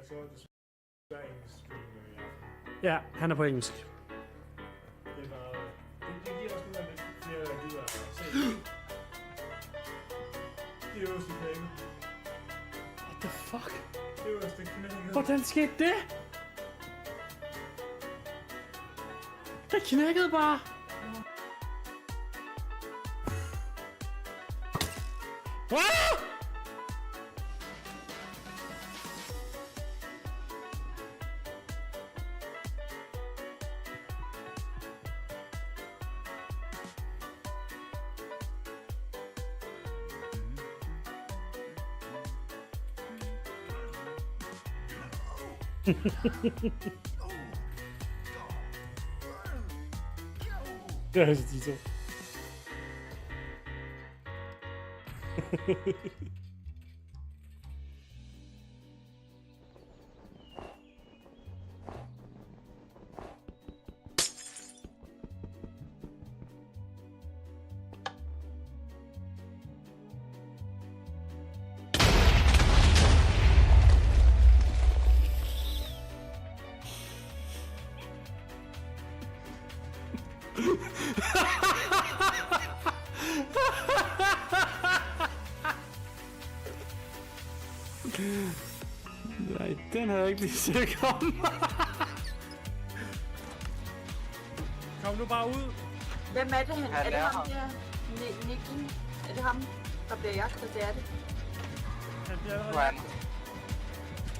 så desværre engelsk i aften. Ja, han er på engelsk. Det giver også nogle lidt flere, der gider at se det. Det øverste knækket. What the fuck? Det øverste knækket. Hvordan skete det? Det knækkede bare. Ah! Det er altså de to. Nej, den havde jeg ikke lige set komme. Kom nu bare ud. Hvem er det, han? Er det ham der? Nikken? Er det ham, der bliver jagtet? Det er det. Han bliver allerede.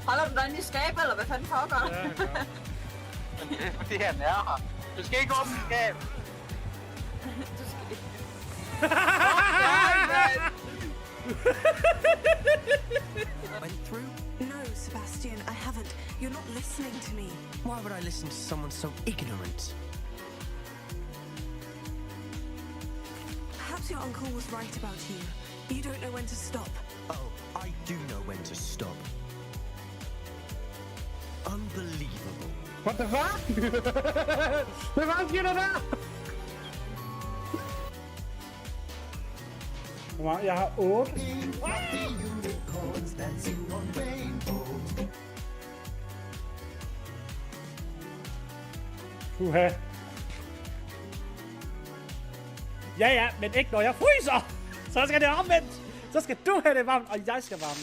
Holder du dig inde i skabet, eller hvad fanden foregår? Ja, han gør. Det er fordi han er her. Du skal ikke åbne skab. Du skal ikke. Went through? No, Sebastian, I haven't. You're not listening to me. Why would I listen to someone so ignorant? Perhaps your uncle was right about you. You don't know when to stop. Oh, I do know when to stop. Unbelievable. What the fuck? Hvad var sker der der? Jeg har 8. Puha. Ja, men ikke når jeg fryser. Så skal det omvendt. Så skal du have det varmt, og jeg skal varme.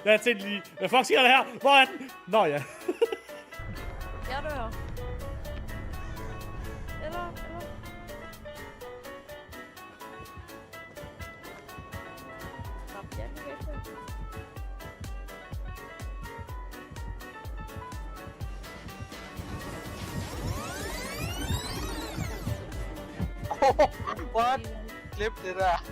Jeg tænkte lige, hvad fuck sker der her? Hvor er den? Nå ja. Jeg dør. Eller? What? Klip det der.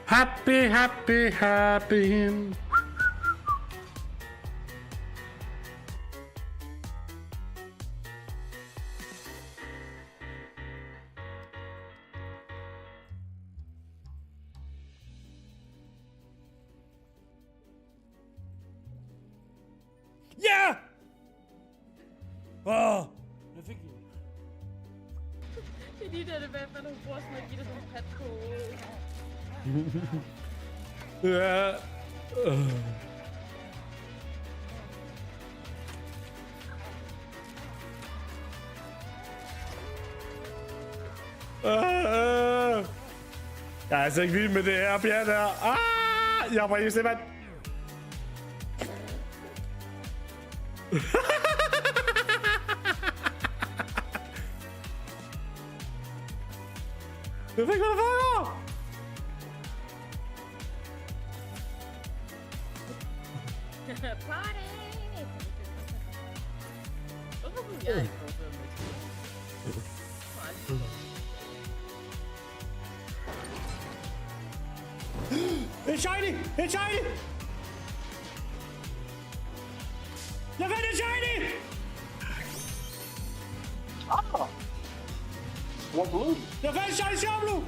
Happy, happy, happy. Ja! Jeg fik den. Det er lige der, det hvad du bruger sådan at give dig sådan en patkode. Ja. Jeg er altså ikke vild med det her bjerg der. Jeg var ikke simpelthen. Jeg fik, hvad der foregår! Party! Hvorfor kunne jeg ikke prøve med En shiny! En shiny! Jeg fandt en shiny! What blue? Jeg fandt en shiny Shablu!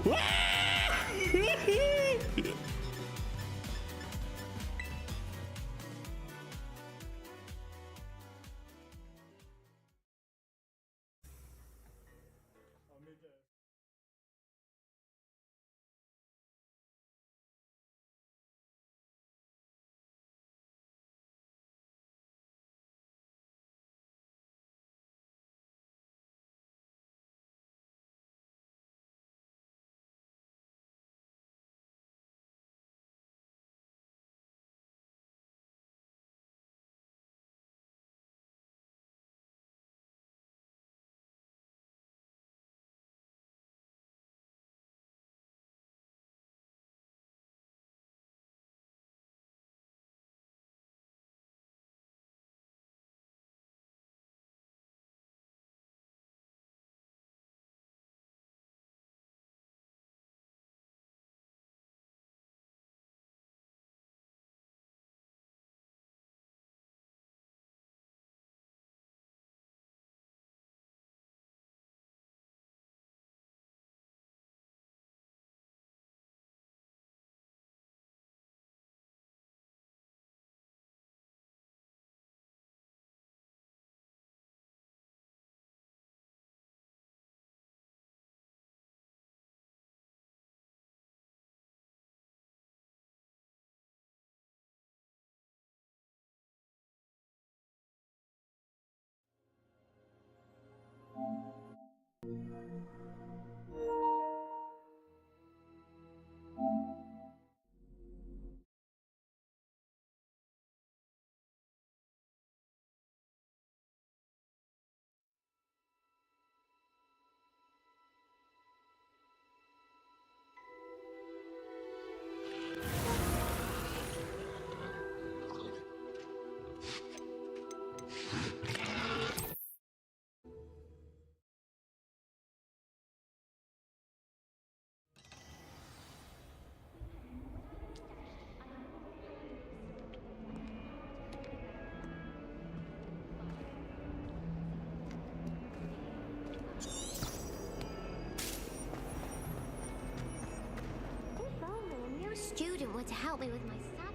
Student want to help me with my sub.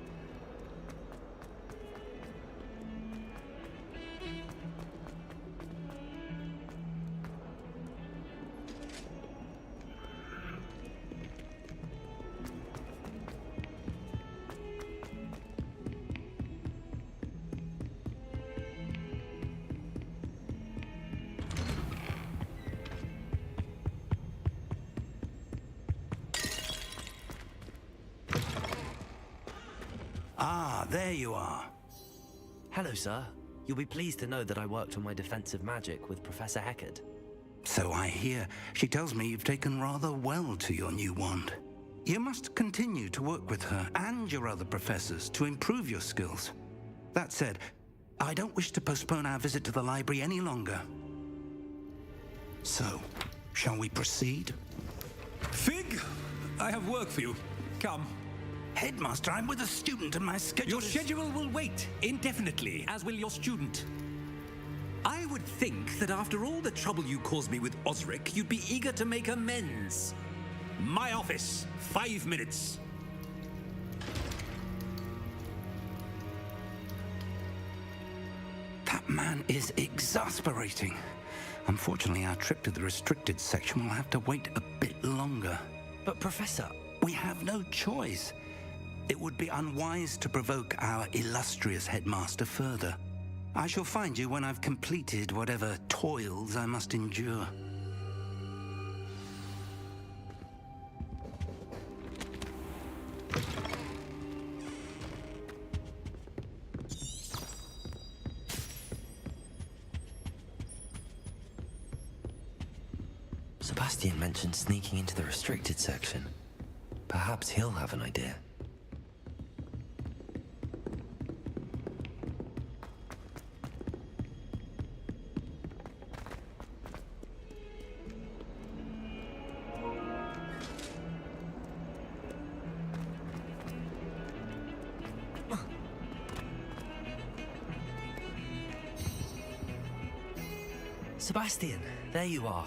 Ah, there you are. Hello, sir. You'll be pleased to know that I worked on my defensive magic with Professor Heckard. So I hear. She tells me you've taken rather well to your new wand. You must continue to work with her and your other professors to improve your skills. That said, I don't wish to postpone our visit to the library any longer. So, shall we proceed? Fig, I have work for you. Come. Headmaster, I'm with a student and my schedule Your schedule will wait indefinitely, as will your student. I would think that after all the trouble you caused me with Osric, you'd be eager to make amends. My office, 5 minutes. That man is exasperating. Unfortunately, our trip to the restricted section will have to wait a bit longer. But, Professor... We have no choice. It would be unwise to provoke our illustrious headmaster further. I shall find you when I've completed whatever toils I must endure. Sebastian mentioned sneaking into the restricted section. Perhaps he'll have an idea. Sebastian, There you are.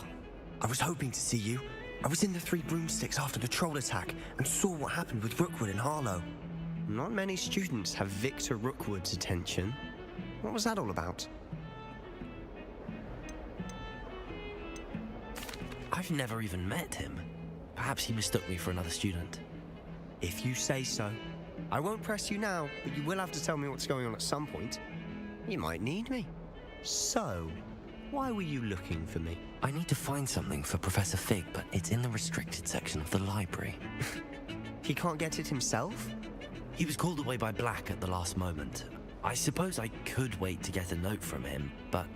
I was hoping to see you. I was in the Three Broomsticks after the troll attack and saw what happened with Rookwood and Harlow. Not many students have Victor Rookwood's attention. What was that all about? I've never even met him. Perhaps he mistook me for another student. If you say so. I won't press you now, but you will have to tell me what's going on at some point. You might need me. So, why were you looking for me? I need to find something for Professor Fig, but it's in the restricted section of the library. He can't get it himself? He was called away by Black at the last moment. I suppose I could wait to get a note from him, but...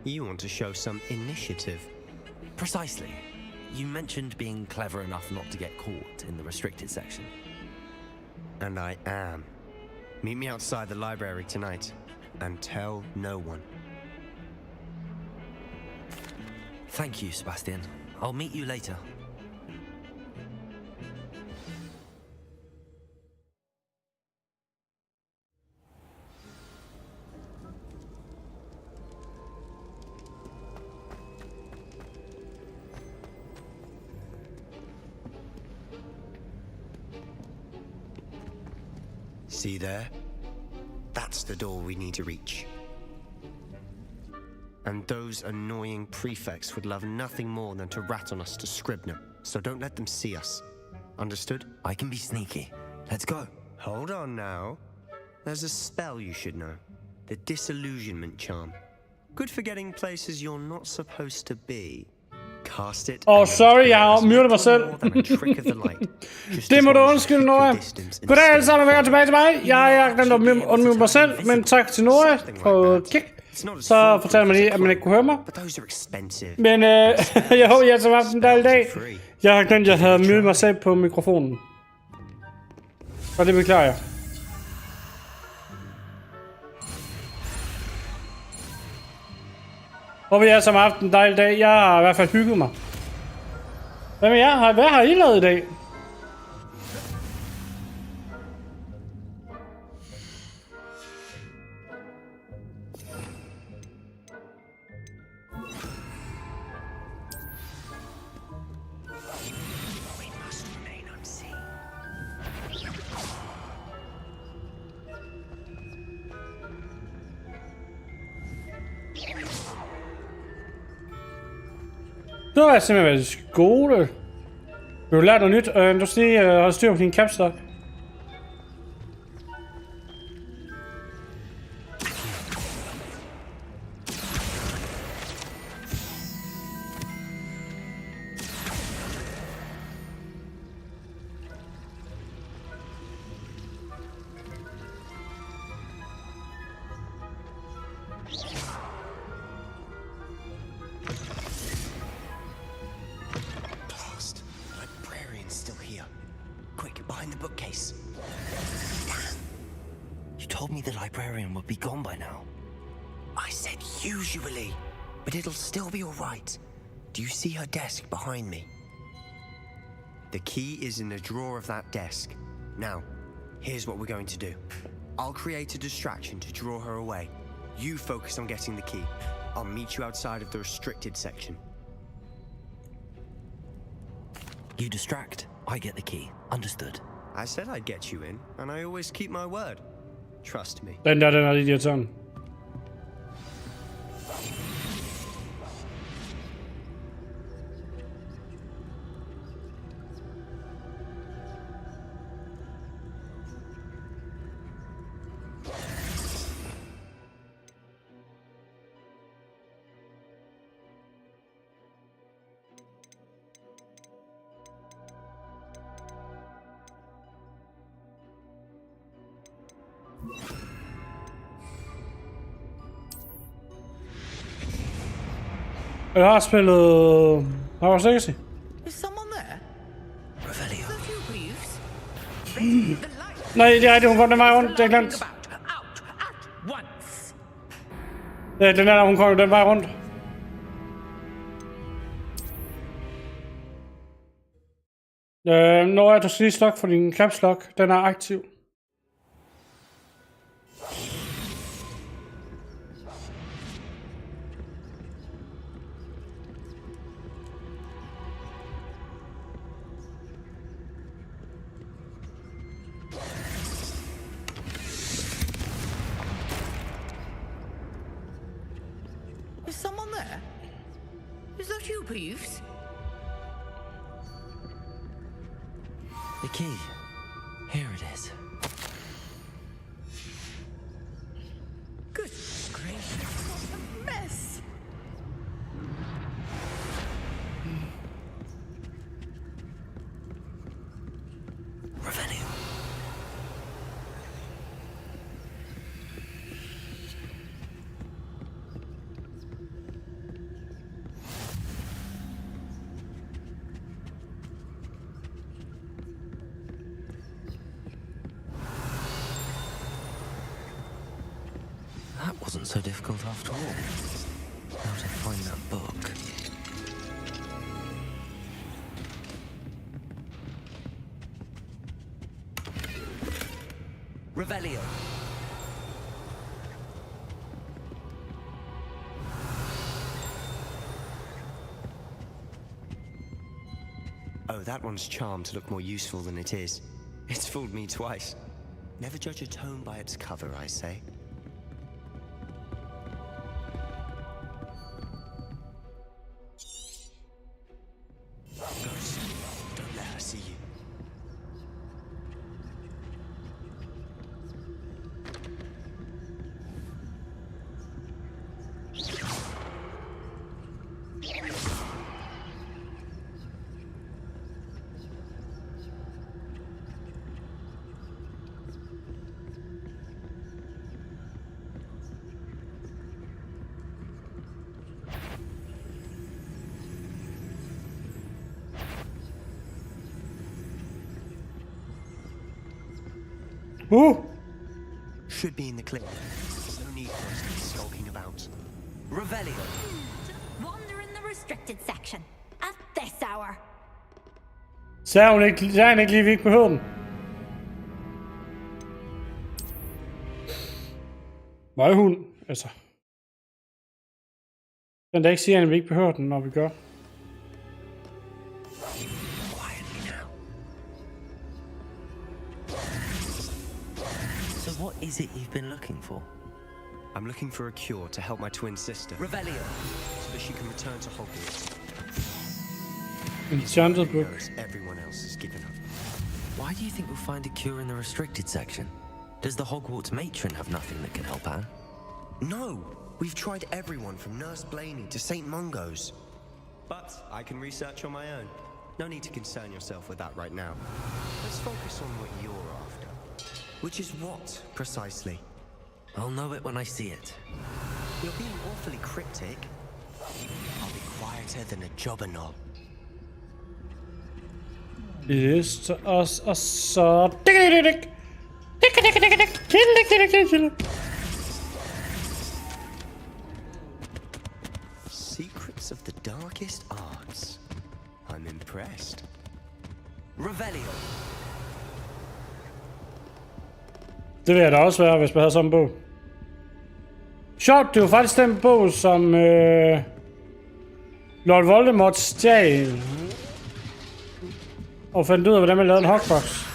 You want to show some initiative. Precisely. You mentioned being clever enough not to get caught in the restricted section. And I am. Meet me outside the library tonight, and tell no one. Thank you, Sebastian. I'll meet you later. See there? That's the door we need to reach. And those annoying prefects would love nothing more than to rat on us to Scribner, so don't let them see us. Understood? I can be sneaky. Let's go. Hold on now. There's a spell you should know. The Disillusionment Charm. Good for getting places you're not supposed to be. Cast it. Oh, sorry, jeg har muted mig selv. Det må du undskylde, Nora. Goddag alle sammen, velkommen tilbage til mig. Jeg glemte at undmute mig selv, men tak til Nora for kick. Så fortalte mig lige, at man ikke kunne høre mig. Men jeg håber, jeg har haft en dejlig dag. Jeg har glemt, at jeg havde mutet mig selv på mikrofonen. Og det beklager jeg. Håber jeg har haft en dejlig dag. Jeg har i hvert fald hygget mig. Hvad med jer? Hvad har I lavet i dag? Du har simpelthen været i skole. Du har lært noget nyt. Du skal lige holde styr på din caps lock. Do you see her desk behind me? The key is in the drawer of that desk. Now, here's what we're going to do. I'll create a distraction to draw her away. You focus on getting the key. I'll meet you outside of the restricted section. You distract, I get the key. Understood. I said I'd get you in, and I always keep my word. Trust me. Den er lidt irriterende. Jeg har spillet Hogwarts Legacy. Is someone there? Revelio. Nej, det er rigtigt, hun kom den vej rundt. Det er glemt. Ja, den er der, hun kom den vej rundt. Når er du lige sluk for din caps lock? Den er aktiv. Is someone there? Is that you, Peeves? The key. Here it is. Good gracious, what a mess! Revelio. That wasn't so difficult after all. How to find that book. Revelio. Oh, that one's charmed to look more useful than it is. It's fooled me twice. Never judge a tome by its cover, I say. Ghost, don't let her see you. Should be in the clip. No need for us to be skulking about. Revelio. Wander in the restricted section at this hour. Sagde hun ikke lige, vi ikke behøver den? Møghund, altså. Den der ikke siger, at vi ikke behøver den, når vi gør. So what is it you've been looking for? I'm looking for a cure to help my twin sister. Revelio. So that she can return to Hogwarts. Enchanted book. Everyone else has given up. Why do you think we'll find a cure in the restricted section? Does the Hogwarts matron have nothing that can help Anne? No! We've tried everyone from Nurse Blaney to St. Mungo's. But I can research on my own. No need to concern yourself with that right now. Let's focus on what you're after. Which is what, precisely? I'll know it when I see it. You're being awfully cryptic. I'll be quieter than a jobberknoll. Yes, os, og så... Secrets of the darkest arts. I'm impressed. Revelio. Det vil jeg da også være, hvis man havde sådan en bog. Sjovt, det var faktisk den bog, som Lord Voldemort stjal. Og fandt ud af, hvordan man lavede en Hogwarts.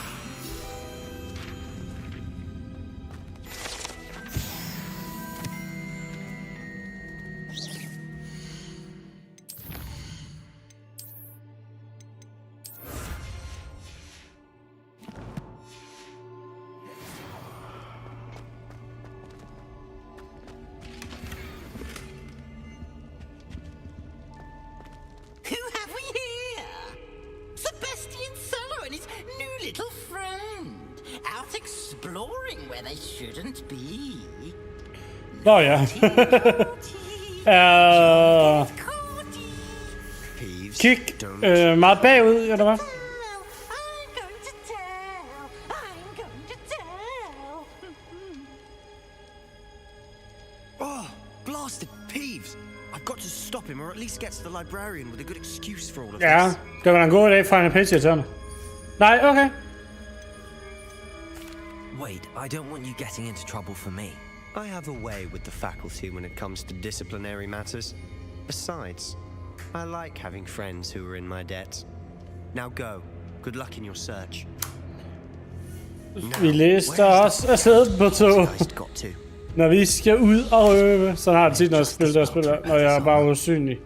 Nå ja. Kig meget bagud, eller hvad? Oh, blasted Peeves! I've got to stop him, or at least get to the librarian with a good excuse for all of Ja, this. det var en god idé for en pisse til mig. Nej, okay. Wait, I don't want you getting into trouble for me. I have a way with the faculty when it comes to disciplinary matters. Besides, I like having friends who are in my debt. Now go. Good luck in your search. Vi læste også af sædet på tog. Når vi skal ud og øve, så har det tit, når jeg spiller, når jeg er bare usynlig.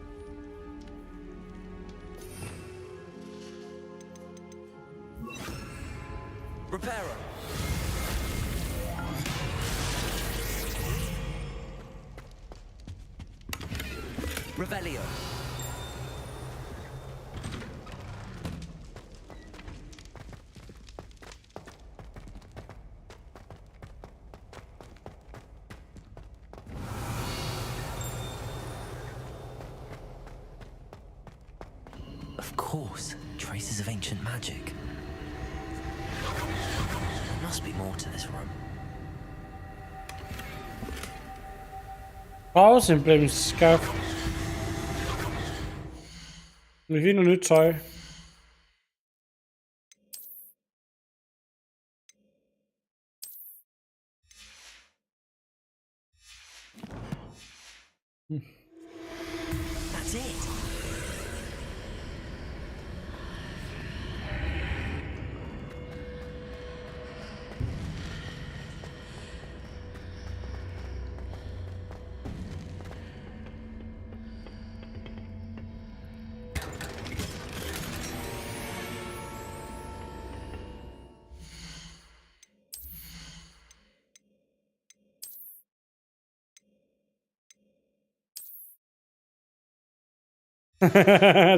Revelio. Of course, traces of ancient magic. There must be more to this room. Farvesimplementskab. Vi finder noget nyt tøj. That's it.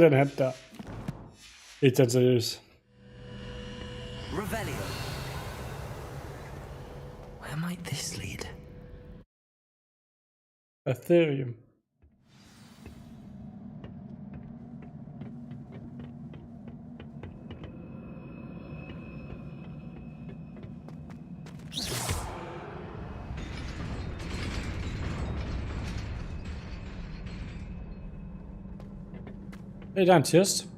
Den hat der. Ikke den seriøs. Revelio. Where might this lead? Ethereum. Hey, der er en test.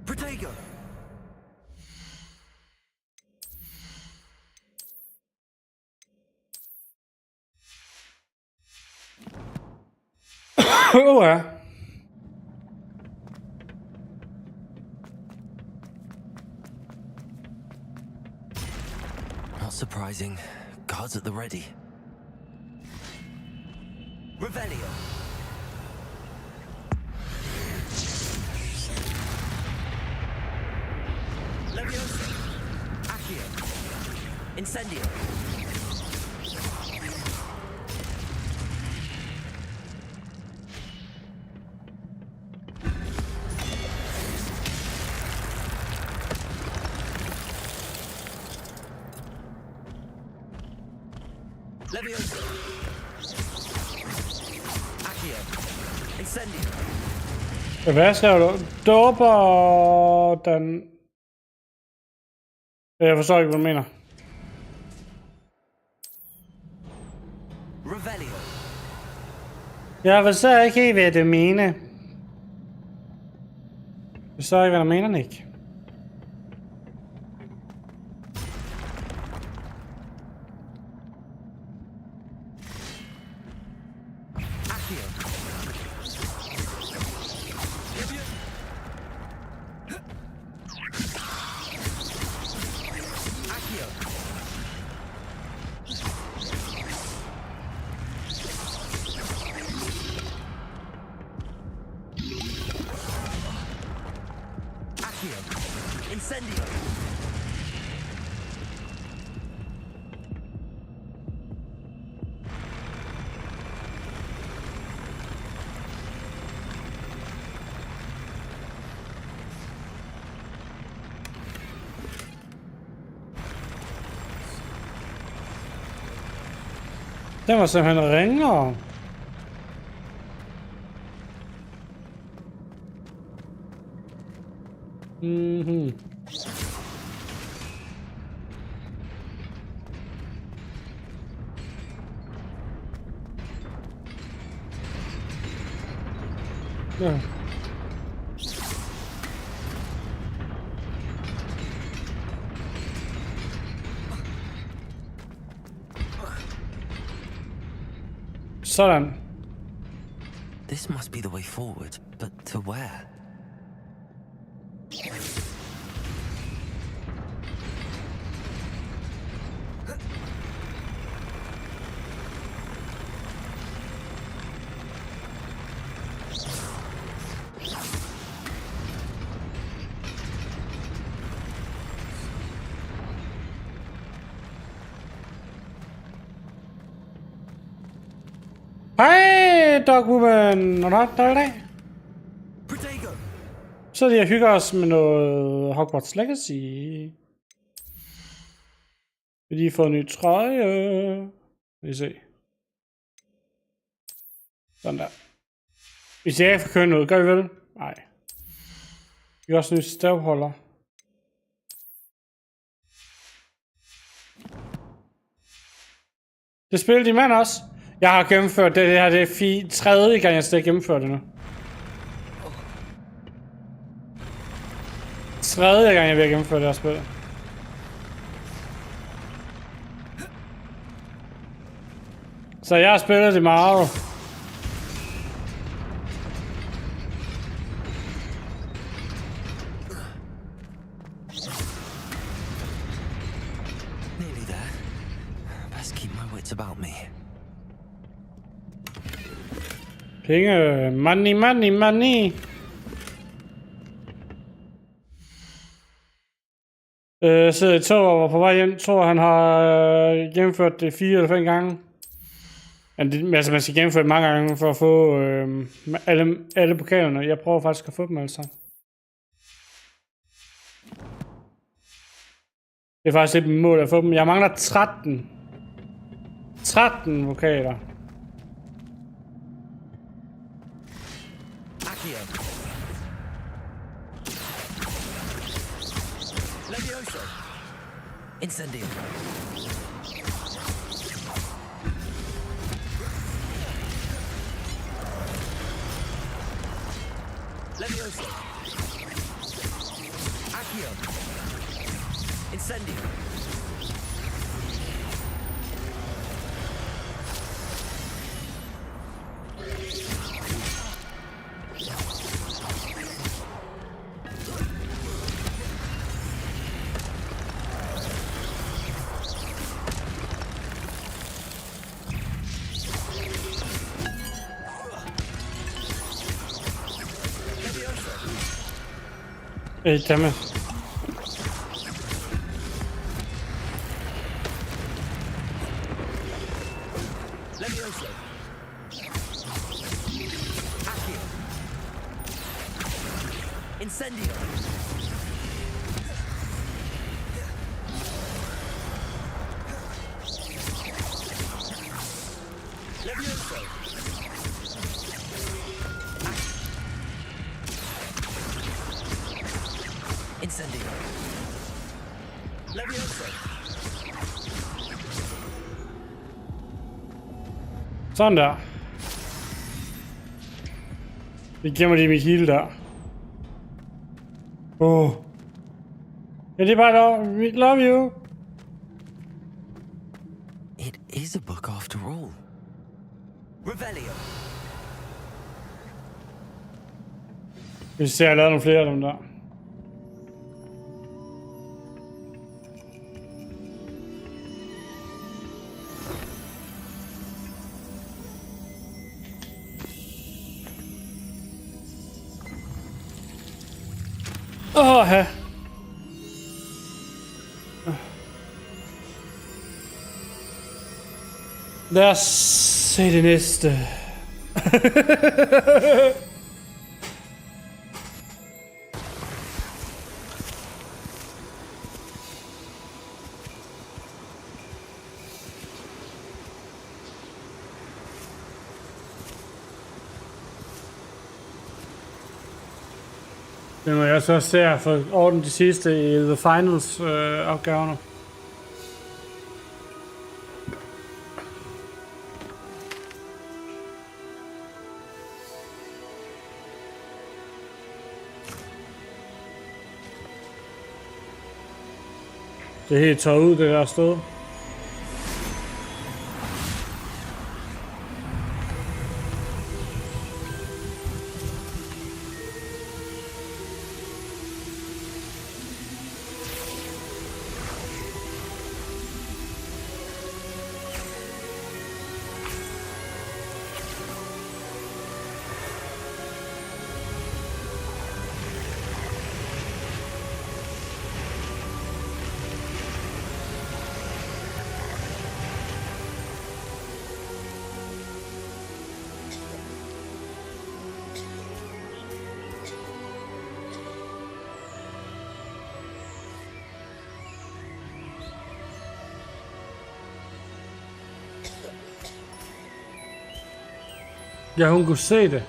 Protego. Ja. Not surprising. Guards at the ready. Revelio. Leviosa. Accio. Incendio. Leviosa. Accio. Incendio. Hvad skrev du? Dåber den... Jeg forstår ikke, hvad du mener. Revelio. Jeg forstår ikke helt, hvad du mener. Jeg forstår ikke, hvad du mener, Nick. Incendio. Den var simpelthen ringere. Mhm. Ja. Sådan. This must be the way forward, but to where? Hej, Dogwoman. Og der er dag. Så lige hygger os med noget Hogwarts Legacy. Vi har lige fået en ny trøje. Vi se. Sådan der. Hvis jeg ikke får kørt noget, gør vi vel? Nej. Vi har også en ny stavholder. Det spiller de mand også. Jeg har gennemført det her. Det er tredje gang, jeg stadig gennemfører det nu. Tredje gang, jeg vil gennemføre det her spil. Så jeg har spillet det meget. Nearly there. Best keep my wits about me. Penge. Money, money, money. Sidder i tog og var på vej hjem. Tror han har gennemført det 4 eller 5 gange. Altså man skal gennemføre det mange gange for at få alle pokalerne. Jeg prøver faktisk at få dem alle sammen. Det er faktisk lidt mit mål at få dem. Jeg mangler 13. 13 vokaler. Incendio. Levioso. Accio. Incendio. Hey, dammit. Levioso. Accio. Incendio. Levioso. Incendio. Levioso. Sådan der. Vi gemmer lige mit heal der. Ja, det er bare love you. It is a book after all. Revelio. Vi ser, jeg har lavet nogle flere af dem der. Lad os se det næste. Det må jeg så se for orden de sidste i The Finals opgaverne. Det er helt taget ud, det der sted. Ja, hun kunne se det.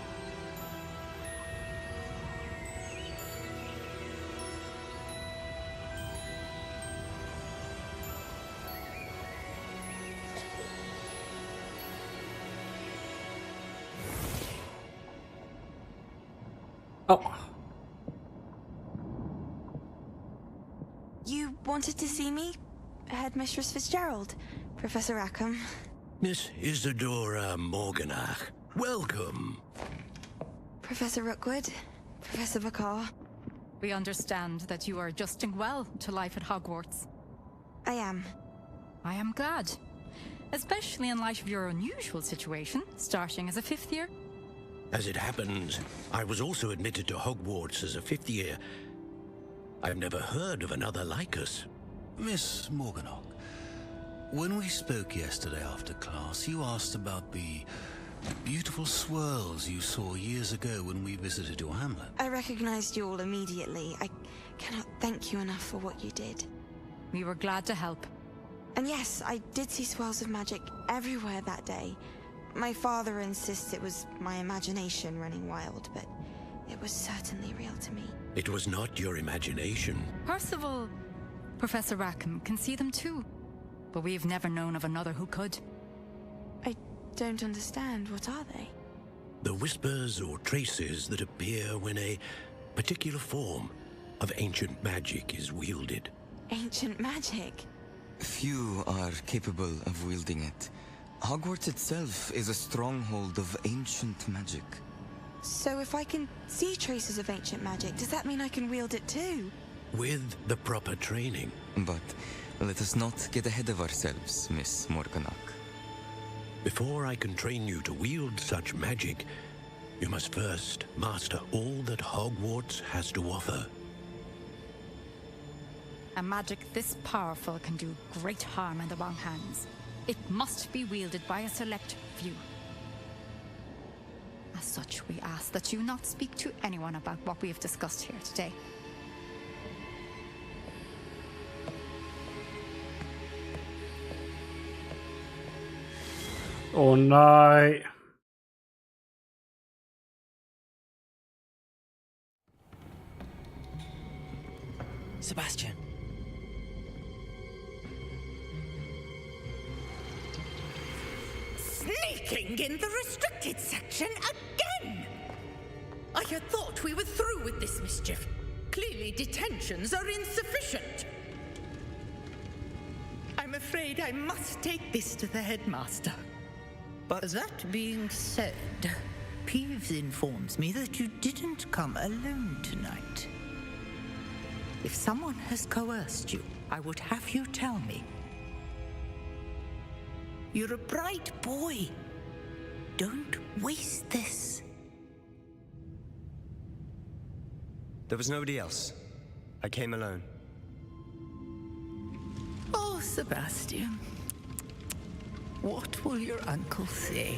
You wanted to see me? Headmistress Fitzgerald, Professor Rackham. Miss Isadora Morganach, welcome. Professor Rookwood, Professor Bakar. We understand that you are adjusting well to life at Hogwarts. I am. I am glad. Especially in light of your unusual situation, starting as a 5th year. As it happens, I was also admitted to Hogwarts as a 5th year. I've never heard of another like us. Miss Morganach, when we spoke yesterday after class, you asked about the beautiful swirls you saw years ago when we visited your hamlet. I recognized you all immediately. I cannot thank you enough for what you did. We were glad to help. And yes, I did see swirls of magic everywhere that day. My father insists it was my imagination running wild, but it was certainly real to me. It was not your imagination. Percival, Professor Rackham can see them too, but we've never known of another who could. I don't understand. What are they? The whispers or traces that appear when a particular form of ancient magic is wielded. Ancient magic? Few are capable of wielding it. Hogwarts itself is a stronghold of ancient magic. So if I can see traces of ancient magic, does that mean I can wield it too? With the proper training. But let us not get ahead of ourselves, Miss Morganach. Before I can train you to wield such magic, you must first master all that Hogwarts has to offer. A magic this powerful can do great harm in the wrong hands. It must be wielded by a select few. As such, we ask that you not speak to anyone about what we have discussed here today. Åh nej. Sebastian. Sneaking in the restricted section again! I had thought we were through with this mischief. Clearly detentions are insufficient. I'm afraid I must take this to the headmaster. But that being said, Peeves informs me that you didn't come alone tonight. If someone has coerced you, I would have you tell me. You're a bright boy. Don't waste this. There was nobody else. I came alone. Oh, Sebastian. What will your uncle say?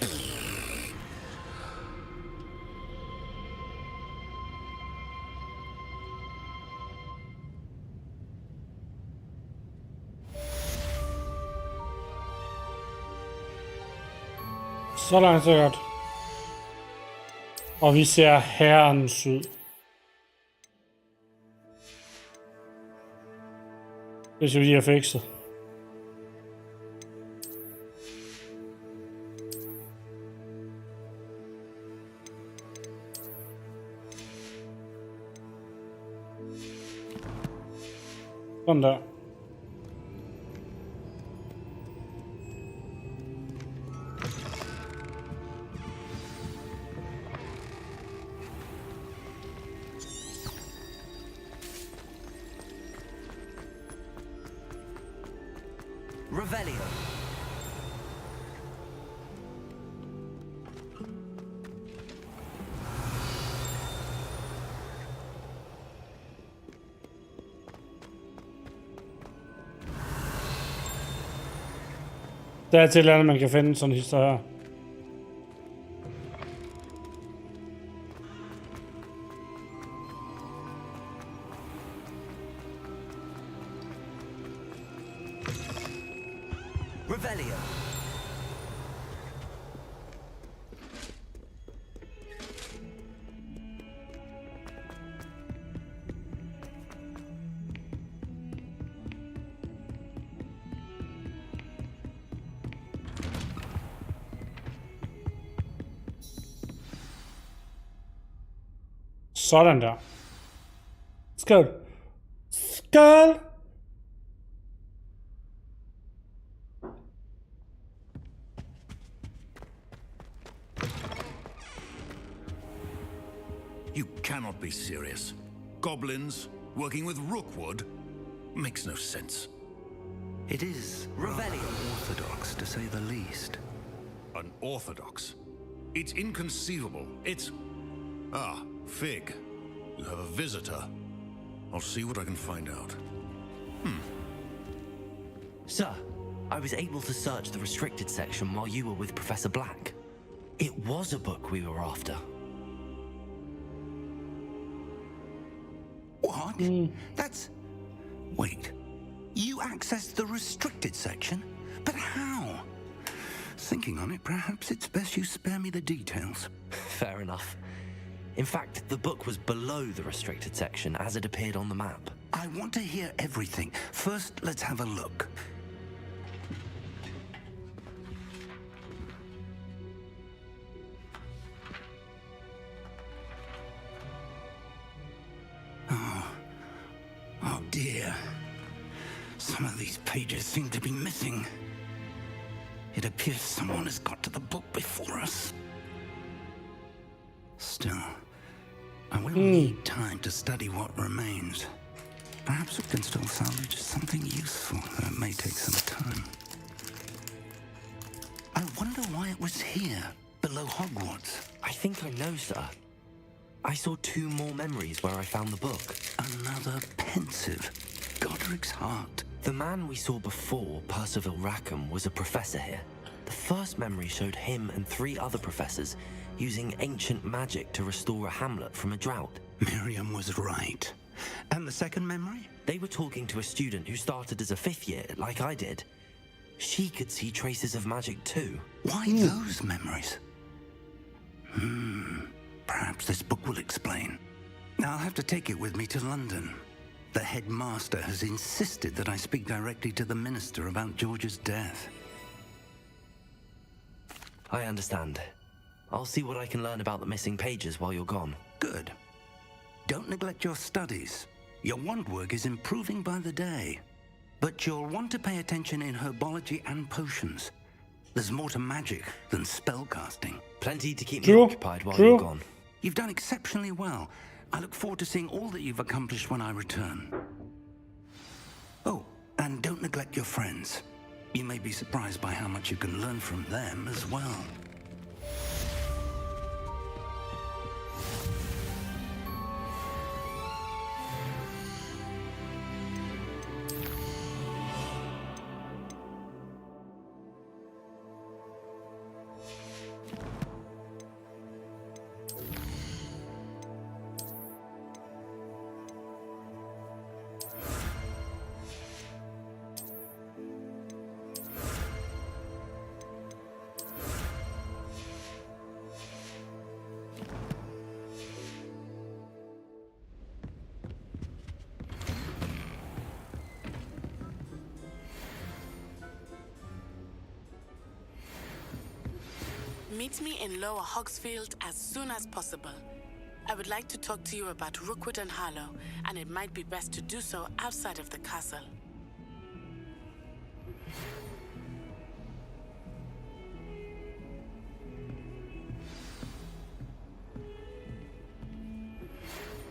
Så langt, så godt. Og vi ser herrens ud. Det skal vi lige have fikset. Sådan der. Revelio. Der er til et eller andet, man kan finde sådan en historie her. Revelio. Sådan der. Skål. Skål! You cannot be serious. Goblins working with Rookwood makes no sense. It is rather orthodox, to say the least. Unorthodox? It's inconceivable. It's... Ah, Fig. You have a visitor. I'll see what I can find out. Sir, I was able to search the restricted section while you were with Professor Black. It was a book we were after. What? That's... Wait. You accessed the restricted section? But how? Thinking on it, perhaps it's best you spare me the details. Fair enough. In fact, the book was below the restricted section as it appeared on the map. I want to hear everything. First, let's have a look. Oh dear. Some of these pages seem to be missing. It appears someone has got to the book before us. Still, I will need time to study what remains. Perhaps we can still salvage something useful, though it may take some time. I wonder why it was here, below Hogwarts. I think I know, sir. I saw 2 more memories where I found the book. Another pensive. Godric's heart. The man we saw before, Percival Rackham, was a professor here. The first memory showed him and 3 other professors using ancient magic to restore a hamlet from a drought. Miriam was right. And the second memory? They were talking to a student who started as a 5th year, like I did. She could see traces of magic too. Why those memories? Perhaps this book will explain. Now I'll have to take it with me to London. The headmaster has insisted that I speak directly to the minister about George's death. I understand. I'll see what I can learn about the missing pages while you're gone. Good. Don't neglect your studies. Your wand work is improving by the day. But you'll want to pay attention in herbology and potions. There's more to magic than spellcasting. Plenty to keep me occupied while you're gone. You've done exceptionally well. I look forward to seeing all that you've accomplished when I return. Oh, and don't neglect your friends. You may be surprised by how much you can learn from them as well. Meet me in Lower Hogsfield as soon as possible. I would like to talk to you about Rookwood and Harlow, and it might be best to do so outside of the castle.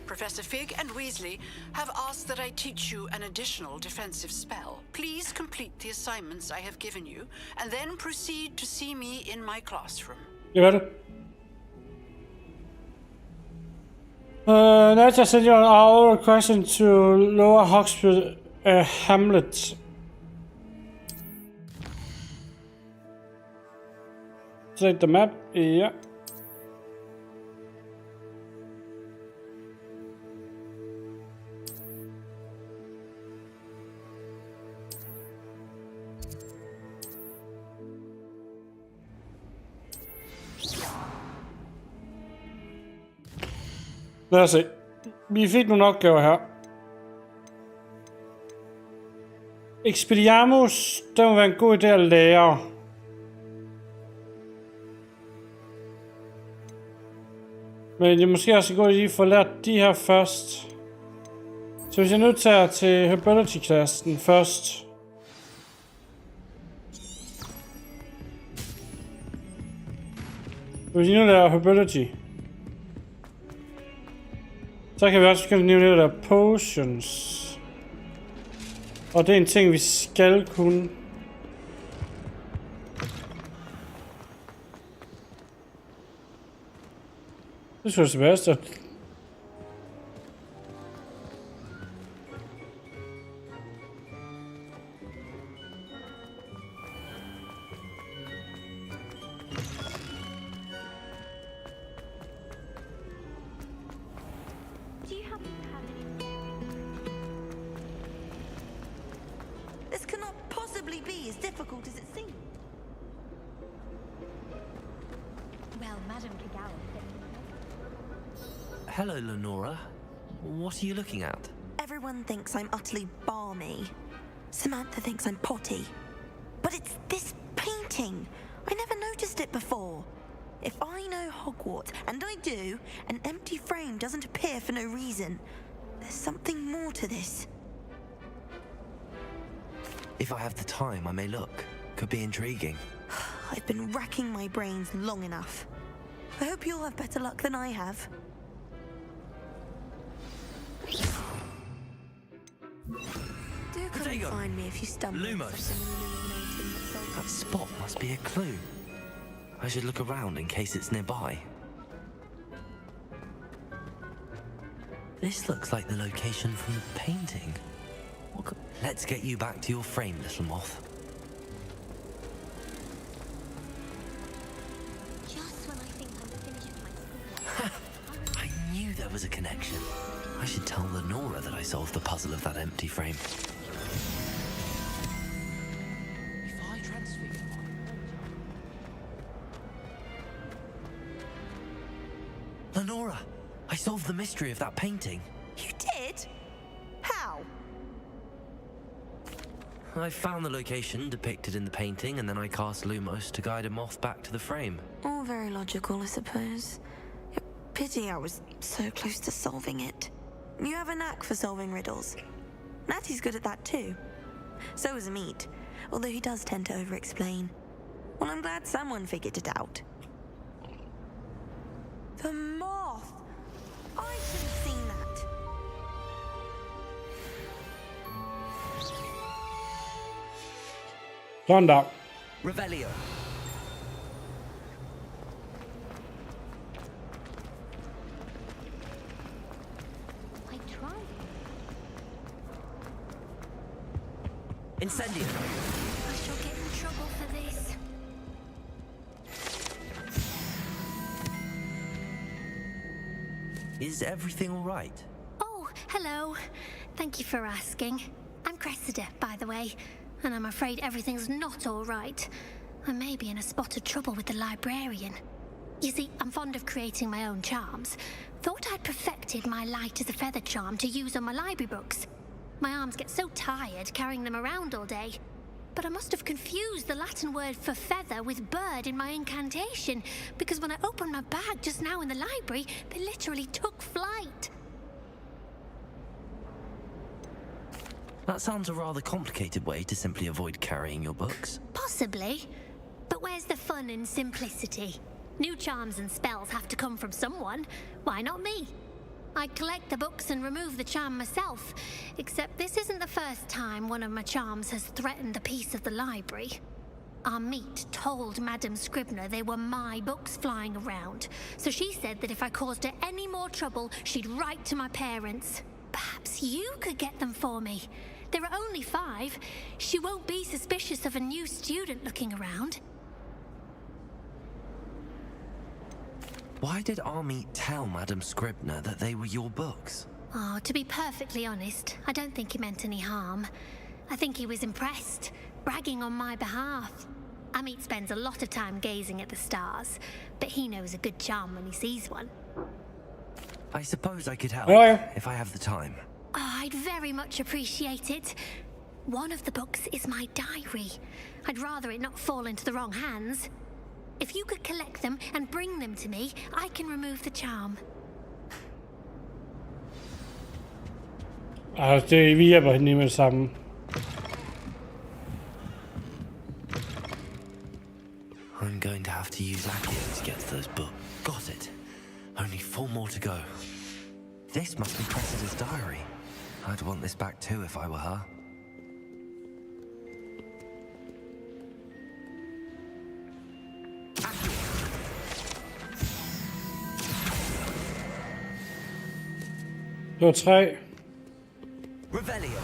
Professor Fig and Weasley have asked that I teach you an additional defensive spell. Please complete the assignments I have given you, and then proceed to see me in my classroom. Det gør det. Next, I send you an hour question to Lower Hogsfield Hamlet. Select the map. Ja. Lad os se. Vi fik nogle opgaver her. Expelliarmus, det må være en god idé at lære. Men jeg måske også gå lige få lært de her først. Så hvis jeg nu tager til Herbology-klassen først. Hvis jeg nu lærer Herbology. Så kan vi også begynde at nævne der potions. Og det er en ting vi skal kunne. Det synes jeg er det bedste. This cannot possibly be as difficult as it seems. Well, Madame Kagawa. Hello, Lenora. What are you looking at? Everyone thinks I'm utterly balmy. Samantha thinks I'm potty. But it's this painting. I never noticed it before. If I know Hogwarts, and I do, an empty frame doesn't appear for no reason. There's something more to this. If I have the time, I may look. Could be intriguing. I've been racking my brains long enough. I hope you'll have better luck than I have. Do come and find me if you stumble. Lumos. That spot must be a clue. I should look around in case it's nearby. This looks like the location from the painting. Let's get you back to your frame, little moth. Just when I think I'm finished with my school. I knew there was a connection. I should tell Lenora that I solved the puzzle of that empty frame. If I transfer Lenora, I solved the mystery of that painting. You did? How? I found the location depicted in the painting, and then I cast Lumos to guide a moth back to the frame. All very logical, I suppose. Pity I was so close to solving it. You have a knack for solving riddles. Natty's good at that too. So is Amit, although he does tend to over-explain. Well, I'm glad someone figured it out. The moth! I should have seen that. Sådan der. Revelio. I tried. Incendio. I shall get in trouble for this. Is everything all right? Oh, hello. Thank you for asking. I'm Cressida, by the way, and I'm afraid everything's not all right. I may be in a spot of trouble with the librarian. You see, I'm fond of creating my own charms. Thought I'd perfected my light as a feather charm to use on my library books. My arms get so tired carrying them around all day. But I must have confused the Latin word for feather with bird in my incantation, because when I opened my bag just now in the library, they literally took flight. That sounds a rather complicated way to simply avoid carrying your books. Possibly. But where's the fun in simplicity? New charms and spells have to come from someone. Why not me? I collect the books and remove the charm myself, except this isn't the first time one of my charms has threatened the peace of the library. Amit told Madame Scribner they were my books flying around, so she said that if I caused her any more trouble, she'd write to my parents. Perhaps you could get them for me. There are only 5. She won't be suspicious of a new student looking around. Why did Amit tell Madame Scribner that they were your books? Oh, to be perfectly honest, I don't think he meant any harm. I think he was impressed, bragging on my behalf. Amit spends a lot of time gazing at the stars, but he knows a good charm when he sees one. I suppose I could help, if I have the time. Oh, I'd very much appreciate it. One of the books is my diary. I'd rather it not fall into the wrong hands. If you could collect them and bring them to me, I can remove the charm. Altså, vi hjælper hende med det samme. I'm going to have to use Accio to get to those books. Got it. Only 4 more to go. This must be Cressida's diary. I'd want this back too if I were her. Det var 3. Revelio.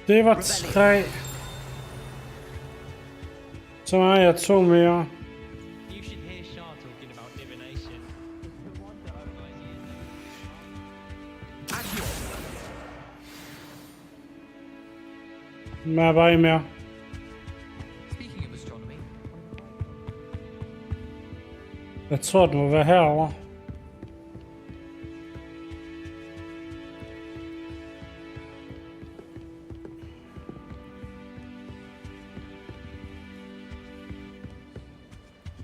Det var 3. Så har jeg 2 mere. You should hear Shah talking about divination. Men jeg er bare en mere. Speaking of astronomy, Jeg tror, det må være herovre.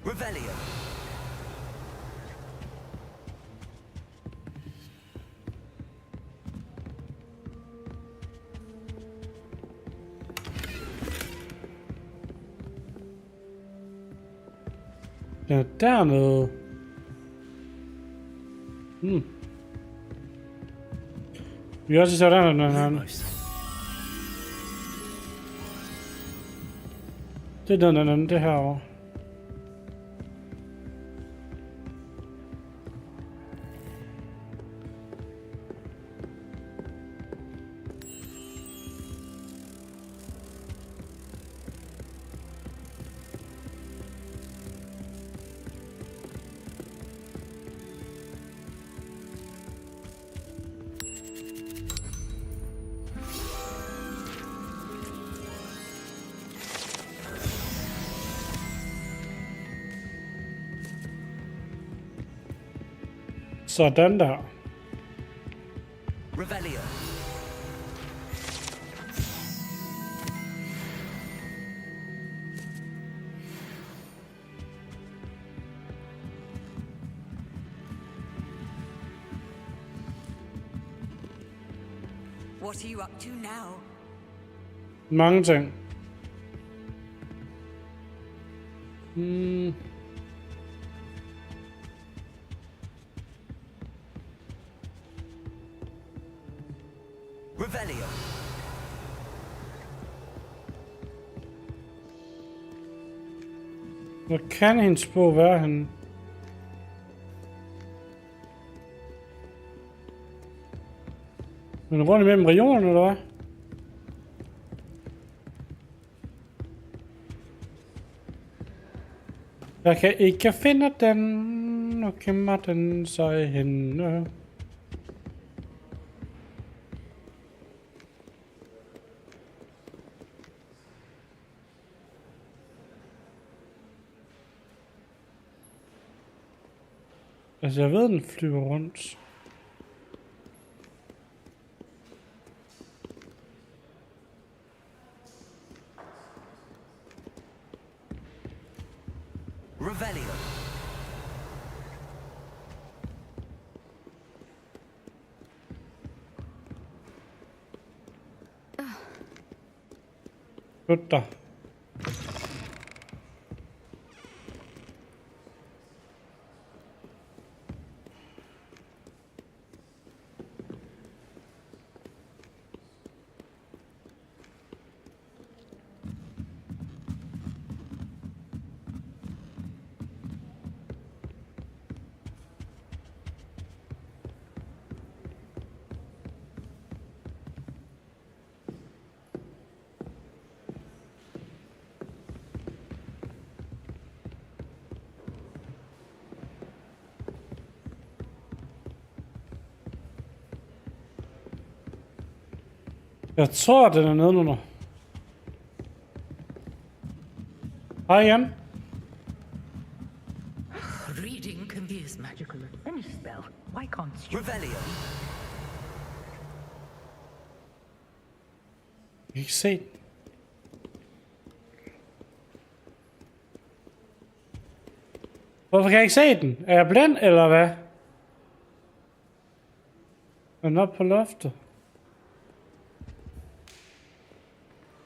Revelio. Den er dernede. Vi kan også se sådan her. Det er den anden, det herovre. Sådan der. Revelio. What are you up to now? Mange ting. Revelio. Hvor kan hendes bog være henne? Men rundt imellem regionerne, eller hvad? Jeg kan ikke finde den. Nu gemmer den sig henne. Altså, jeg ved, den flyver rundt. Revelio. Godt da. Jeg tror, den er nedenunder. Hej igen. Reading can be as magical as any spell. Why can't you? Revelio. Jeg kan ikke se den. Hvorfor kan jeg ikke se den? Er jeg blind, eller hvad? Er den oppe på loftet?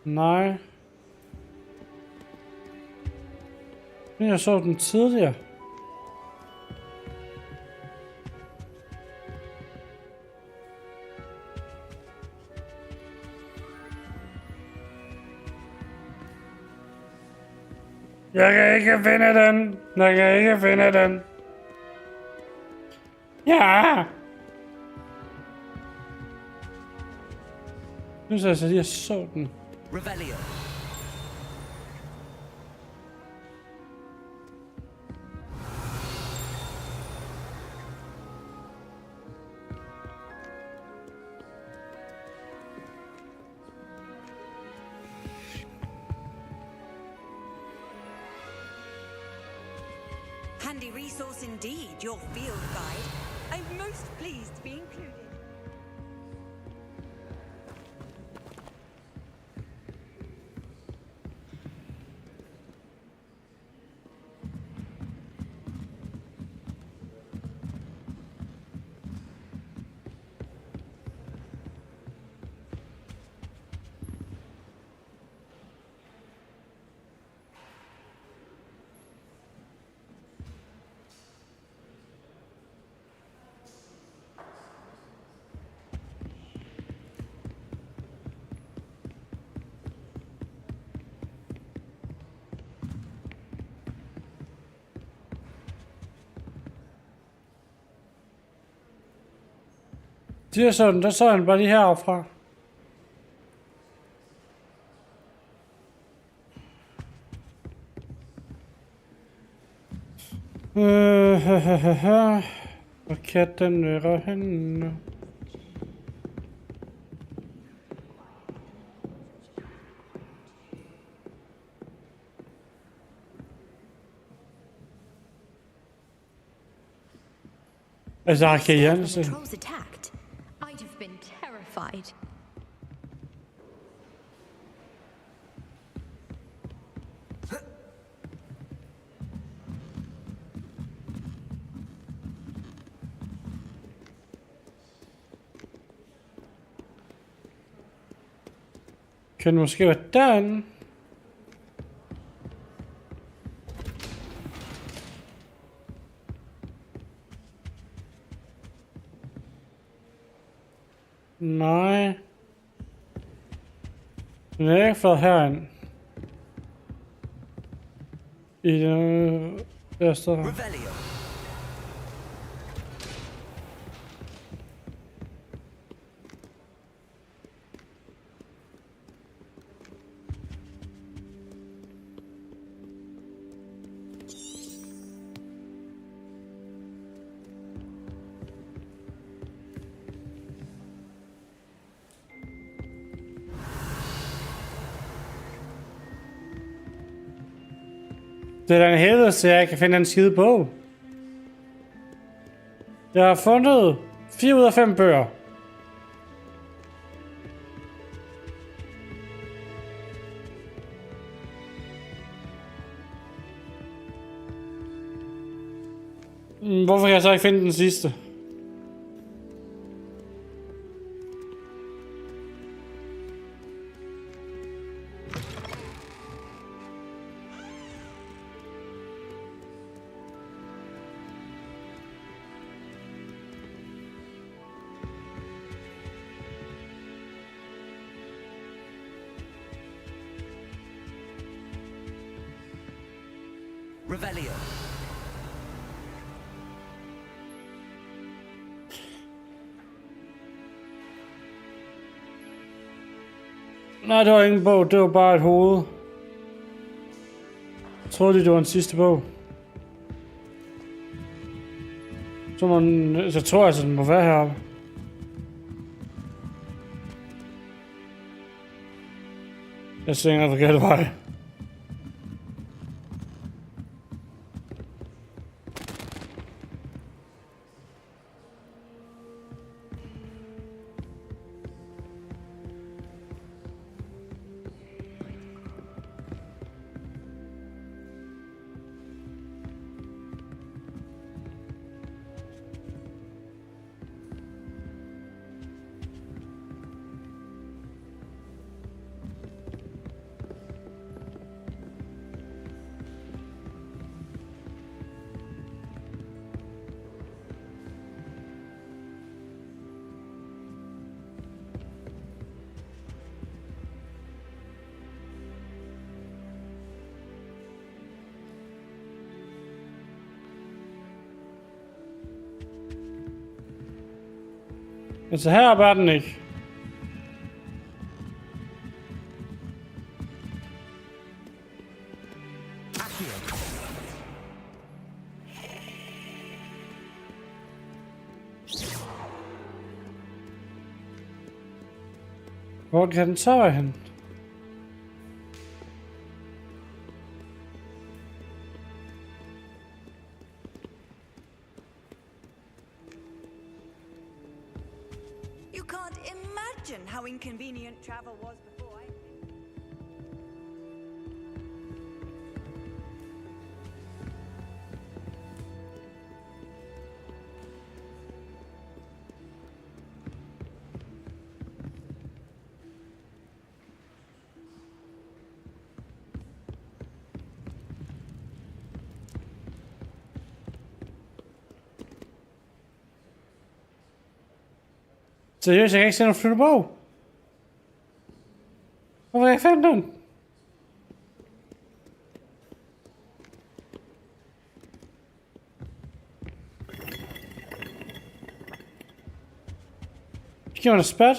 Nej. Jeg så den tidligere. Jeg kan ikke finde den. Jeg kan ikke finde den. Ja. Nu så jeg så lige, jeg så den. Revelio. Handy resource indeed, your field guide. I'm most pleased to be included. Det er sådan, der så han bare lige heroppefra. Hvor kan den være henne? Altså, Arkajanse. I'd have been terrified. Kan det måske være derinde? Nej. Den er ikke flot herind. I den der sted her. Det er da en helvede, så jeg kan finde en skide bog. Jeg har fundet 4 ud af 5 bøger. Hvorfor kan jeg så ikke finde den sidste? Revelio. Nej, det var ingen bog, det var bare et hoved. Jeg troede lige, det var den sidste bog. Så tror jeg, at den må være heroppe. Jeg svinger den forkerte vej. Altså her var den ikke. Hvor kan den så være hen? You can't imagine how inconvenient travel was before I... Seriøst, jeg kan ikke se nogen flyttebog. Hvor vil jeg finde den? Giv mig da spat.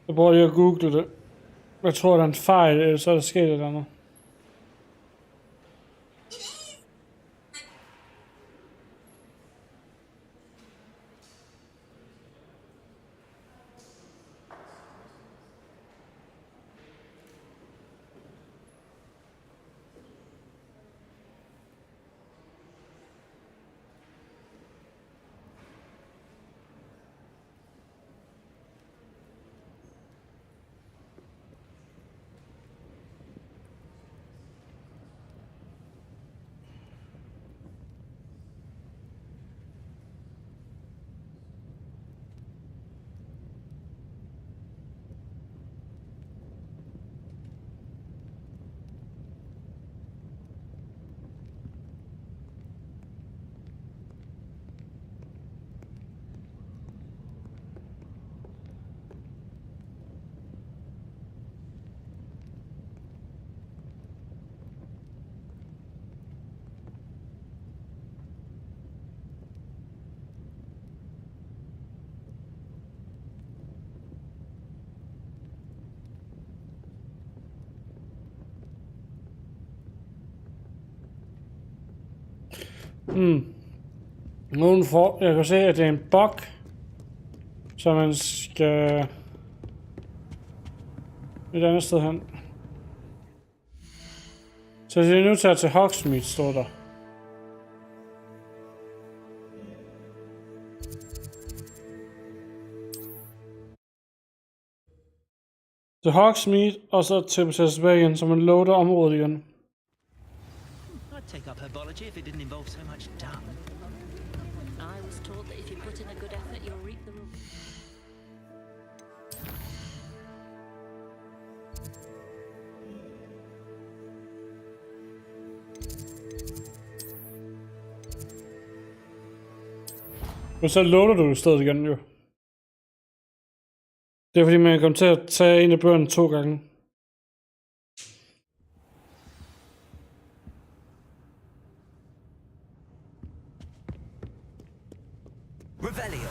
Jeg prøver lige at google det. Jeg tror, der er en fejl, eller så er der sket et eller andet. Jeg kan se, at det er en bug, så man skal et andet sted hen. Så det er nu tager til Hogsmeade, står der. Til Hogsmeade, og så tilbage igen, så man loader området igen. I'd take up herbology if it didn't involve so much dung. I was told that if you put in a good effort, you'll reap the reward. Men så loader du i stedet igen, jo. Det er fordi, man kommer til at tage en af bøgerne 2 gange. Revelio.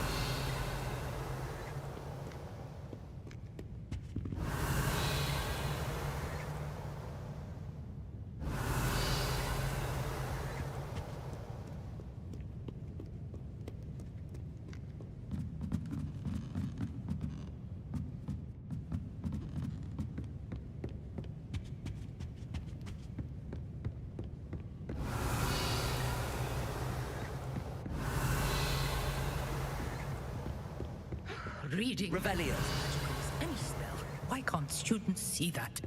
reading Revelio. any spell. Why can't students see that?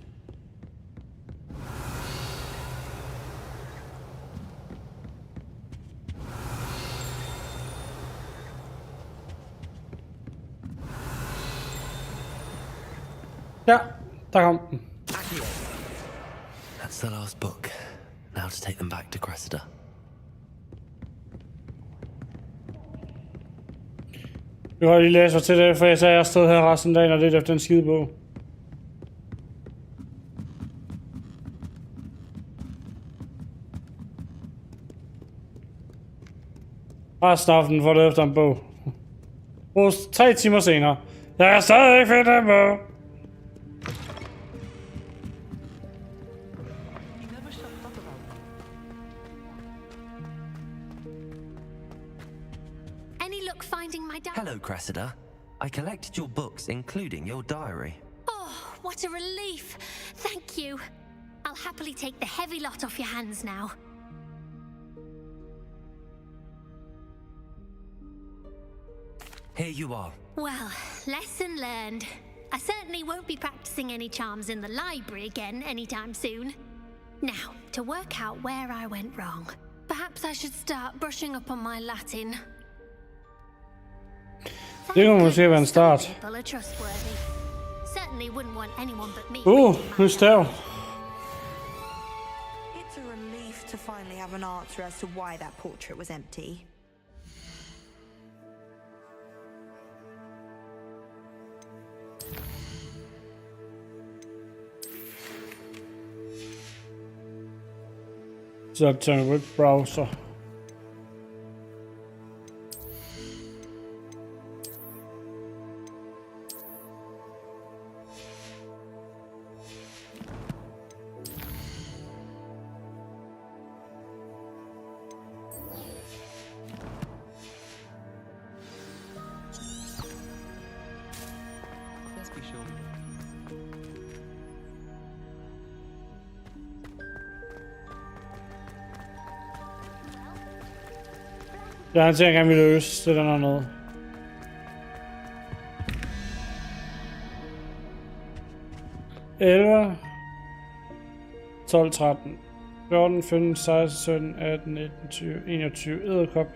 Ja, der kom den. That's the last book. Now to take them back to Cressida. Vi har lige læst til det, for jeg sagde, at jeg stod her resten af dagen og lidt efter den skide bog. Resten af aftenen får det efter en bog. 3 timer senere. Jeg kan stadig ikke finde den bog. Hello, Cressida. I collected your books, including your diary. Oh, what a relief. Thank you. I'll happily take the heavy lot off your hands now. Here you are. Well, lesson learned. I certainly won't be practicing any charms in the library again anytime soon. Now, to work out where I went wrong. Perhaps I should start brushing up on my Latin. Det kan måske være en start. People are trustworthy. Certainly wouldn't want anyone but me. Nu stav. It's a relief to finally have an answer as to why that portrait was empty. Så tager vi browser. Jeg har en ting, jeg gerne vil løse. Det er der noget. (11), 12, 13, 14, 15, 16, 17, 18, 19, 20, 21. Edderkop.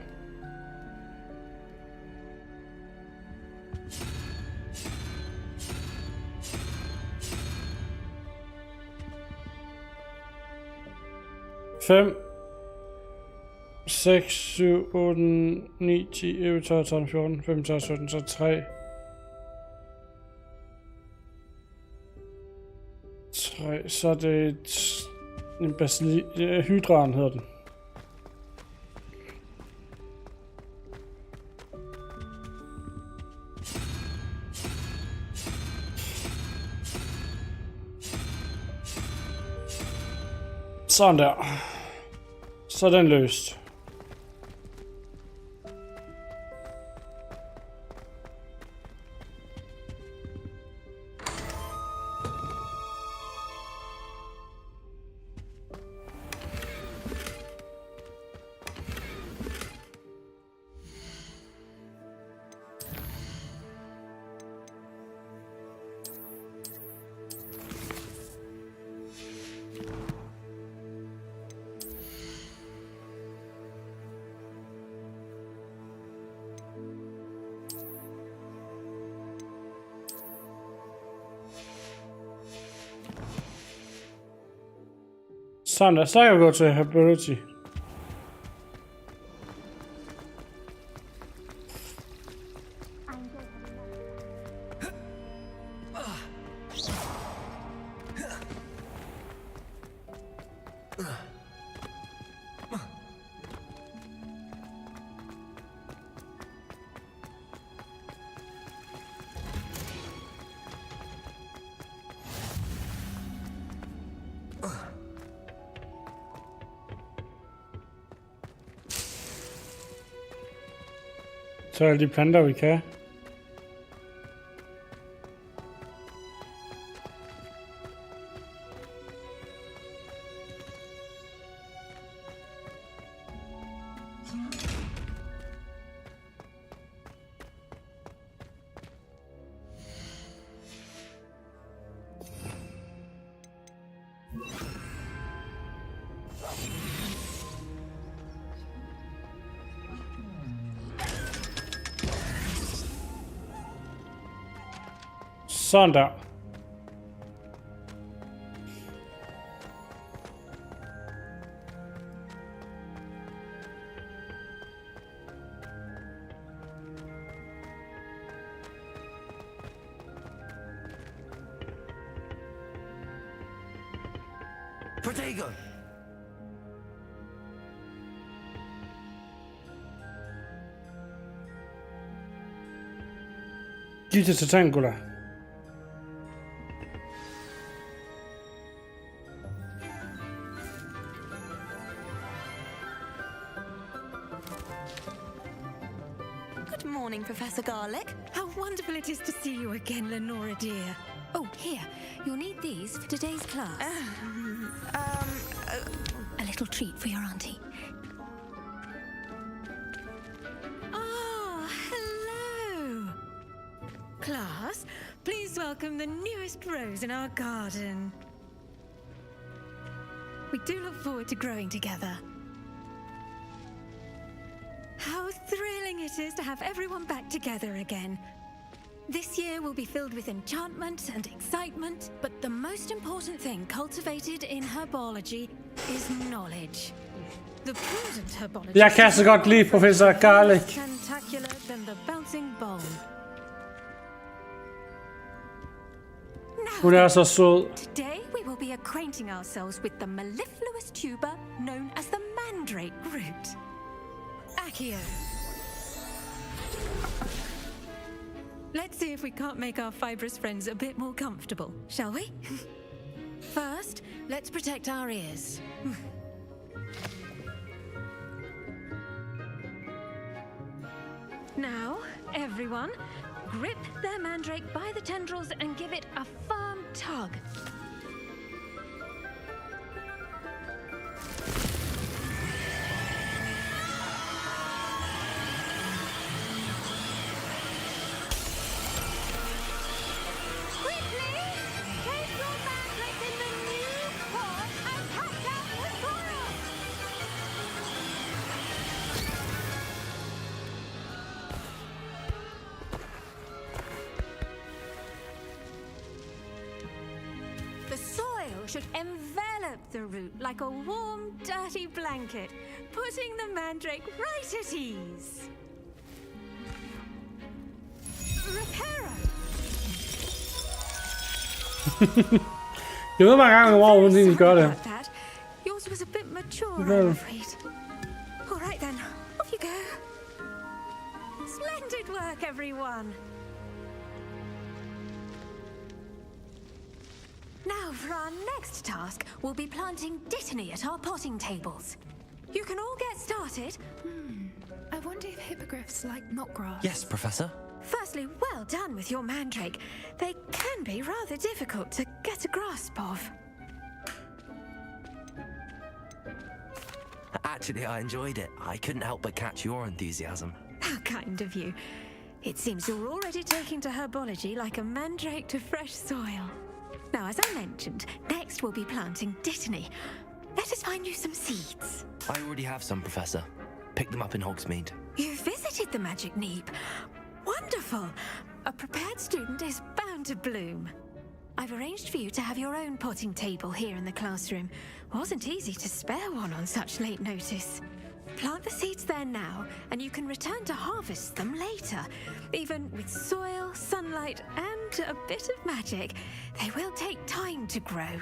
Fem. 6, 7, 8, 9, 10, 11, 12, 13, 14, 15, 16, 17, så 3. 3, så er det en hydran hedder den. Sådan der. Så er den løst. Sådan der, så kan jeg gå til ability. Så er de planter, vi kan. Sådan der. Protego! Giv det til Tangula. Good morning, Professor Garlic. How wonderful it is to see you again, Lenora dear. Oh, here. You'll need these for today's class. A little treat for your auntie. Ah, hello. Class, please welcome the newest rose in our garden. We do look forward to growing together. How thrilling it is to have everyone back together again. This year will be filled with enchantment and excitement, but the most important thing cultivated in herbology is knowledge. The prudent herbologist Jeg kan så godt lide Professor Garlic. tentacular than the bouncing ball. Hun er så sød. Today we will be acquainting ourselves with the mellifluous tuber known as the mandrake root. Accio. Let's see if we can't make our fibrous friends a bit more comfortable, shall we? First, let's protect our ears. Now, everyone, grip their mandrake by the tendrils and give it a firm tug. Should envelop the root like a warm, dirty blanket, putting the mandrake right at ease. Reparo! Jeg ved mange gange, hvor hun egentlig gør det. Yours was a bit mature, I'm afraid. All right then, off you go. Splendid work, everyone. Now, for our next task, we'll be planting dittany at our potting tables. You can all get started. I wonder if hippogriffs like knotgrass. Yes, Professor. Firstly, well done with your mandrake. They can be rather difficult to get a grasp of. Actually, I enjoyed it. I couldn't help but catch your enthusiasm. How kind of you. It seems you're already taking to herbology like a mandrake to fresh soil. Now, as I mentioned, next we'll be planting dittany. Let us find you some seeds. I already have some, Professor. Picked them up in Hogsmeade. You visited the Magic Neep. Wonderful. A prepared student is bound to bloom. I've arranged for you to have your own potting table here in the classroom. Wasn't easy to spare one on such late notice. Plant the seeds there now, and you can return to harvest them later. Even with soil, sunlight, and a bit of magic, they will take time to grow.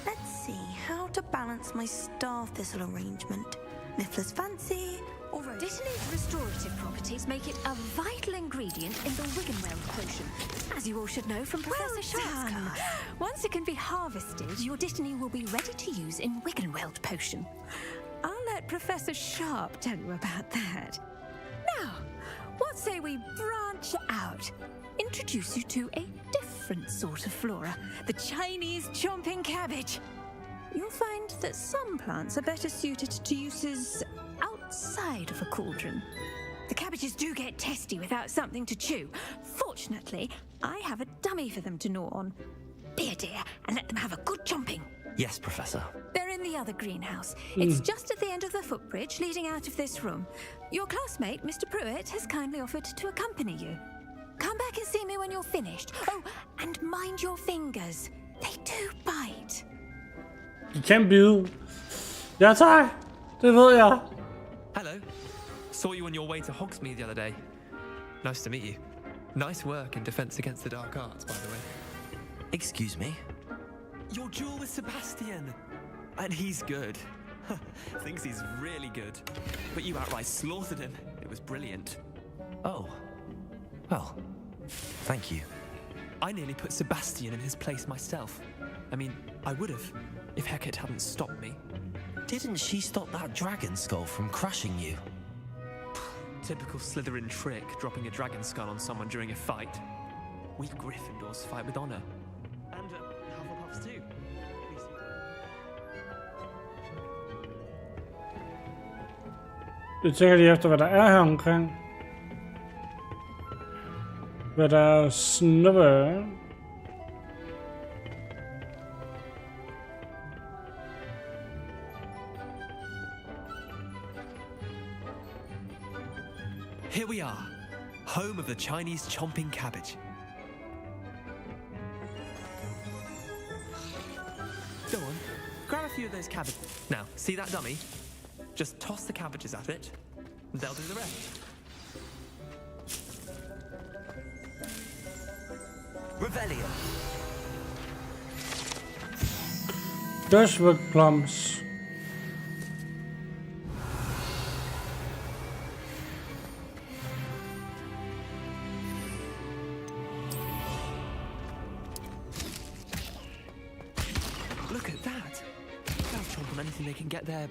Let's see how to balance my star thistle arrangement. Niffler's fancy or rose? Dittany's restorative properties make it a vital ingredient in the Wiggenweld potion, as you all should know from Professor Sharp's class. Once it can be harvested, your dittany will be ready to use in Wiggenweld potion. I'll let Professor Sharp tell you about that. Now, what say we branch out? Introduce you to a different sort of flora, the Chinese chomping cabbage. You'll find that some plants are better suited to uses outside of a cauldron. The cabbages do get testy without something to chew. Fortunately, I have a dummy for them to gnaw on. Be a dear and let them have a good chomping. Yes, Professor. They're in the other greenhouse. It's just at the end of the footbridge leading out of this room. Your classmate, Mr. Pruitt, has kindly offered to accompany you. Come back and see me when you're finished. Oh, and mind your fingers. They do bite. De kan bide. Ja, tak. Det ved jeg. Hello. Saw you on your way to Hogsmeade the other day. Nice to meet you. Nice work in Defense Against the Dark Arts, by the way. Excuse me? Your duel with Sebastian. And he's good. Thinks he's really good. But you outright slaughtered him. It was brilliant. Oh. Well, thank you. I nearly put Sebastian in his place myself. I mean, I would have, if Hecate hadn't stopped me. Didn't she stop that dragon skull from crushing you? Typical Slytherin trick, dropping a dragon skull on someone during a fight. We Gryffindors fight with honor. And Hufflepuffs too. Det tjekker lige efter, hvad der er her omkring. Hvad der er snuppe. Here we are, home of the Chinese chomping cabbage. Go on, grab a few of those cabbages. Now, see that dummy? Just toss the cabbages at it, and they'll do the rest. Revelio. Bushwood plums. Look at that. They'll chomp on anything they can get their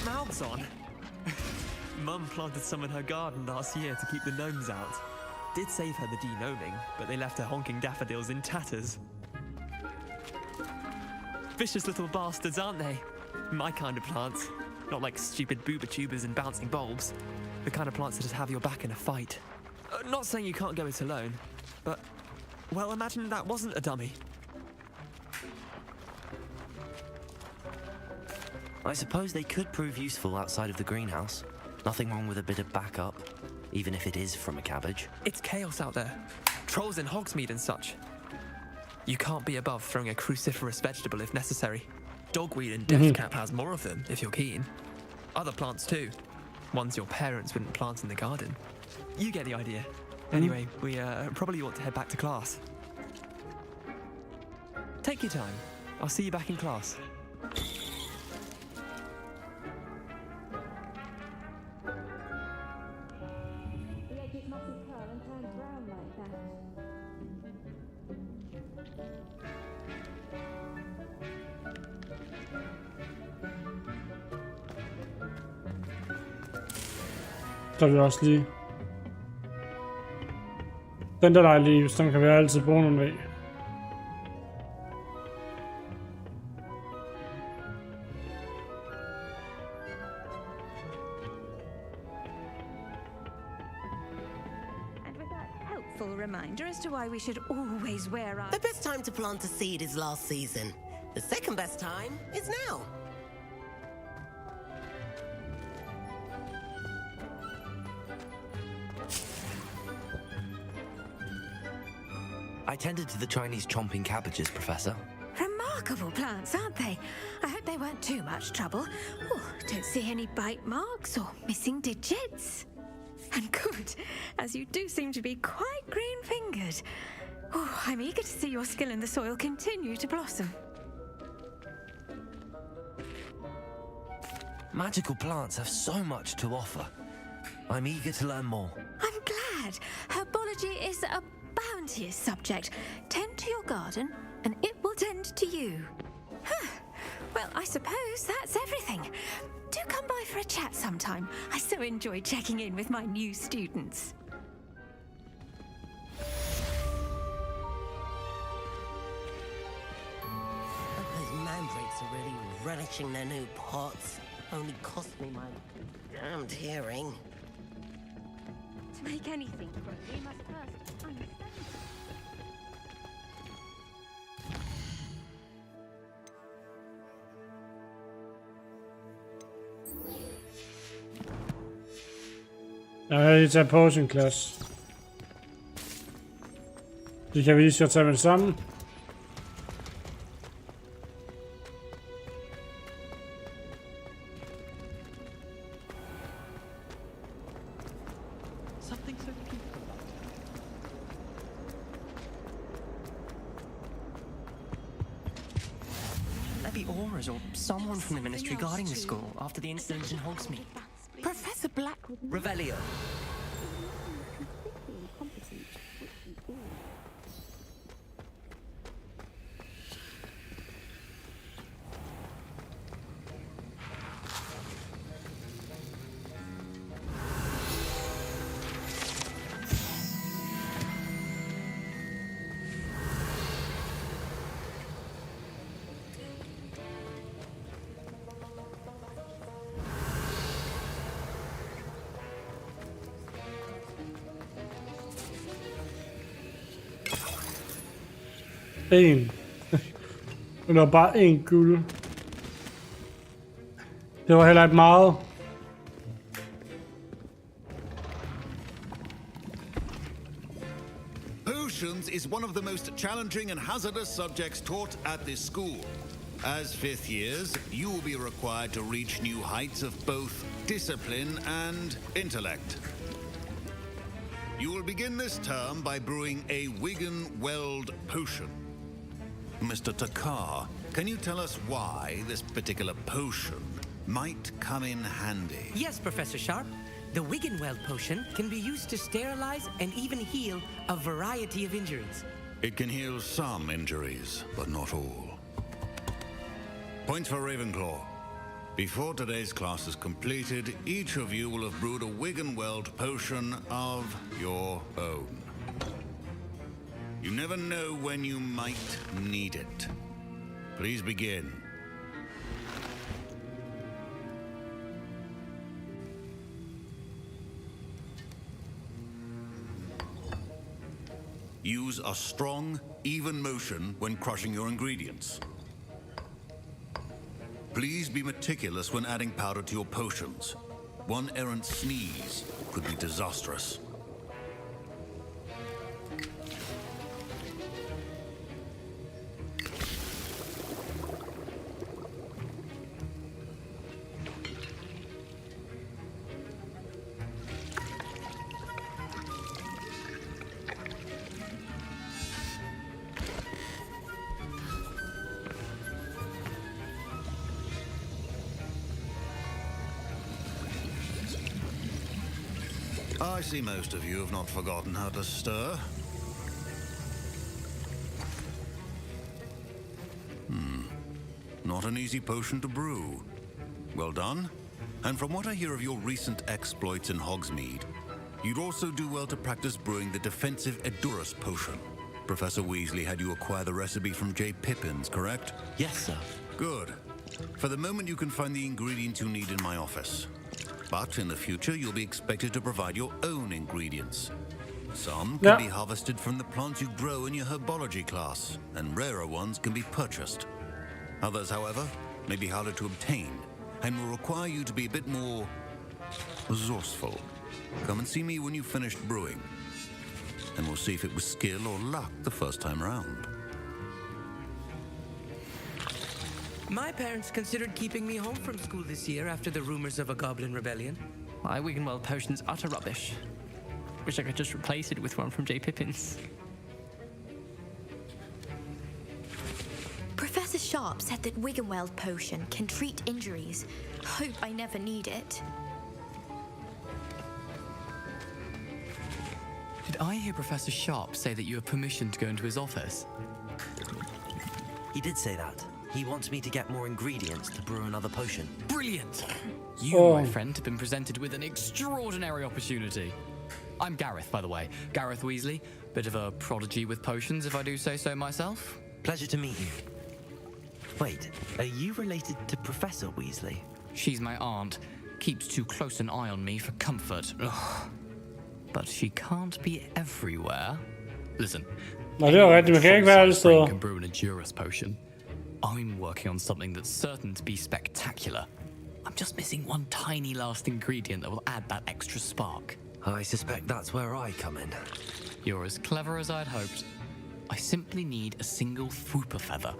mouths on. Mum planted some in her garden last year to keep the gnomes out. Did save her the de-gnoming, but they left her honking daffodils in tatters. Vicious little bastards, aren't they? My kind of plants. Not like stupid booba tubers and bouncing bulbs. The kind of plants that just have your back in a fight. Not saying you can't go it alone, but, well, imagine that wasn't a dummy. I suppose they could prove useful outside of the greenhouse. Nothing wrong with a bit of backup, even if it is from a cabbage. It's chaos out there. Trolls in Hogsmeade and such. You can't be above throwing a cruciferous vegetable if necessary. Dogweed and deathcap has more of them, if you're keen. Other plants too. Ones your parents wouldn't plant in the garden. You get the idea. Anyway, we probably ought to head back to class. Take your time. I'll see you back in class. Så vi også lige. Den der dejlige, hvis den kan være altid bruge nogle af. Reminder as to why we should always wear our... The best time to plant a seed is last season. The second best time is now. I tended to the Chinese chomping cabbages, Professor. Remarkable plants, aren't they? I hope they weren't too much trouble. Oh, don't see any bite marks or missing digits. And good, as you do seem to be quite green-fingered. Oh, I'm eager to see your skill in the soil continue to blossom. Magical plants have so much to offer. I'm eager to learn more. I'm glad. Herbology is a bounteous subject. Tend to your garden, and it will tend to you. Huh. Well, I suppose that's everything. Do come by for a chat sometime. I so enjoy checking in with my new students. Those mandrakes are really relishing their new pots. Only cost me my damned hearing. To make anything grow, we must first understand. It's a potion class. Det kan vi lige så tage med det samme. Maybe Aura's or someone from the ministry guarding the school after the incident in Hogsmeade. Professor Blackwood. Revelio. En. Det var bare en guld. Det var heller ikke meget. Potions is one of the most challenging and hazardous subjects taught at this school. As fifth years, you will be required to reach new heights of both discipline and intellect. You will begin this term by brewing a Wigan-Weld potion. Mr. Takar, can you tell us why this particular potion might come in handy? Yes, Professor Sharp. The Wigan-Weld potion can be used to sterilize and even heal a variety of injuries. It can heal some injuries, but not all. Points for Ravenclaw. Before today's class is completed, each of you will have brewed a Wigan-Weld potion of your own. You never know when you might need it. Please begin. Use a strong, even motion when crushing your ingredients. Please be meticulous when adding powder to your potions. One errant sneeze could be disastrous. I see most of you have not forgotten how to stir. Not an easy potion to brew. Well done. And from what I hear of your recent exploits in Hogsmeade, you'd also do well to practice brewing the defensive Edurus potion. Professor Weasley had you acquire the recipe from J. Pippin's, correct? Yes, sir. Good. For the moment, you can find the ingredients you need in my office. But in the future, you'll be expected to provide your own ingredients. Some can be harvested from the plants you grow in your herbology class, and rarer ones can be purchased. Others, however, may be harder to obtain, and will require you to be a bit more resourceful. Come and see me when you've finished brewing, and we'll see if it was skill or luck the first time around. My parents considered keeping me home from school this year after the rumors of a goblin rebellion. My Wigan-Weld potion's utter rubbish. Wish I could just replace it with one from J. Pippin's. Professor Sharp said that Wigan-Weld potion can treat injuries. Hope I never need it. Did I hear Professor Sharp say that you have permission to go into his office? He did say that. He wants me to get more ingredients to brew another potion. Brilliant! You, my friend, have been presented with an extraordinary opportunity. I'm Gareth, by the way. Gareth Weasley. Bit of a prodigy with potions, if I do say so myself. Pleasure to meet you. Wait, are you related to Professor Weasley? She's my aunt. Keeps too close an eye on me for comfort. Ugh. But she can't be everywhere. Listen. Nej, det er rigtigt. Man kan ikke være alle steder. Can brew an Edurus potion. I'm working on something that's certain to be spectacular. I'm just missing one tiny last ingredient that will add that extra spark. I suspect that's where I come in. You're as clever as I'd hoped. I simply need a single Fwooper feather.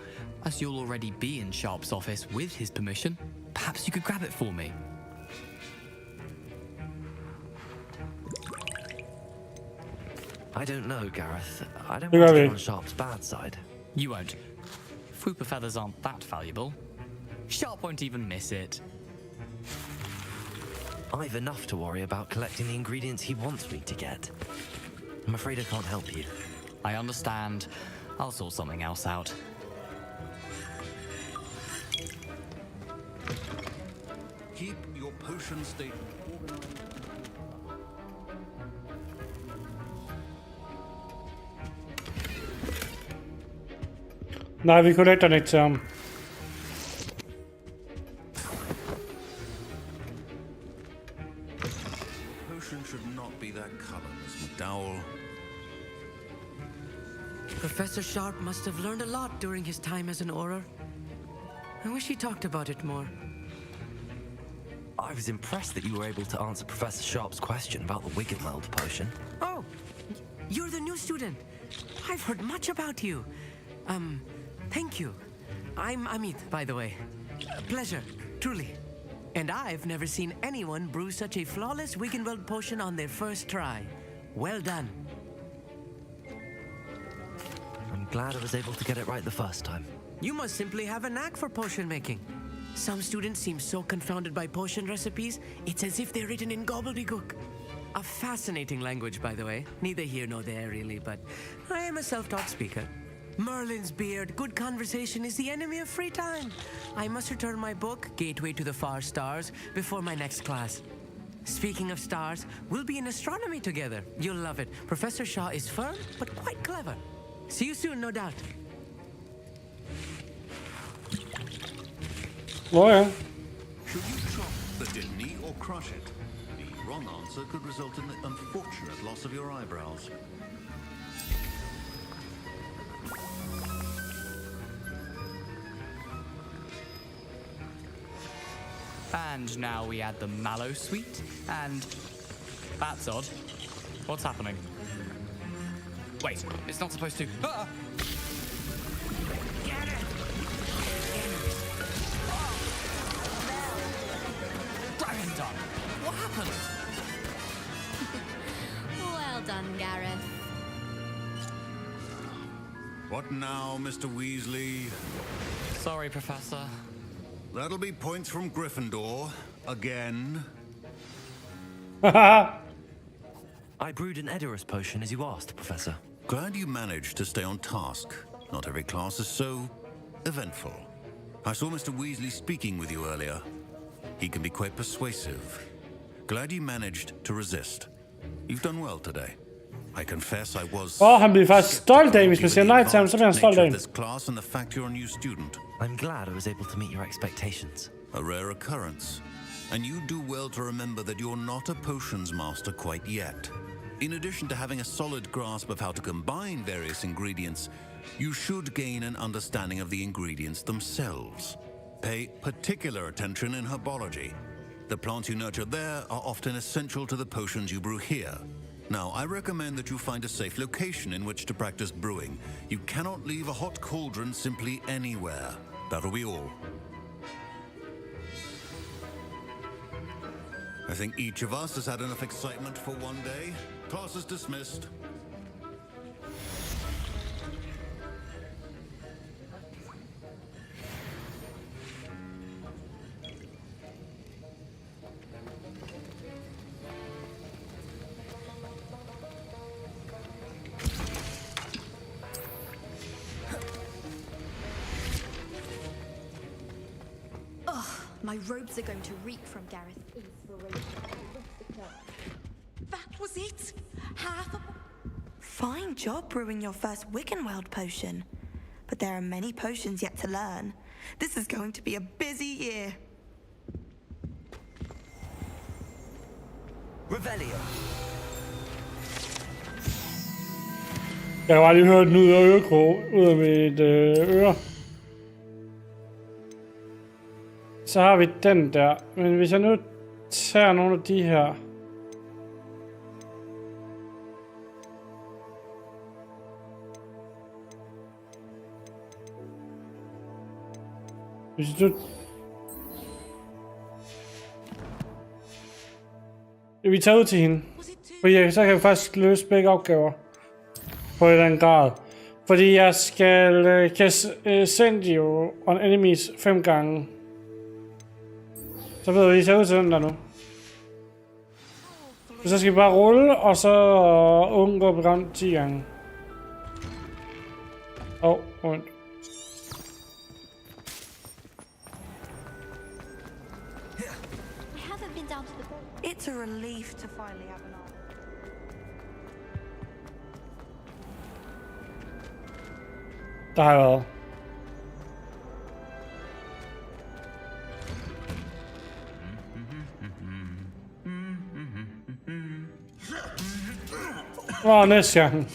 As you'll already be in Sharp's office with his permission, perhaps you could grab it for me. I don't know, Gareth. I don't want to get on Sharp's bad side. You won't. Fwooper feathers aren't that valuable. Sharp won't even miss it. I've enough to worry about collecting the ingredients he wants me to get. I'm afraid I can't help you. I understand. I'll sort something else out. Keep your potion state organized. Nej, vi connecter den ikke til ham. Potion should not be that color, Miss McDowell. Professor Sharp must have learned a lot during his time as an Auror. I wish he talked about it more. I was impressed that you were able to answer Professor Sharp's question about the Wiggenweld potion. Oh, you're the new student. I've heard much about you. Thank you. I'm Amit, by the way. Pleasure, truly. And I've never seen anyone brew such a flawless Wiggenweld potion on their first try. Well done. I'm glad I was able to get it right the first time. You must simply have a knack for potion making. Some students seem so confounded by potion recipes, it's as if they're written in gobbledygook. A fascinating language, by the way. Neither here nor there, really, but I am a self-taught speaker. Merlin's beard, good conversation is the enemy of free time. I must return my book, Gateway to the Far Stars, before my next class. Speaking of stars, we'll be in astronomy together. You'll love it. Professor Shaw is firm, but quite clever. See you soon, no doubt. Hvor er? Should you chop the Disney or crush it? The wrong answer could result in the unfortunate loss of your eyebrows. And now we add the mallow sweet, and that's odd. What's happening? Wait, it's not supposed to. Ah! Dragon done. What happened? Well done, Gareth. What now, Mr. Weasley? Sorry, Professor. That'll be points from Gryffindor. Again. I brewed an Edorus potion as you asked, Professor. Glad you managed to stay on task. Not every class is so eventful. I saw Mr. Weasley speaking with you earlier. He can be quite persuasive. Glad you managed to resist. You've done well today. I confess I was... Han bliver faktisk stolt af, hvis man siger nej til ham, så bliver han stolt af. This class and the fact you're a new student. I'm glad I was able to meet your expectations. A rare occurrence. And you do well to remember that you're not a potions master quite yet. In addition to having a solid grasp of how to combine various ingredients, you should gain an understanding of the ingredients themselves. Pay particular attention in herbology. The plants you nurture there are often essential to the potions you brew here. Now, I recommend that you find a safe location in which to practice brewing. You cannot leave a hot cauldron simply anywhere. That'll be all. I think each of us has had enough excitement for one day. Class is dismissed. My robes are going to reek from Gareth's inspiration. That was it? Half a... Fine job brewing your first Wiggenweld potion. But there are many potions yet to learn. This is going to be a busy year. Revelio. Jeg har bare lige hørt den ud af ørekrog, ud af mit øre. Så har vi den der. Men hvis jeg nu tager nogle af de her. Hvis du... Vi tager ud til hende. Fordi så kan jeg faktisk løse begge opgaver. På en eller anden grad. Fordi jeg skal send you on enemies 5 gange. Så ved vi, at vi tager ud til den der nu. Så skal vi bare rulle, og så undgå at blive ramt 10 gange. Rundt. It's a relief to finally have an arm. Der har jeg været. Næste gang.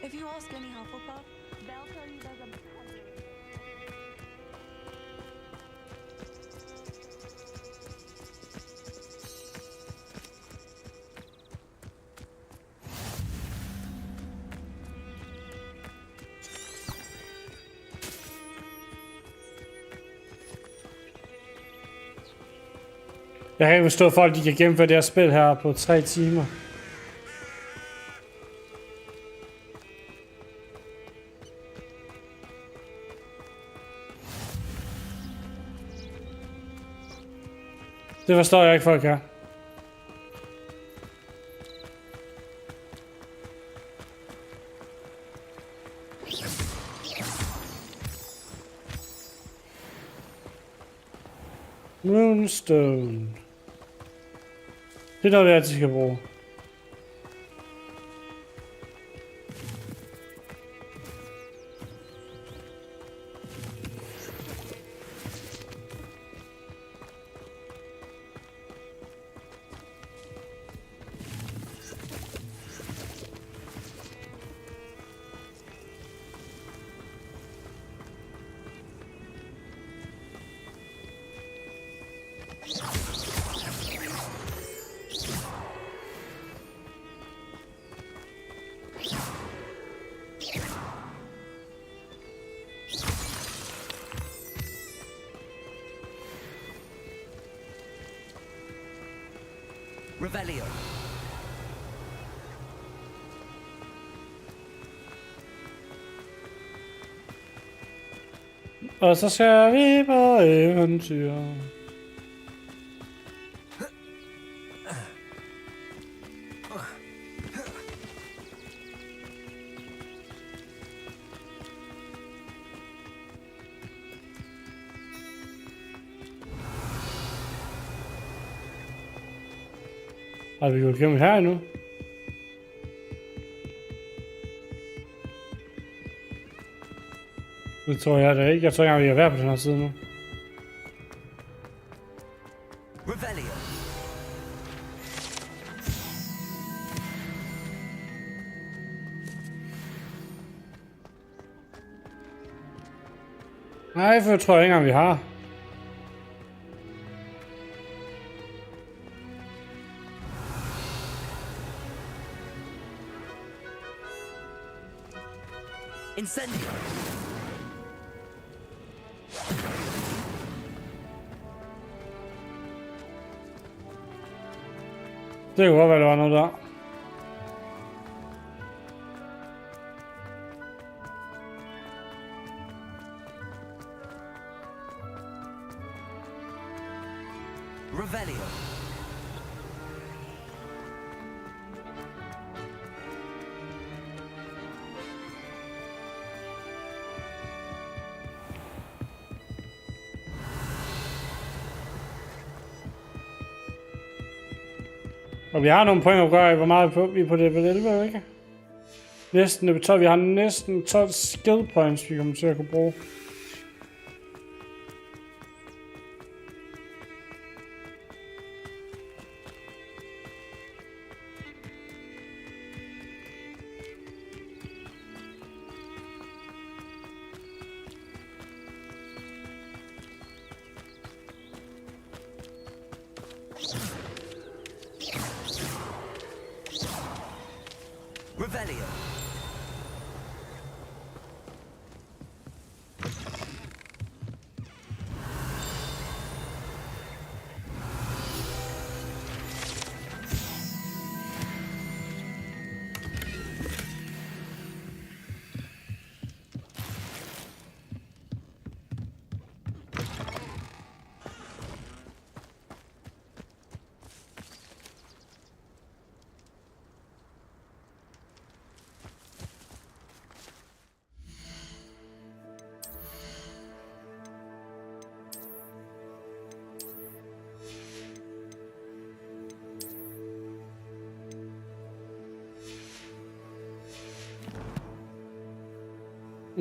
If you ask any Hufflepuff, they'll tell you there's a... Jeg kan ikke forstå, at folk de kan gennemføre det her spil her på 3 timer. Det forstår jeg ikke, folk her. Moonstone. Det er noget, vi altid skal bruge. Revelio. Og så skal vi på eventyr. Har vi gået igennem her endnu? Det tror jeg da ikke. Jeg tror ikke, vi er været på den her side nu. Revelio. Nej, for jeg tror ikke engang, vi har. Incendio. Det kunne godt være, der var noget der. Revelio. Og vi har nogle point at gøre i, hvor meget vi er på level 11, ikke? Næsten, det betyder, at vi har næsten 12 skill points, vi kommer til at kunne bruge. Revelio.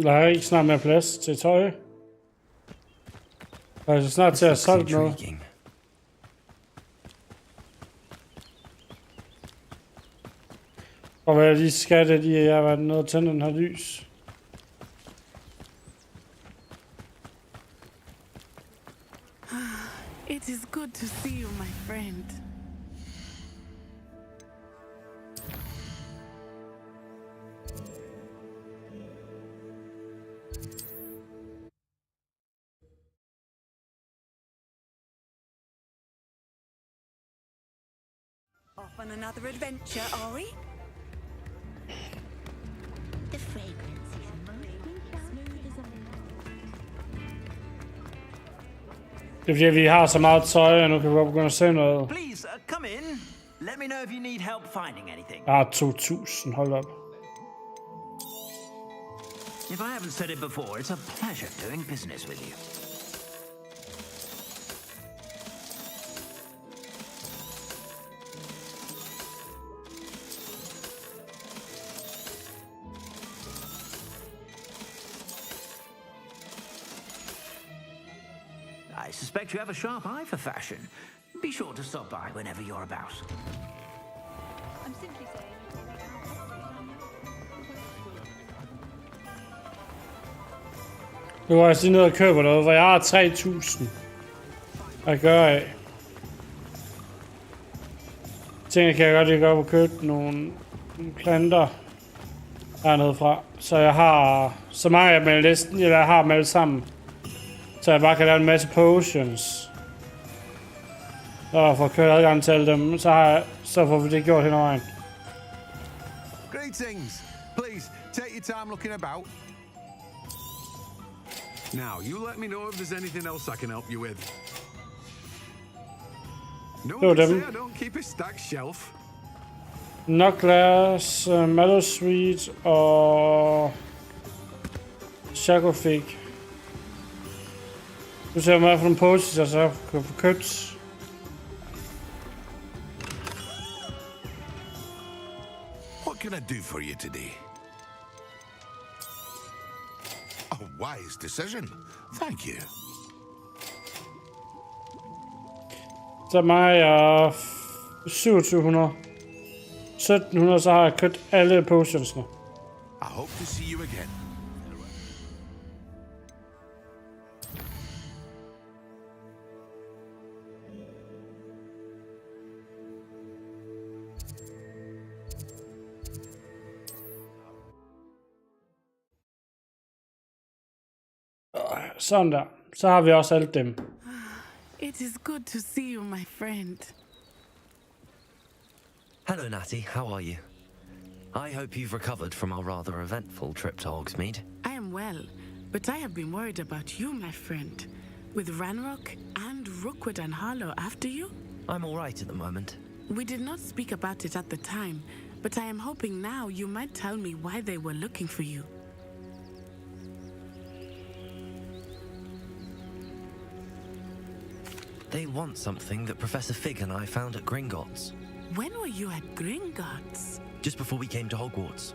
Der er ikke snart mere plads til tøj. Der er snart til at solgt noget. Og hvad er de skatte, de har været nede og tænde den her lys. It is good to see you, my friend. Off on another adventure, are we? The fragrance is smooth as a Det er fordi, vi har så meget tøj, og nu kan vi godt begynde at se noget. Please, come in. Let me know if you need help finding anything. Jeg har 2.000, hold op. If I haven't said it before, it's a pleasure doing business with you. I suspect you have a sharp eye for fashion. Be sure to stop by whenever you're about. I'm simply saying. Nu går jeg lige ned og køber noget, hvor jeg har 3.000 at gøre af. Tingene kan jeg godt ikke op og købe nogle planter hernede fra. Så jeg har så mange af dem i listen, jeg har dem alle sammen. Så jeg bare kan lave en masse potions. Og for at købe adgang til alle dem, så får vi det gjort hen over vejen. Greetings. Please, take your time looking about. Now, you let me know if there's anything else I can help you with. No one can say I don't keep a stacked shelf. Knockglass, Mallow Sweet og Shacklefig. Nu ser jeg mig for nogle posts, jeg så kan få købt. What can I do for you today? A wise decision. Thank you. Så mig er 2700. 1700, så har jeg købt alle potions nu. I hope to see you again. Sådan der. Så har vi også alle dem. It is good to see you, my friend. Hello, Natty. How are you? I hope you've recovered from our rather eventful trip to Hogsmeade. I am well, but I have been worried about you, my friend. With Ranrock and Rookwood and Harlow after you? I'm all right at the moment. We did not speak about it at the time, but I am hoping now you might tell me why they were looking for you. They want something that Professor Fig and I found at Gringotts. When were you at Gringotts? Just before we came to Hogwarts.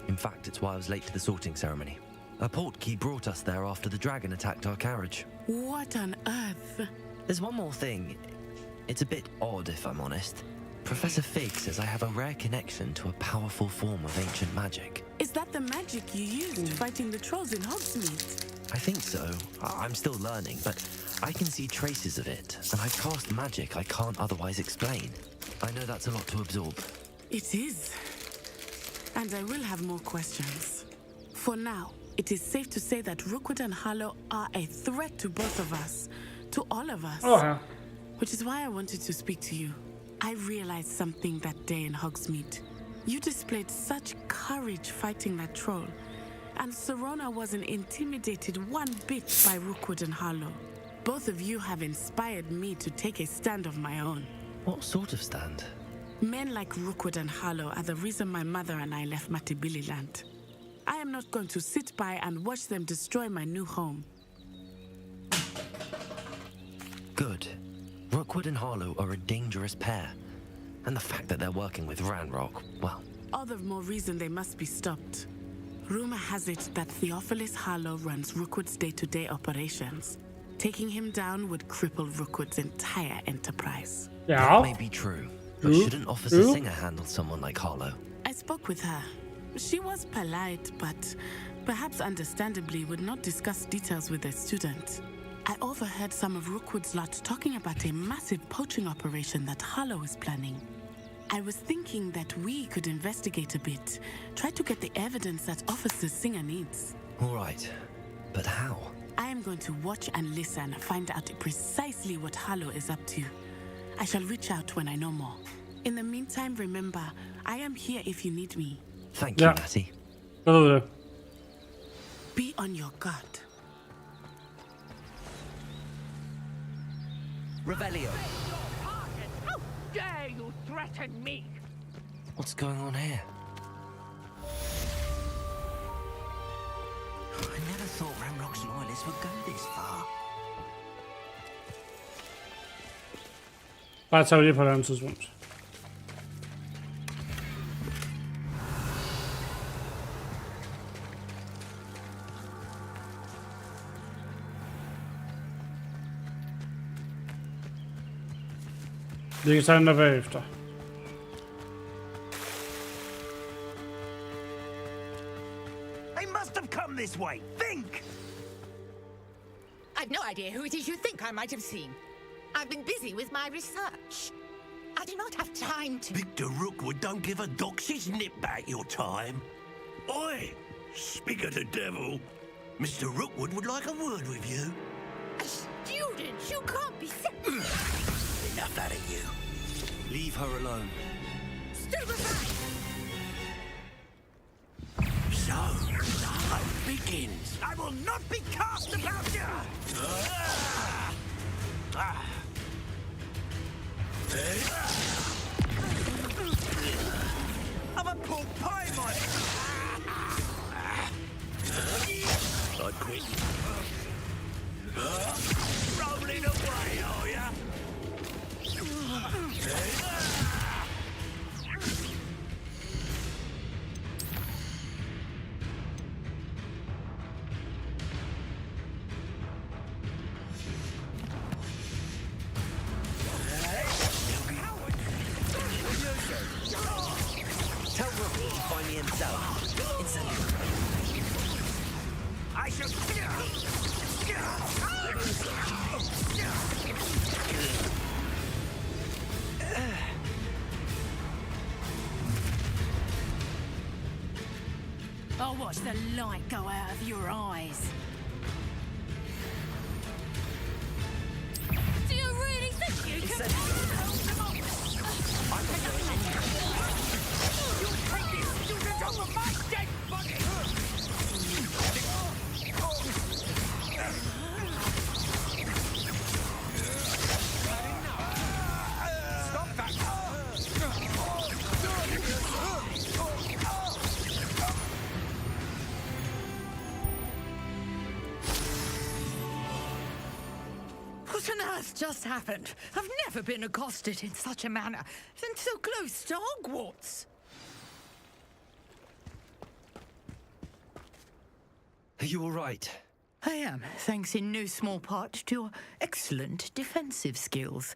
In fact, it's why I was late to the sorting ceremony. A portkey brought us there after the dragon attacked our carriage. What on earth? There's one more thing. It's a bit odd, if I'm honest. Professor Fig says I have a rare connection to a powerful form of ancient magic. Is that the magic you used fighting the trolls in Hogsmeade? I think so. I'm still learning, but I can see traces of it, and I've cast magic I can't otherwise explain. I know that's a lot to absorb. It is. And I will have more questions. For now, it is safe to say that Rookwood and Harlow are a threat to both of us. To all of us. Oh, yeah. Which is why I wanted to speak to you. I realized something that day in Hogsmeade. You displayed such courage fighting that troll. And Serona wasn't intimidated one bit by Rookwood and Harlow. Both of you have inspired me to take a stand of my own. What sort of stand? Men like Rookwood and Harlow are the reason my mother and I left Matibili-land. I am not going to sit by and watch them destroy my new home. Good. Rookwood and Harlow are a dangerous pair. And the fact that they're working with Ranrock, well... All the more reason they must be stopped. Rumor has it that Theophilus Harlow runs Rookwood's day-to-day operations. Taking him down would cripple Rookwood's entire enterprise. That may be true, but shouldn't Officer Singer handle someone like Harlow? I spoke with her. She was polite, but perhaps understandably would not discuss details with a student. I overheard some of Rookwood's lot talking about a massive poaching operation that Harlow is planning. I was thinking that we could investigate a bit, try to get the evidence that Officer Singer needs. All right, but how? I am going to watch and listen, find out precisely what Harlow is up to. I shall reach out when I know more. In the meantime, remember, I am here if you need me. Thank you, Natty. Hello. Be on your guard. Revelio. How dare you threaten me? What's going on here? I never thought Ranrock's loyalists would go this far. Bare tage det på et andet tidspunkt. Det kan tage den der bagefter. They must have come this way. Think! I've no idea who it is you think I might have seen. I've been busy with my research. I do not have time to... Victor Rookwood don't give a doxy's nip back your time. Oi! Speak of the devil. Mr. Rookwood would like a word with you. A student? You can't be... Enough out of you. Leave her alone. Stupefy! So, the hunt begins. I will not be cast about you! I'm a pork pie, Mike! I quit. Rolling away, are ya? Tell Rookwood to find me himself. Instantly. I shall... I'll watch the light go out of your eyes. Do you really think you can... You take this student over my dead body! Stop that! What on earth just happened? I've never been accosted in such a manner, and so close to Hogwarts. Are you all right? I am, thanks in no small part to your excellent defensive skills.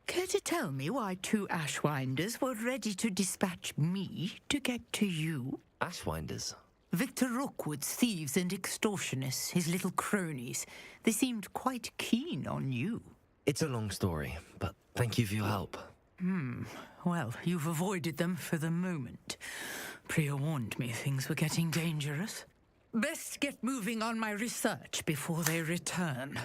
Care to tell me why two Ashwinders were ready to dispatch me to get to you? Ashwinders? Victor Rookwood's thieves and extortionists, his little cronies. They seemed quite keen on you. It's a long story, but thank you for your help. Well, you've avoided them for the moment. Priya warned me things were getting dangerous. Best get moving on my research before they return.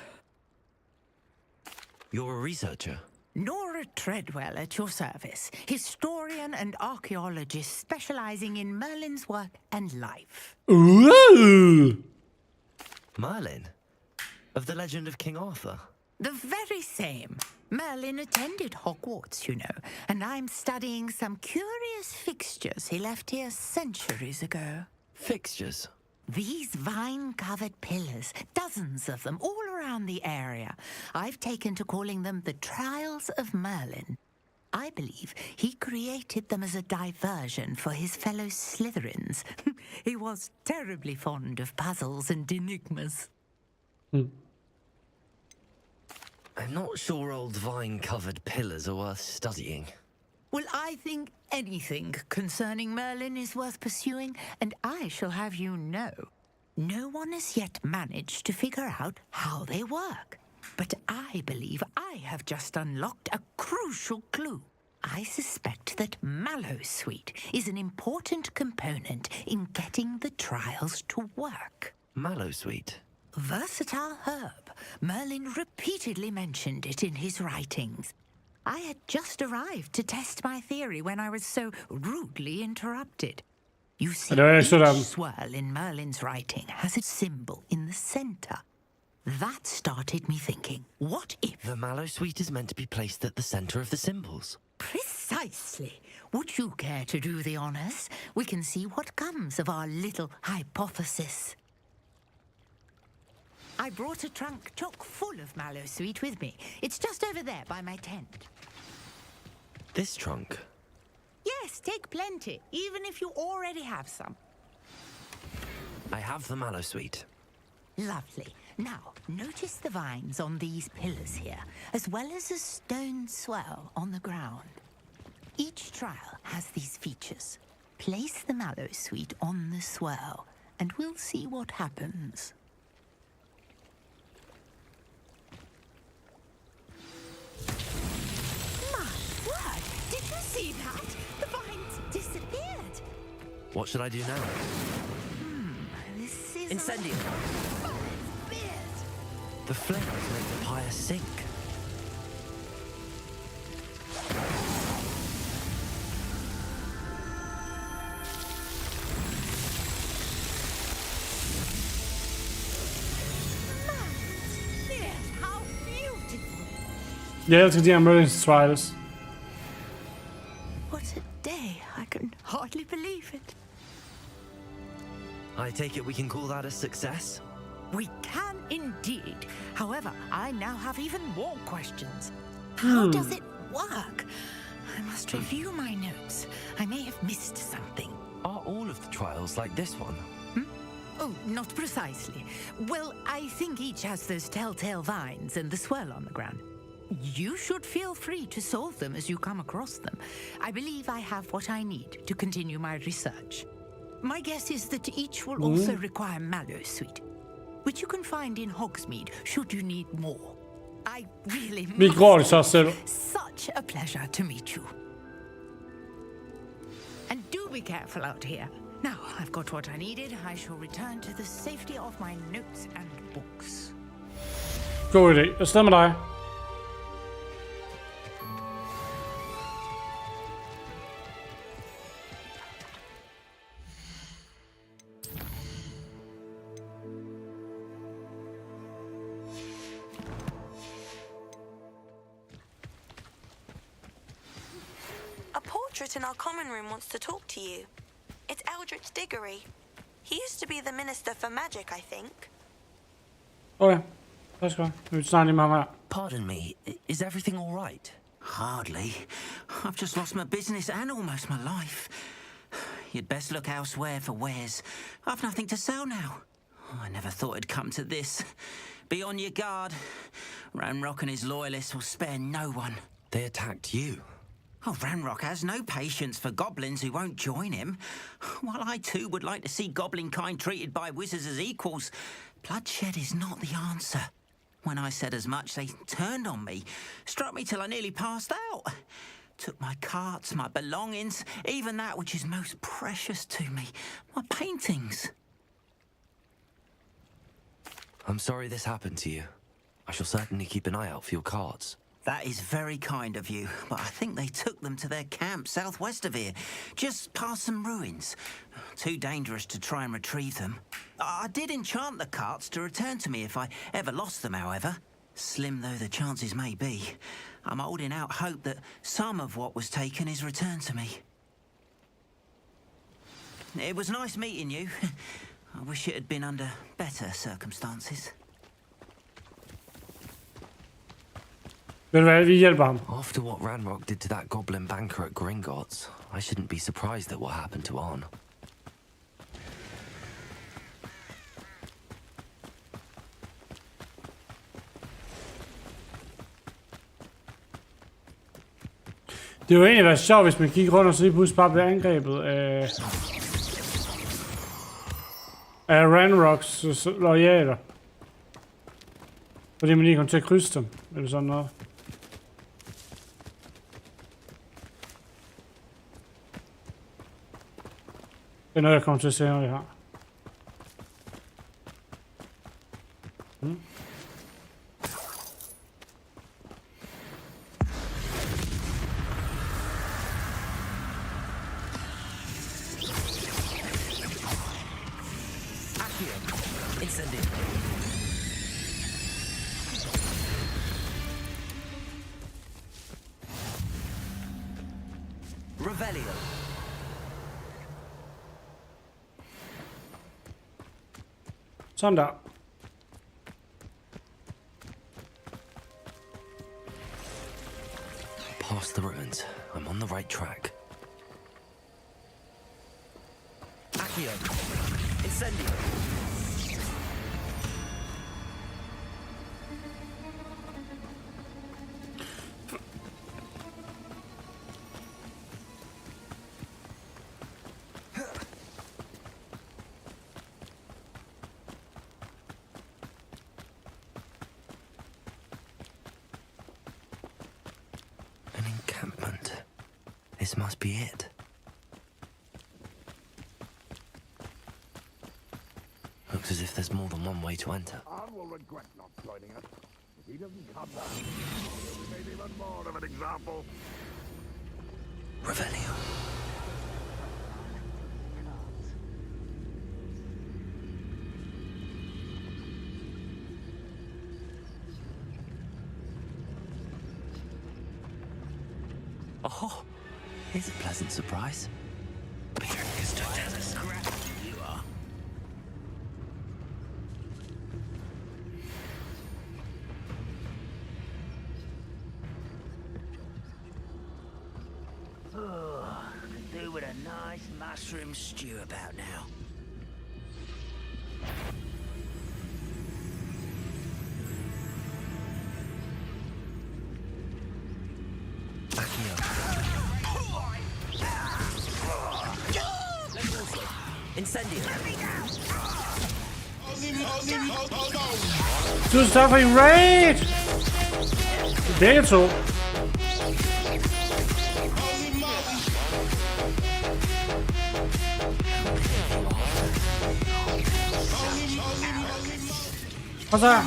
You're a researcher? Nora Treadwell at your service, historian and archaeologist specializing in Merlin's work and life. Ooh! Merlin? Of the legend of King Arthur? The very same. Merlin attended Hogwarts, you know, and I'm studying some curious fixtures he left here centuries ago. Fixtures? These vine-covered pillars, dozens of them, all around the area. I've taken to calling them the Trials of Merlin. I believe he created them as a diversion for his fellow Slytherins. He was terribly fond of puzzles and enigmas. I'm not sure old vine-covered pillars are worth studying. Well, I think anything concerning Merlin is worth pursuing, and I shall have you know, no one has yet managed to figure out how they work. But I believe I have just unlocked a crucial clue. I suspect that Mallowsweet is an important component in getting the trials to work. Mallowsweet? Versatile herb. Merlin repeatedly mentioned it in his writings. I had just arrived to test my theory when I was so rudely interrupted. You see, each swirl in Merlin's writing has a symbol in the center. That started me thinking, what if... The Mallowsweet is meant to be placed at the center of the symbols. Precisely. Would you care to do the honors? We can see what comes of our little hypothesis. I brought a trunk chock full of Mallowsweet with me. It's just over there by my tent. This trunk? Yes, take plenty, even if you already have some. I have the Mallowsweet. Lovely. Now, notice the vines on these pillars here, as well as a stone swell on the ground. Each trial has these features. Place the Mallowsweet on the swell, and we'll see what happens. Did you see that? The vines disappeared. What should I do now? This is... Incendio! The flames make the pyre sink. How beautiful! Jeg elsker de her Merlin's Trials. What a day. I can hardly believe it. I take it we can call that a success? We can indeed. However, I now have even more questions. How does it work? I must review my notes. I may have missed something. Are all of the trials like this one? Oh, not precisely. Well, I think each has those telltale vines and the swirl on the ground. You should feel free to solve them as you come across them. I believe I have what I need to continue my research. My guess is that each will also require Mallowsweet, which you can find in Hogsmeade should you need more. I really such a pleasure to meet you. And do be careful out here. Now I've got what I needed, I shall return to the safety of my notes and books. God idé. Jeg stemmer dig. A portrait in our common room wants to talk to you. It's Eldritch Diggory. He used to be the Minister for Magic, I think. Okay. Let's go. It's not even Pardon me, is everything all right? Hardly. I've just lost my business and almost my life. You'd best look elsewhere for wares. I've nothing to sell now. I never thought it'd come to this. Be on your guard. Ranrock and his loyalists will spare no one. They attacked you? Oh, Ranrock has no patience for goblins who won't join him. While I too would like to see goblin kind treated by wizards as equals, bloodshed is not the answer. When I said as much, they turned on me, struck me till I nearly passed out. Took my carts, my belongings, even that which is most precious to me, my paintings. I'm sorry this happened to you. I shall certainly keep an eye out for your carts. That is very kind of you, but I think they took them to their camp southwest of here, just past some ruins. Too dangerous to try and retrieve them. I did enchant the carts to return to me if I ever lost them, however. Slim though the chances may be, I'm holding out hope that some of what was taken is returned to me. It was nice meeting you. I wish it had been under better circumstances. After what Ranrock did to that goblin banker at Gringotts, I shouldn't be surprised at what happened to Arn. Det ville egentlig være sjovt, hvis man gik rundt og så lige pludselig bare blev angrebet af Ranrocks loyaler. Fordi man lige kom til at krydse dem, eller sådan noget. Det er noget, jeg kommer til at se, når det her. Sådan der. Past the ruins. I'm on the right track. Accio. Incendio. This must be it. Looks as if there's more than one way to enter. Arn will regret not joining us. If he doesn't come back, we'll make even more of an example. Revelio. Oh, here's a pleasant surprise. You are. Oh, could do with a nice mushroom stew about now. Incendio. Du stopper i raid! Begge to. Og så.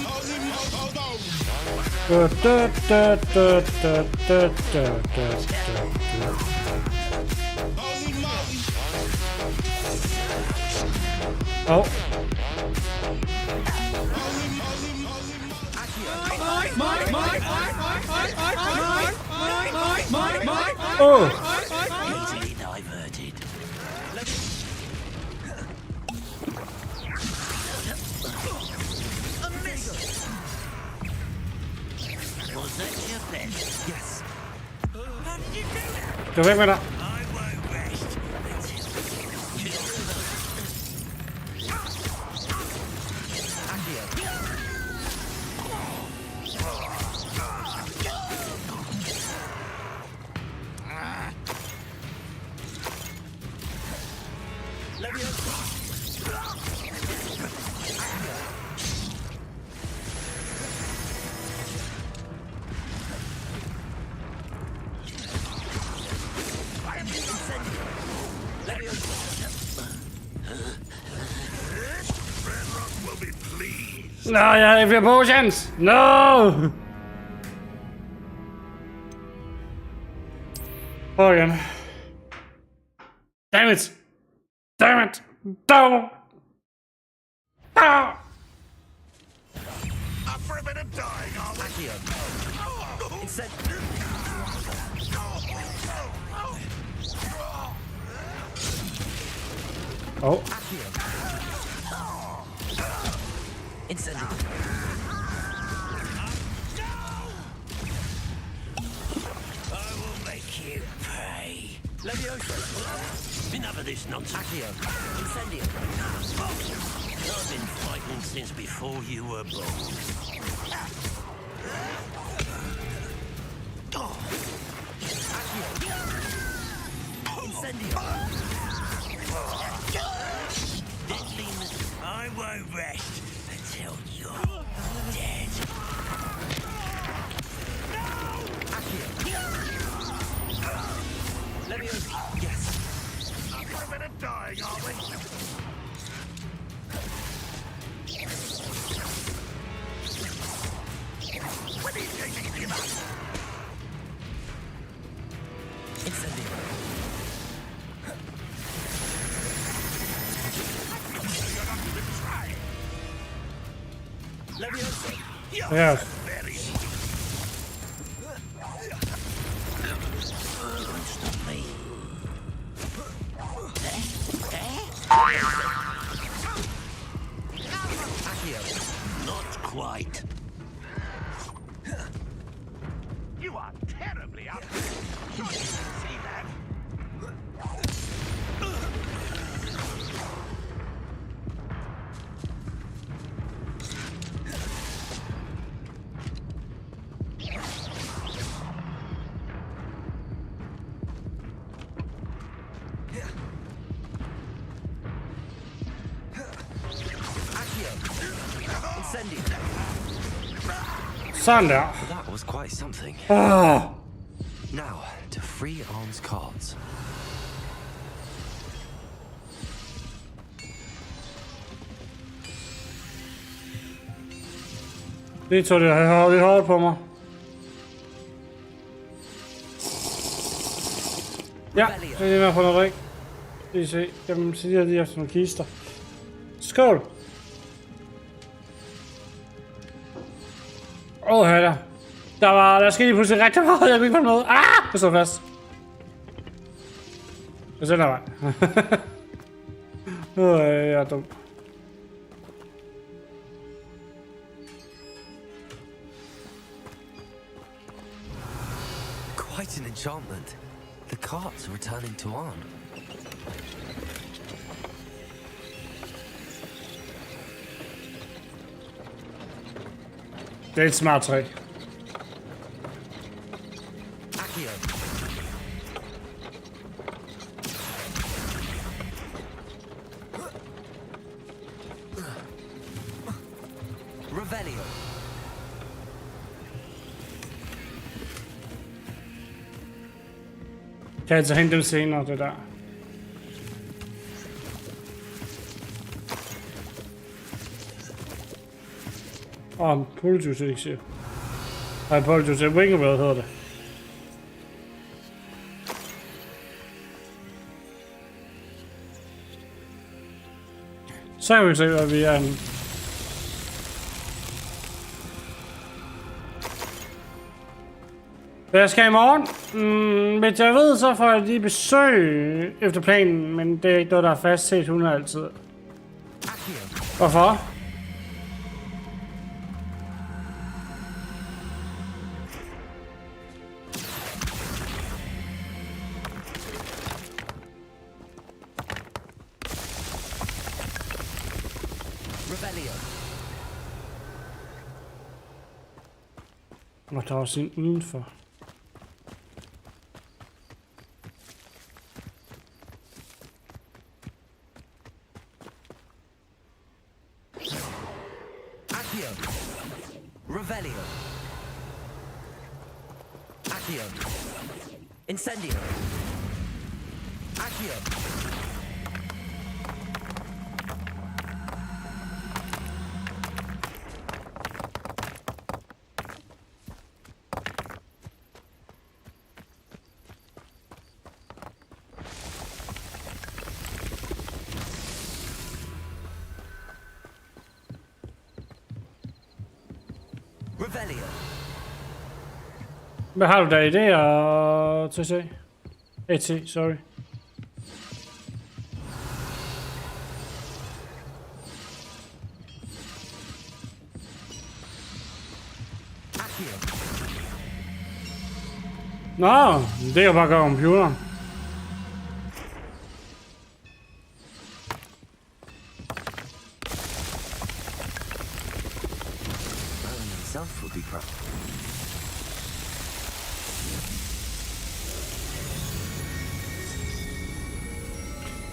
Oh. Oh. Easily diverted. Was that your best? Yes. How did you do that? Gå væk med dig. I won't rest Nå, jeg havde flere potions. No! Prøv igen. Damn it! Damn it! Down! Down! Up for a bit of dying, are we? Instead... Oh. Incendio. I will make you pay. Levioso. Enough of this nonsense. Accio. Incendio. I've been fighting since before you were born. Incendio. I won't rest until you're dead. Levioso. Yes. Up for a bit of dying, are we? When are you taking him up? Incendio. Levioso. Yeah. Not quite. You are terribly up. Sure you can see that. Sådan der. That was quite something. Ah. Now, to free Arn's cards. Det tog det lidt hårdt på mig. Ja, det er i hvert fald noget rigtigt. Lige se. Jamen, så lige efter nogle kister. Skål! Her. Der skete lige pludselig rigtig meget, jeg kunne ikke få med. Ah! Jeg står fast. Jeg sender vej. Jeg er dum. Quite an enchantment. The cards are returning to Arn. Det er et smart træk. Accio. Revelio. Kan jeg tage hente dem senere, det der. Polyjuice elixir. Nej, Polyjuice Wingable hedder det. Så kan vi se, hvad vi er en. Hvad jeg skal i morgen? Hvis jeg ved, så får jeg lige besøg efter planen, men det er ikke noget, der er fast set 100 altid. Hvorfor? Og der er også en udenfor. Accio. Revelio. Accio. Incendio. Accio. Hvad har du der idéer til at se? AT, sorry. Nå, det kan bare gøre computeren.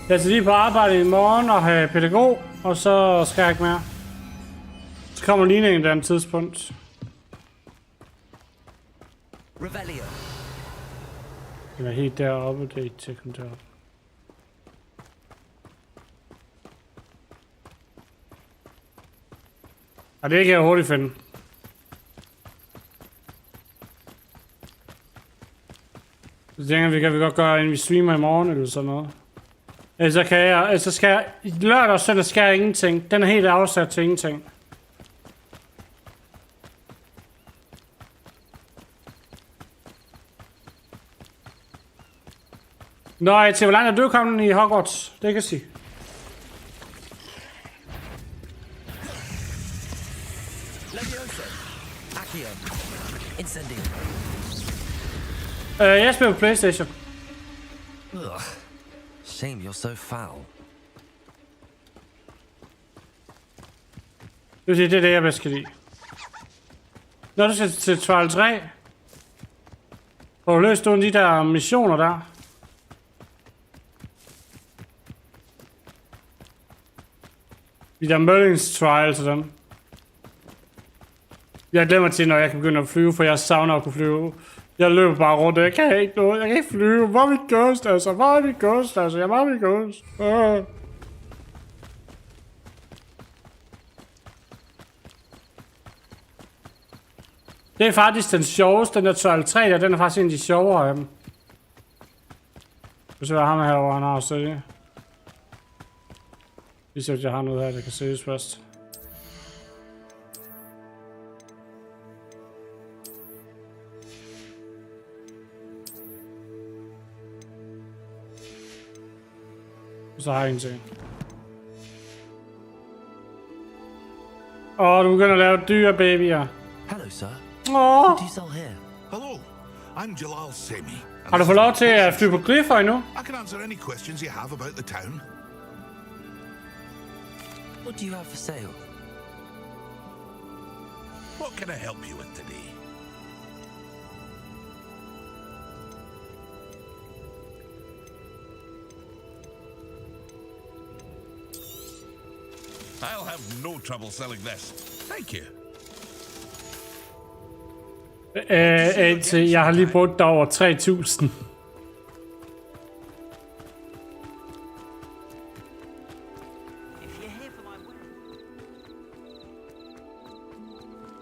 Jeg skal lige på arbejde i morgen og have pædagog, og så skal jeg ikke mere. Så kommer ligningen et andet tidspunkt. Den er helt deroppe, det er ikke til at komme deroppe. Og det kan jeg hurtigt finde. Så tænker vi kan godt gøre, inden vi streamer i morgen eller sådan noget. Så kan jeg, så skal jeg, lørdag og søndag skal jeg ingenting. Den er helt afsat til ingenting. Nå, til hvor langt er du kommet i Hogwarts Legacy? Jeg spiller på PlayStation. Shame you're so foul. Det er det, jeg bedst kan lide. Når du skal til trial 3, får du løst nogle af de der missioner der. De der Merlins trials og dem. Jeg glemmer til, når jeg kan begynde at flyve, for jeg savner at kunne flyve. Jeg løber bare rundt, jeg kan ikke noget, jeg kan ikke flyve. Hvor er mit ghost, altså? Hvor er mit ghost, altså? Jeg var mit ghost. Det er faktisk den sjoveste, den der trial 3 der, den er faktisk en af de sjovere af dem. Så ser jeg ham her, hvor han har at søge. Vi ser, at jeg har noget her, der kan søges først. Så har jeg ingenting. Du begynder at lave dyre babyer. Hello, sir. What do you sell here? Hello, I'm Jalal Semi. Har du fået lov til at flyve på Clifford endnu? I can answer any questions you have about the town. What do you have for sale? What can I help you with today? I'll have no trouble selling this. Thank you. Jeg har lige brugt der over 3.000.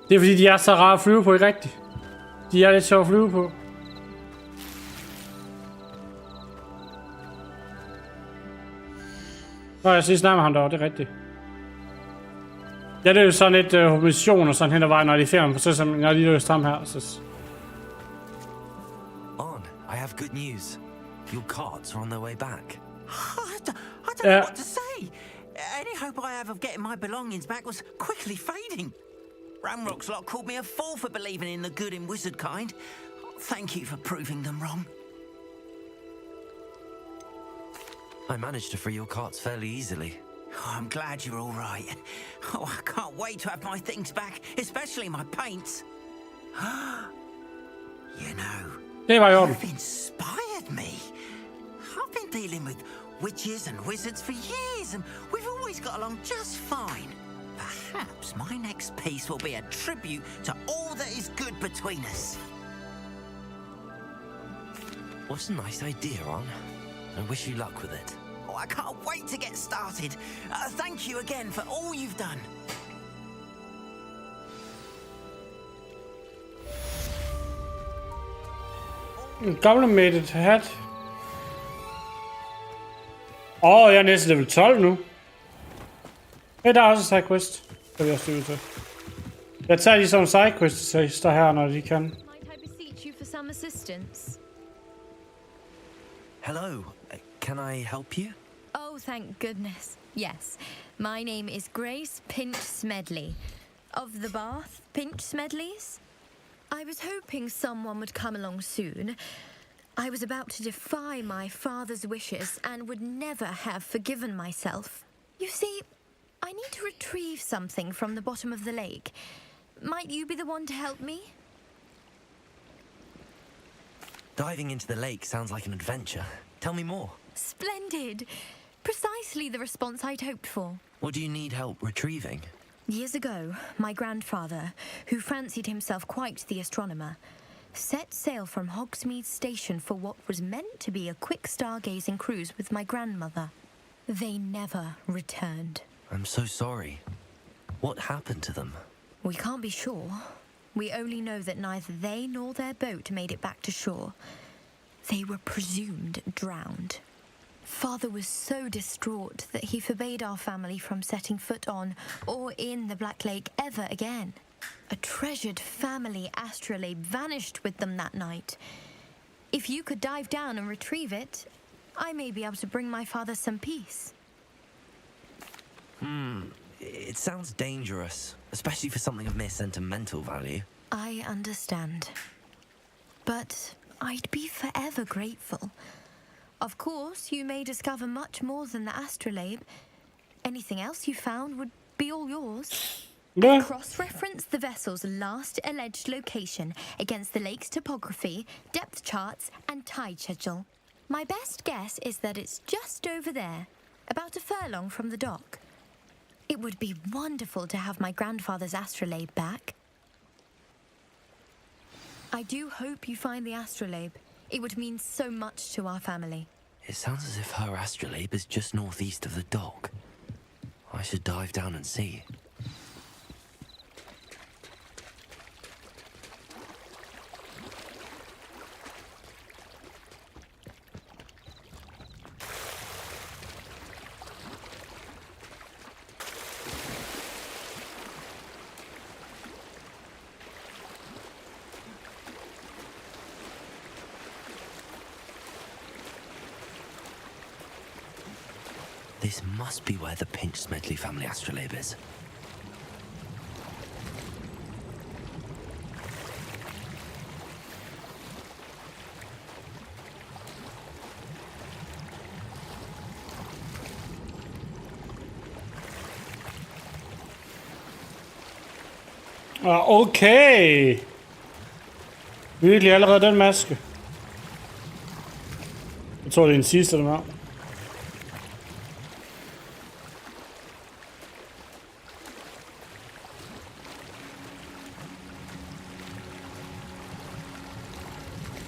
Det er fordi, de er så rare at flyve på, ikke rigtigt? De er lidt sjove at flyve på. Nå, jeg siger snart med ham derovre, det er rigtigt. Ja, det er jo sådan et mission og sådan hen ad vejen, når de er så når de løst ham her. Så. On, I have good news. Your carts are on their way back. I don't know what to say. Any hope I have of getting my belongings back was quickly fading. Ramrock's lot called me a fool for believing in the good in wizard kind. Thank you for proving them wrong. I managed to free your carts fairly easily. Oh, I'm glad you're all right. Oh, I can't wait to have my things back, especially my paints. You know, you've inspired me. I've been dealing with witches and wizards for years, and we've always got along just fine. Perhaps my next piece will be a tribute to all that is good between us. What's a nice idea, Ron? I wish you luck with it. Oh, I can't wait to get started. Thank you again for all you've done. Goblin-mated hat. Jeg er næsten level 12 nu. Der er også en side quest. Det vil jeg styre til. Jeg tager lige sådan en sidequest der her, når de kan. Might I beseech you for some assistance? Hello, can I help you? Oh, thank goodness. Yes. My name is Grace Pinch Smedley. Of the Bath Pinch Smedleys. I was hoping someone would come along soon. I was about to defy my father's wishes and would never have forgiven myself. You see, I need to retrieve something from the bottom of the lake. Might you be the one to help me? Diving into the lake sounds like an adventure. Tell me more. Splendid. Precisely the response I'd hoped for. What do you need help retrieving? Years ago, my grandfather, who fancied himself quite the astronomer, set sail from Hogsmeade Station for what was meant to be a quick stargazing cruise with my grandmother. They never returned. I'm so sorry. What happened to them? We can't be sure. We only know that neither they nor their boat made it back to shore. They were presumed drowned. Father was so distraught that he forbade our family from setting foot on or in the Black Lake ever again. A treasured family astrolabe vanished with them that night. If you could dive down and retrieve it, I may be able to bring my father some peace. It sounds dangerous, especially for something of mere sentimental value. I understand. But I'd be forever grateful. Of course, you may discover much more than the astrolabe. Anything else you found would be all yours. Yeah. Cross-reference the vessel's last alleged location against the lake's topography, depth charts, and tide schedule. My best guess is that it's just over there, about a furlong from the dock. It would be wonderful to have my grandfather's astrolabe back. I do hope you find the astrolabe. It would mean so much to our family. It sounds as if her astrolabe is just northeast of the dock. I should dive down and see. This must be where the Pinch Smedley family astrolabe is. Okay. Virkelig allerede den maske. Jeg tror, det er den sidste, den her.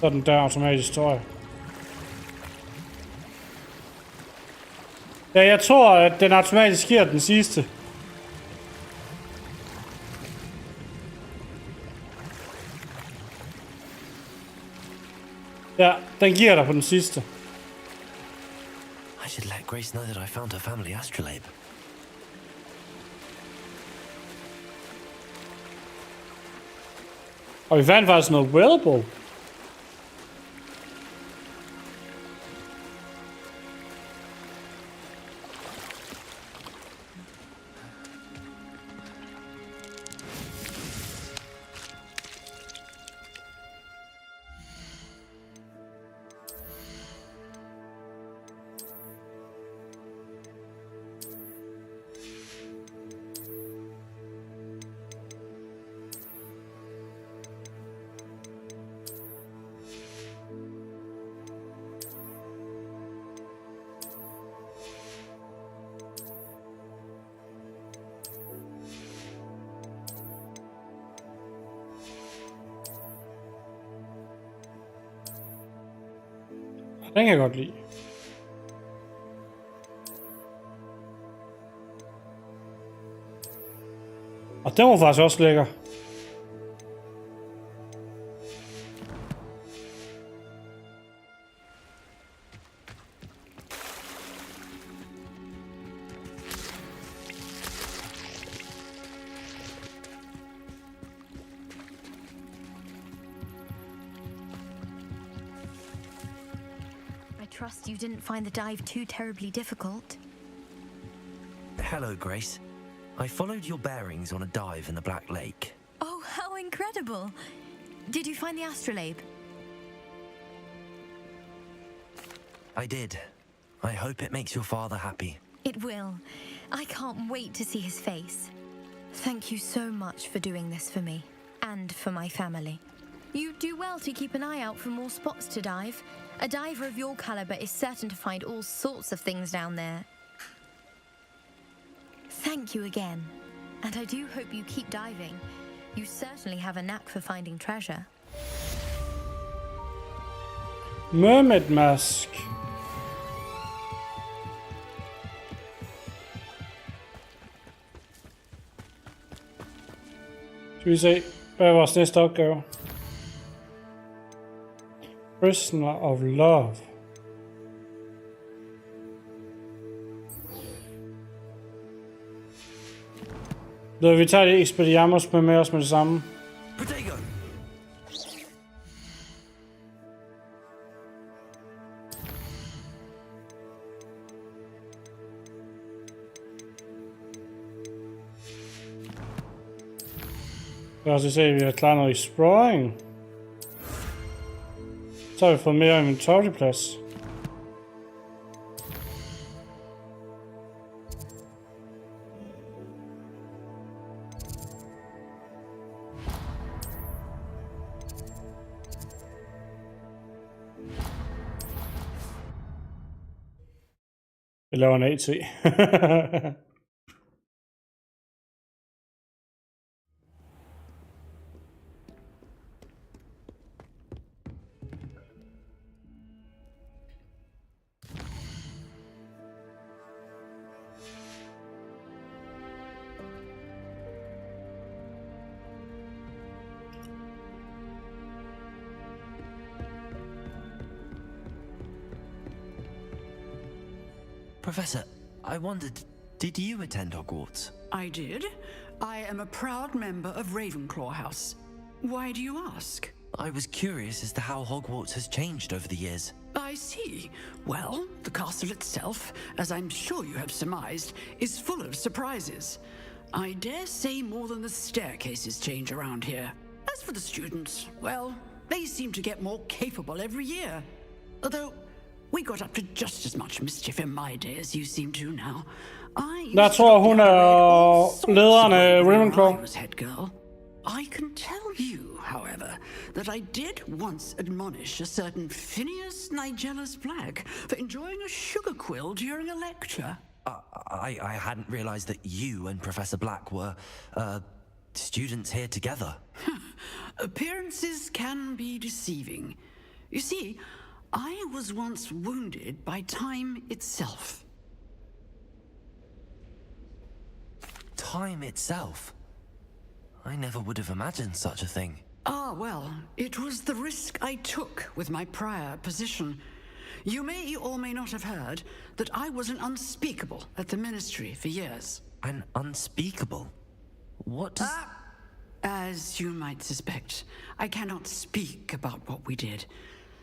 Så den der automatisk, tror jeg. Ja, jeg tror, at den automatisk giver den sidste. Ja, den giver dig på den sidste. I should let Grace know that I found her family astrolabe. Og vi fandt faktisk noget wearable. Den kan jeg godt lide. Og den var faktisk også lækker. trust you didn't find the dive too terribly difficult. Hello, Grace. I followed your bearings on a dive in the Black Lake. Oh, how incredible! Did you find the astrolabe? I did. I hope it makes your father happy. It will. I can't wait to see his face. Thank you so much for doing this for me, and for my family. You do well to keep an eye out for more spots to dive. A diver of your caliber is certain to find all sorts of things down there. Thank you again, and I do hope you keep diving. You certainly have a knack for finding treasure. Mermaid mask. Skal vi se, hvad er vores næste opgave? Prisoner of Love. Vi tager det Expelliarmus med os med det samme. Potato. Lad os se, at vi har klaret noget exploring. Så har vi fået mere inventory-plads. Jeg laver en AT. Professor, I wondered, did you attend Hogwarts? I did. I am a proud member of Ravenclaw House. Why do you ask? I was curious as to how Hogwarts has changed over the years. I see. Well, the castle itself, as I'm sure you have surmised, is full of surprises. I dare say more than the staircases change around here. As for the students, well, they seem to get more capable every year. Although, we got up to just as much mischief in my day as you seem to now. Jeg tror, hun er lederen af Ravenclaw. I can tell you, however, that I did once admonish a certain Phineas Nigellus Black for enjoying a sugar quill during a lecture. I hadn't realized that you and Professor Black were, students here together. Appearances can be deceiving. You see, I was once wounded by time itself. Time itself? I never would have imagined such a thing. Ah, well, it was the risk I took with my prior position. You may or may not have heard that I was an unspeakable at the Ministry for years. An unspeakable? What does... As you might suspect, I cannot speak about what we did.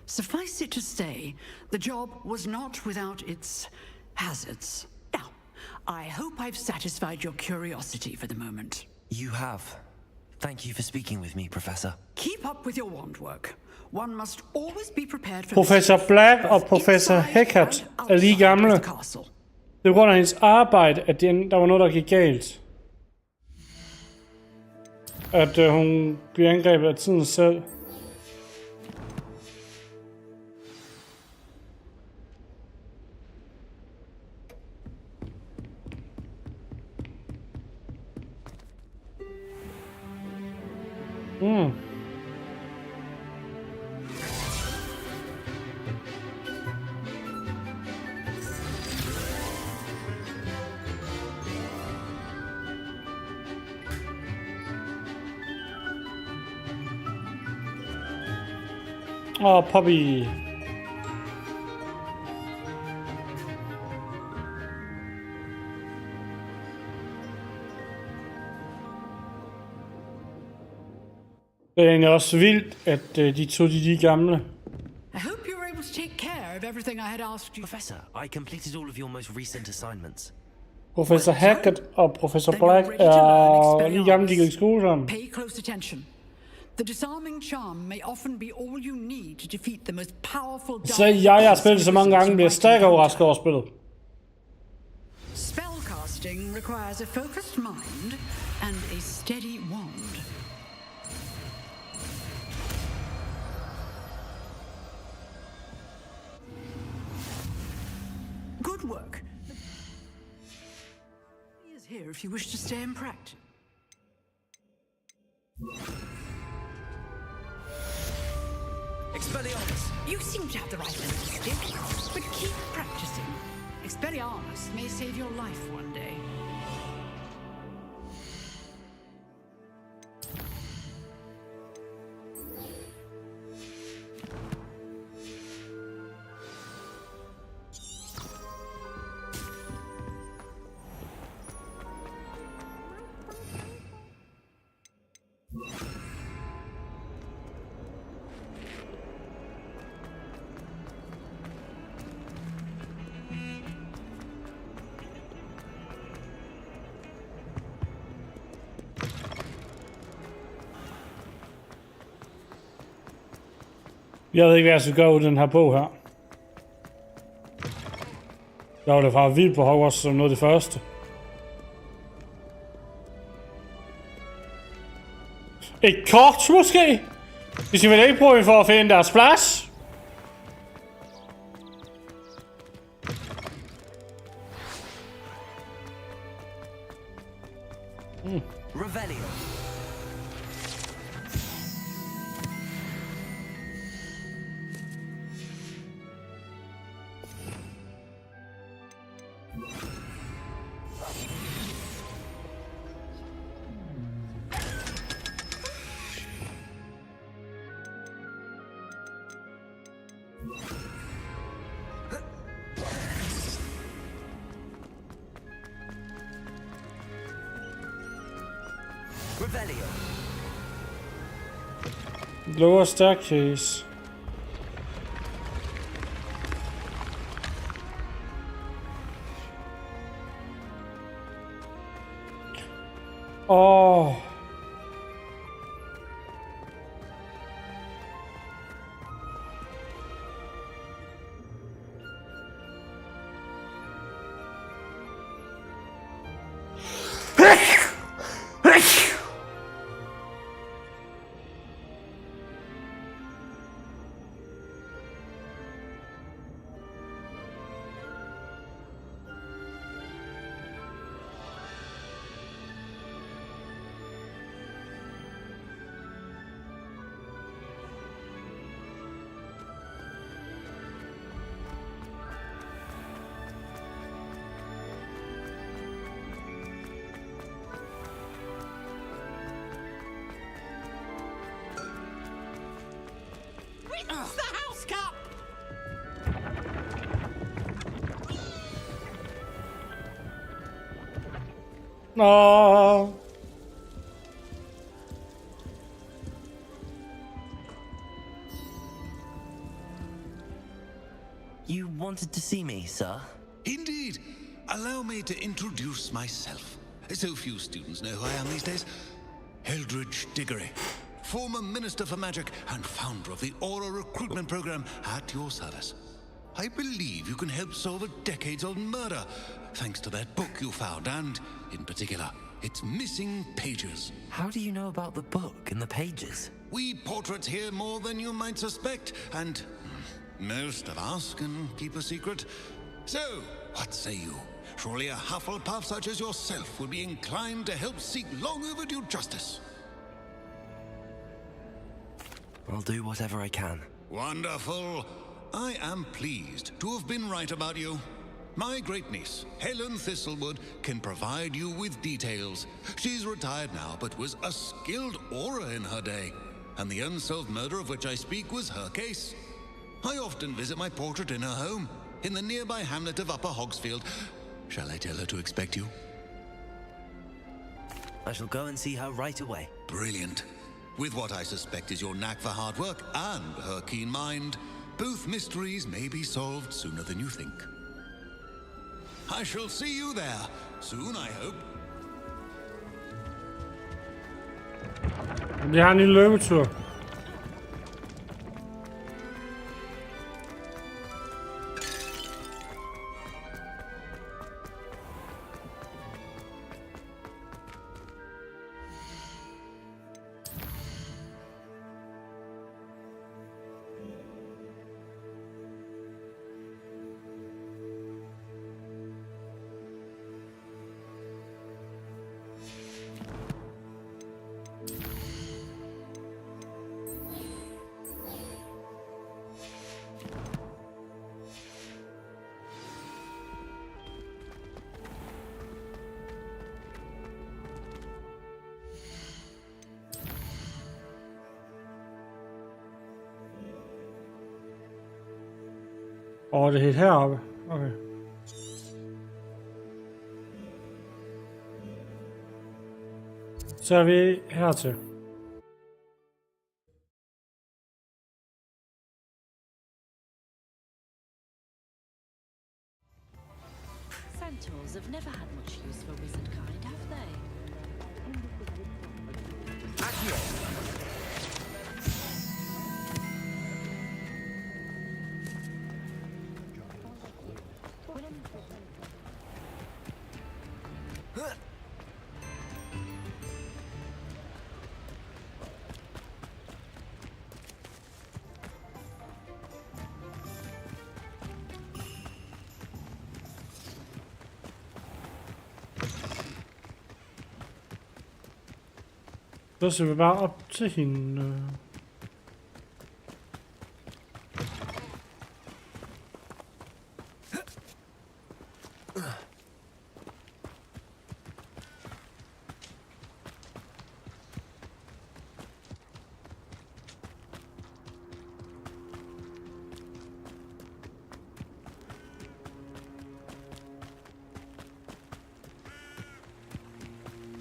Suffice it to say, the job was not without its hazards. Now, I hope I've satisfied your curiosity for the moment. You have. Thank you for speaking with me, Professor. Keep up with your wand work. One must always be prepared for... Professor Black og Professor Hecat er lige gamle. Det er grund af hendes arbejde, at der var noget, der gik galt. At hun bliver angrebet af tiden selv. Oh, Poppy. Det er egentlig også vildt, at de to de gamle. I hope you're able please take care of everything I had asked you? Professor, I completed all of your most recent assignments. Professor Hackett og Professor Black er lige gamle, de gik i skole sammen. Pay close attention. The disarming charm may often be all you need to defeat the most powerful. Så jeg har spillet så mange gange, bliver stærkt overrasket over spillet. Spellcasting requires a focused mind and a steady wand. Good work. He is here if you wish to stay in practice. Expelliarmus! You seem to have the right mental stick, but keep practicing. Expelliarmus may save your life one day. Jeg ved ikke, hvad jeg skal gøre ud den her bog her. Jeg var da fra vild på Hogwarts som noget af det første. Et kort måske? Vi skal vel ikke prøve for at finde deres plads? Revelio. Lower staircase. Oh. It's the house cup! No. You wanted to see me, sir? Indeed. Allow me to introduce myself. So few students know who I am these days. Eldridge Diggory, former Minister for Magic and founder of the Aura Recruitment Program at your service. I believe you can help solve a decades-old murder, thanks to that book you found, and, in particular, its missing pages. How do you know about the book and the pages? We portraits hear more than you might suspect, and most of us can keep a secret. So, what say you? Surely a Hufflepuff such as yourself would be inclined to help seek long overdue justice. I'll do whatever I can. Wonderful. I am pleased to have been right about you. My great-niece, Helen Thistlewood, can provide you with details. She's retired now, but was a skilled aura in her day. And the unsolved murder of which I speak was her case. I often visit my portrait in her home, in the nearby hamlet of Upper Hogsfield. Shall I tell her to expect you? I shall go and see her right away. Brilliant. With what I suspect is your knack for hard work and her keen mind, Both mysteries may be solved sooner than you think. I shall see you there soon, I hope. Vi har en lille løbetur. Det er helt heroppe. Okay. Så er vi hertil. Centaurs have never had much use for wizard kind, have they? Så ser vi bare op til hende.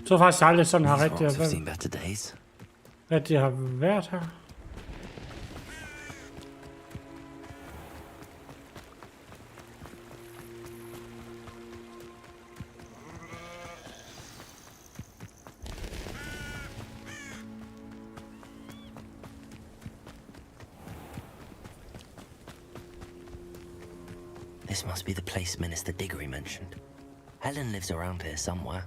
Så faktisk aldrig sådan har rigtig har været her. This must be the place Minister Diggory mentioned. Helen lives around here somewhere.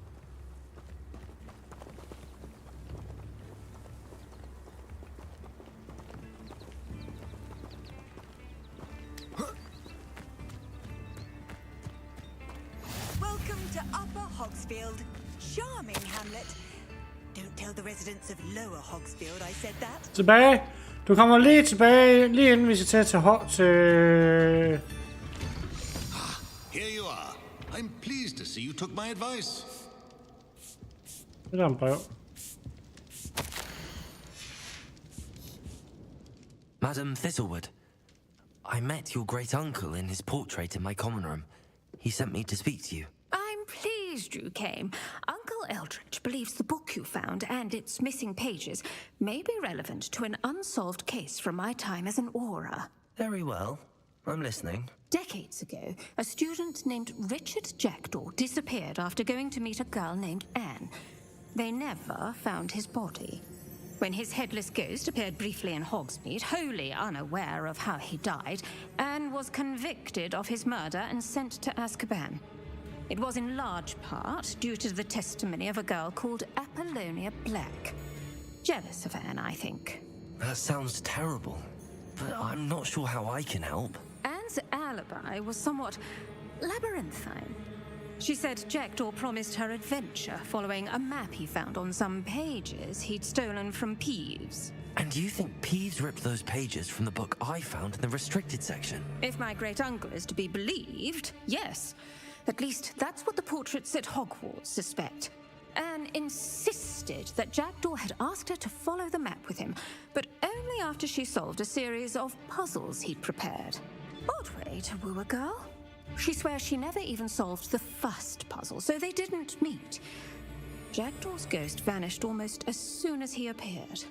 Charming hamlet. Don't tell the residents of Lower Hogsfield I said that. Tilbage. Du kommer lige tilbage, lige inden vi skal til Here you are. I'm pleased to see you took my advice. Det er en brev. Madam Thistlewood, I met your great uncle in his portrait in my common room. He sent me to speak to you. I'm pleased you came. Uncle Eldridge believes the book you found and its missing pages may be relevant to an unsolved case from my time as an aura. Very well. I'm listening. Decades ago, a student named Richard Jackdaw disappeared after going to meet a girl named Anne. They never found his body. When his headless ghost appeared briefly in Hogsmeade, wholly unaware of how he died, Anne was convicted of his murder and sent to Azkaban. It was in large part due to the testimony of a girl called Apollonia Black. Jealous of Anne, I think. That sounds terrible, but I'm not sure how I can help. Anne's alibi was somewhat labyrinthine. She said Jackdaw promised her adventure following a map he found on some pages he'd stolen from Peeves. And you think Peeves ripped those pages from the book I found in the restricted section? If my great-uncle is to be believed, yes. At least that's what the portraits at Hogwarts suspect. Anne insisted that Jackdaw had asked her to follow the map with him, but only after she solved a series of puzzles he'd prepared. Odd way to woo a girl. She swears she never even solved the first puzzle, so they didn't meet. Jackdaw's ghost vanished almost as soon as he appeared.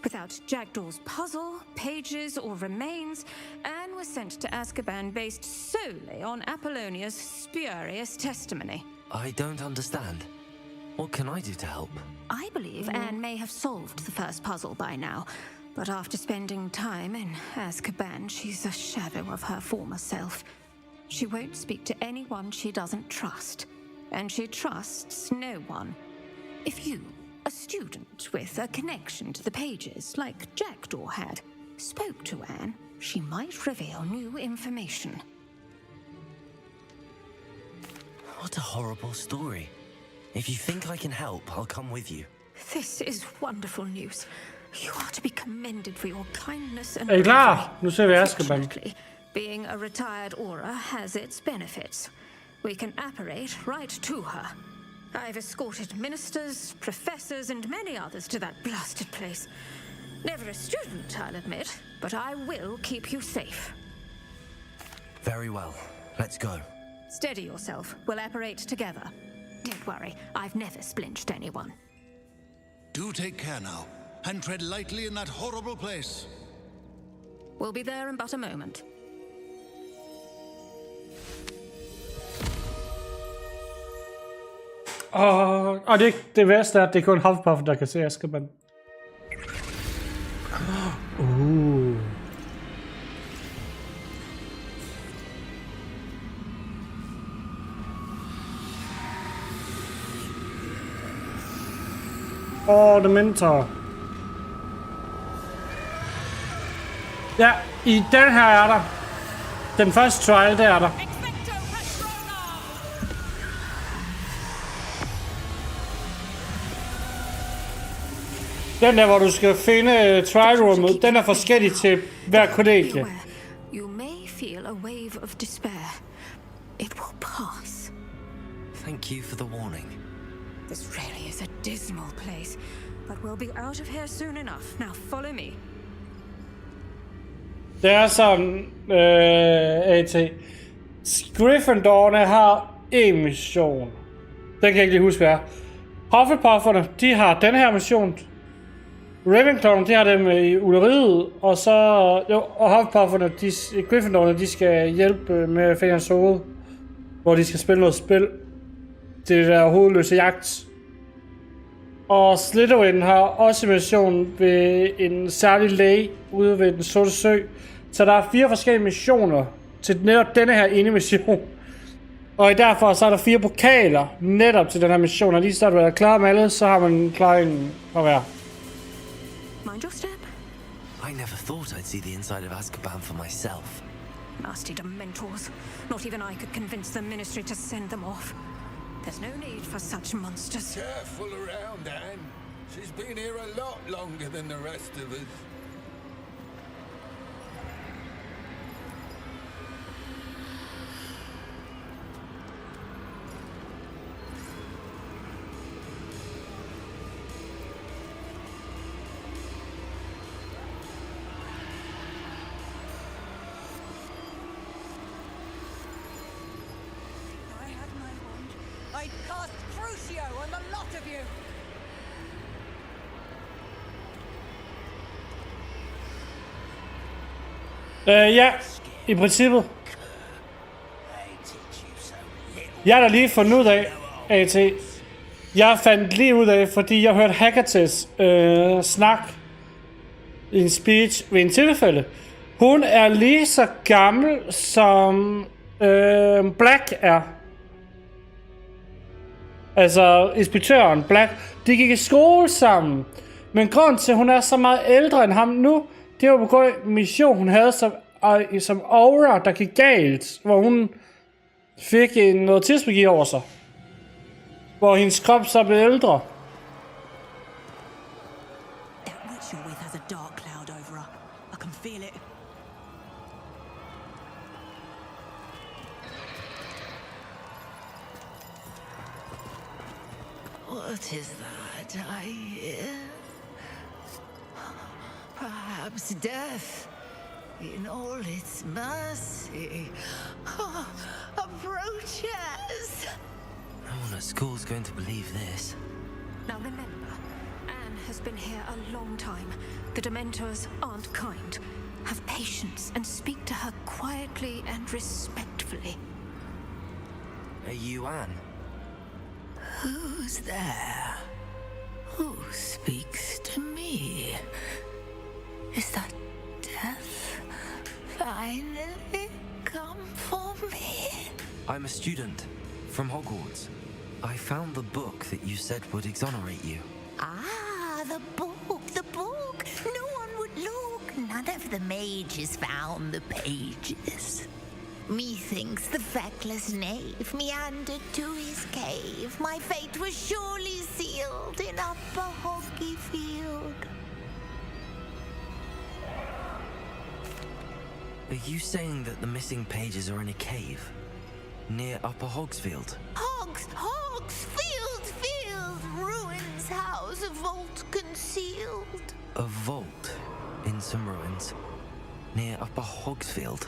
Without Jackdaw's puzzle, pages, or remains, Anne was sent to Azkaban based solely on Apollonia's spurious testimony. I don't understand. What can I do to help? I believe Anne may have solved the first puzzle by now, but after spending time in Azkaban, she's a shadow of her former self. She won't speak to anyone she doesn't trust, and she trusts no one. If you, a student with a connection to the pages like Jackdaw had, spoke to Anne, she might reveal new information. What a horrible story. If you think I can help, I'll come with you. This is wonderful news. You are to be commended for your kindness and Er I klar? Nu ser vi Azkaban. Fortunately, being a retired Auror has its benefits. We can apparate right to her. I've escorted ministers, professors, and many others to that blasted place. Never a student, I'll admit, but I will keep you safe. Very well. Let's go. Steady yourself. We'll apparate together. Don't worry, I've never splinched anyone. Do take care now, and tread lightly in that horrible place. We'll be there in but a moment. Og det værste er, at det er kun Hufflepuff, der kan se Azkaban. The Mentor. Ja, i den her er der. Den første trial, der er der. Den der, hvor du skal finde trial room'et, den er forskellig til hver kollegie. You may feel a wave of despair. It will pass. Thank you for the warning. This really is a dismal place, but we'll be out of here soon enough. Now follow me. Det er sådan, A.T. Gryffindorne har en mission. Den kan jeg ikke lige huske, hvad er. Hufflepufferne, de har den her mission. Ravenclaw'erne, de har dem i Ulleriet, og så og Hufflepufferne, Gryffindorne, de skal hjælpe med at finde en sode, hvor de skal spille noget spil. Det der hovedløse jagt. Og Slytherin har også mission ved en særlig læge ude ved den sorte sø. Så der er 4 forskellige missioner til netop denne her ene mission. Og derfor så er der 4 pokaler netop til den her mission. Og lige så du er klar med alle, så har man klar en fra hver. Mind your step. I never thought I'd see the inside of Azkaban for myself. Nasty Dementors. Not even I could convince the Ministry to send them off. There's no need for such monsters. Careful around, Anne. She's been here a lot longer than the rest of us. I'd cast Crucio on the lot of you! Ja, i princippet. Jeg har da lige fundet ud af, A.T. Jeg fandt lige ud af, fordi jeg hørte Haggertys snak i en speech ved en tilfælde. Hun er lige så gammel som Black er. Altså, inspektøren Black. De gik i skole sammen. Men grunden til, at hun er så meget ældre end ham nu, det var på grund af en mission, hun havde som aura, der gik galt. Hvor hun fik noget tidsmagi over sig. Hvor hendes krop så blev ældre. That witch you're with has a dark cloud over her. I can feel it. What is that I hear? Perhaps death, in all its mercy, approaches. No one at school's going to believe this. Now remember, Anne has been here a long time. The Dementors aren't kind. Have patience and speak to her quietly and respectfully. Are you Anne? Who's there? Who speaks to me? Is that death finally come for me? I'm a student from Hogwarts. I found the book that you said would exonerate you. Ah, the book, the book. No one would look. None of the mages found the pages. Methinks the feckless knave meandered to his cave. My fate was surely sealed in Upper Hoggyfield. Are you saying that the missing pages are in a cave near Upper Hogsfield? Hogsfield, ruins house, a vault concealed. A vault in some ruins near Upper Hogsfield?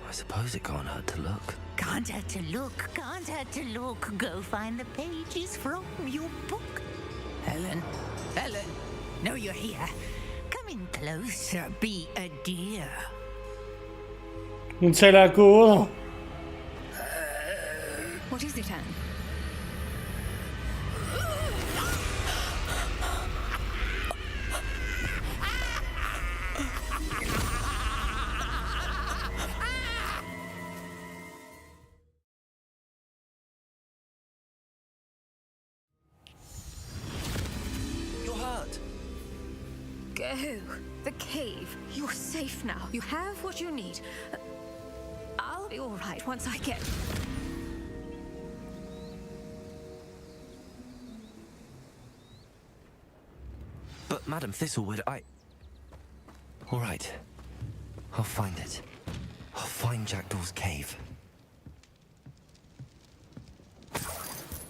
I suppose it can't hurt to look. Can't hurt to look, can't hurt to look. Go find the pages from your book. Helen, know you're here. Come in closer, be a dear. Hun taler gåder. What is it, Anne? You're hurt. Go. The cave. You're safe now. You have what you need. I'll be all right once I get... But Madam Thistlewood, All right. I'll find it. I'll find Jackdaw's cave.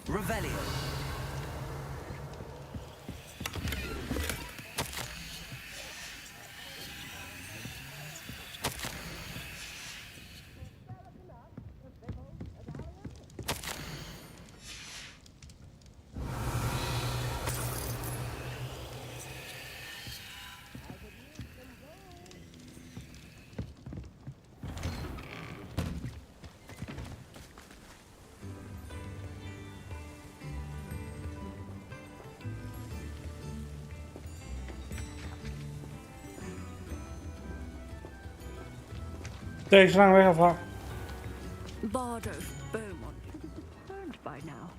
Revelio. Det er ikke så langt væk herfra. Bard of Beaumont should have returned by now.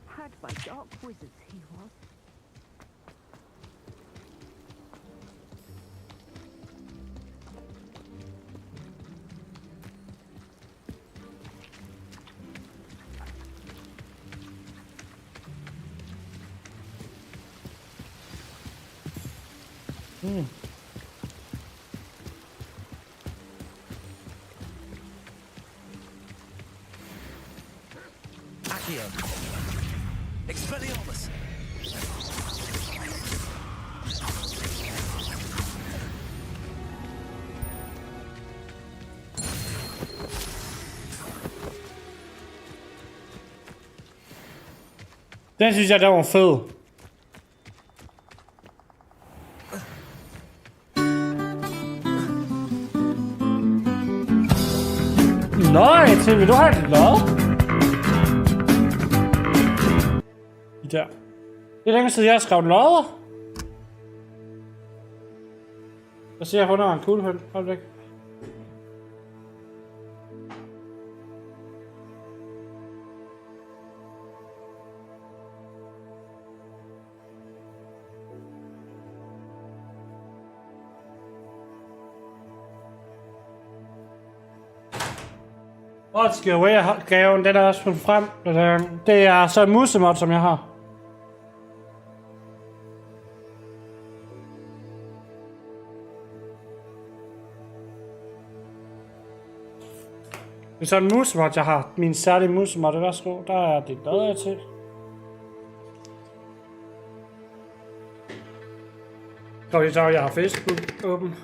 Had by dark wizards he was. Accio. Expelliarmus. Den synes jeg, der var fed. Nej, TV, du har et lod. Der. Det er længe siden, jeg har skrevet lodder. Jeg ser, at hun har en kuglepen. Hold væk. What's gaven, den er også fundet frem. Det er så en musemod, som jeg har. Det er sådan en musemod, jeg har. Min særlige musemod, det værsgo. Der er det bedre til. Kom lige så, jeg har Facebook åben.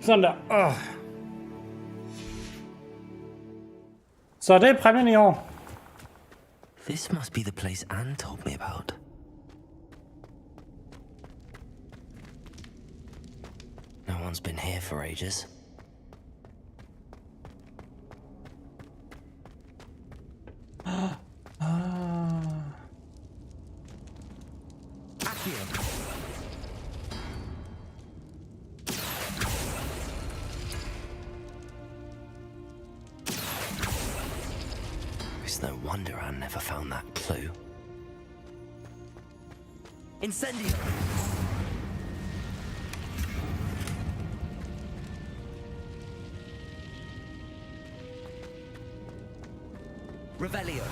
Sådan der. Så det er præmien i år. This must be the place Anne told me about. No one's been here for ages. It's no wonder Anne never found that clue. Incendio! Revelio!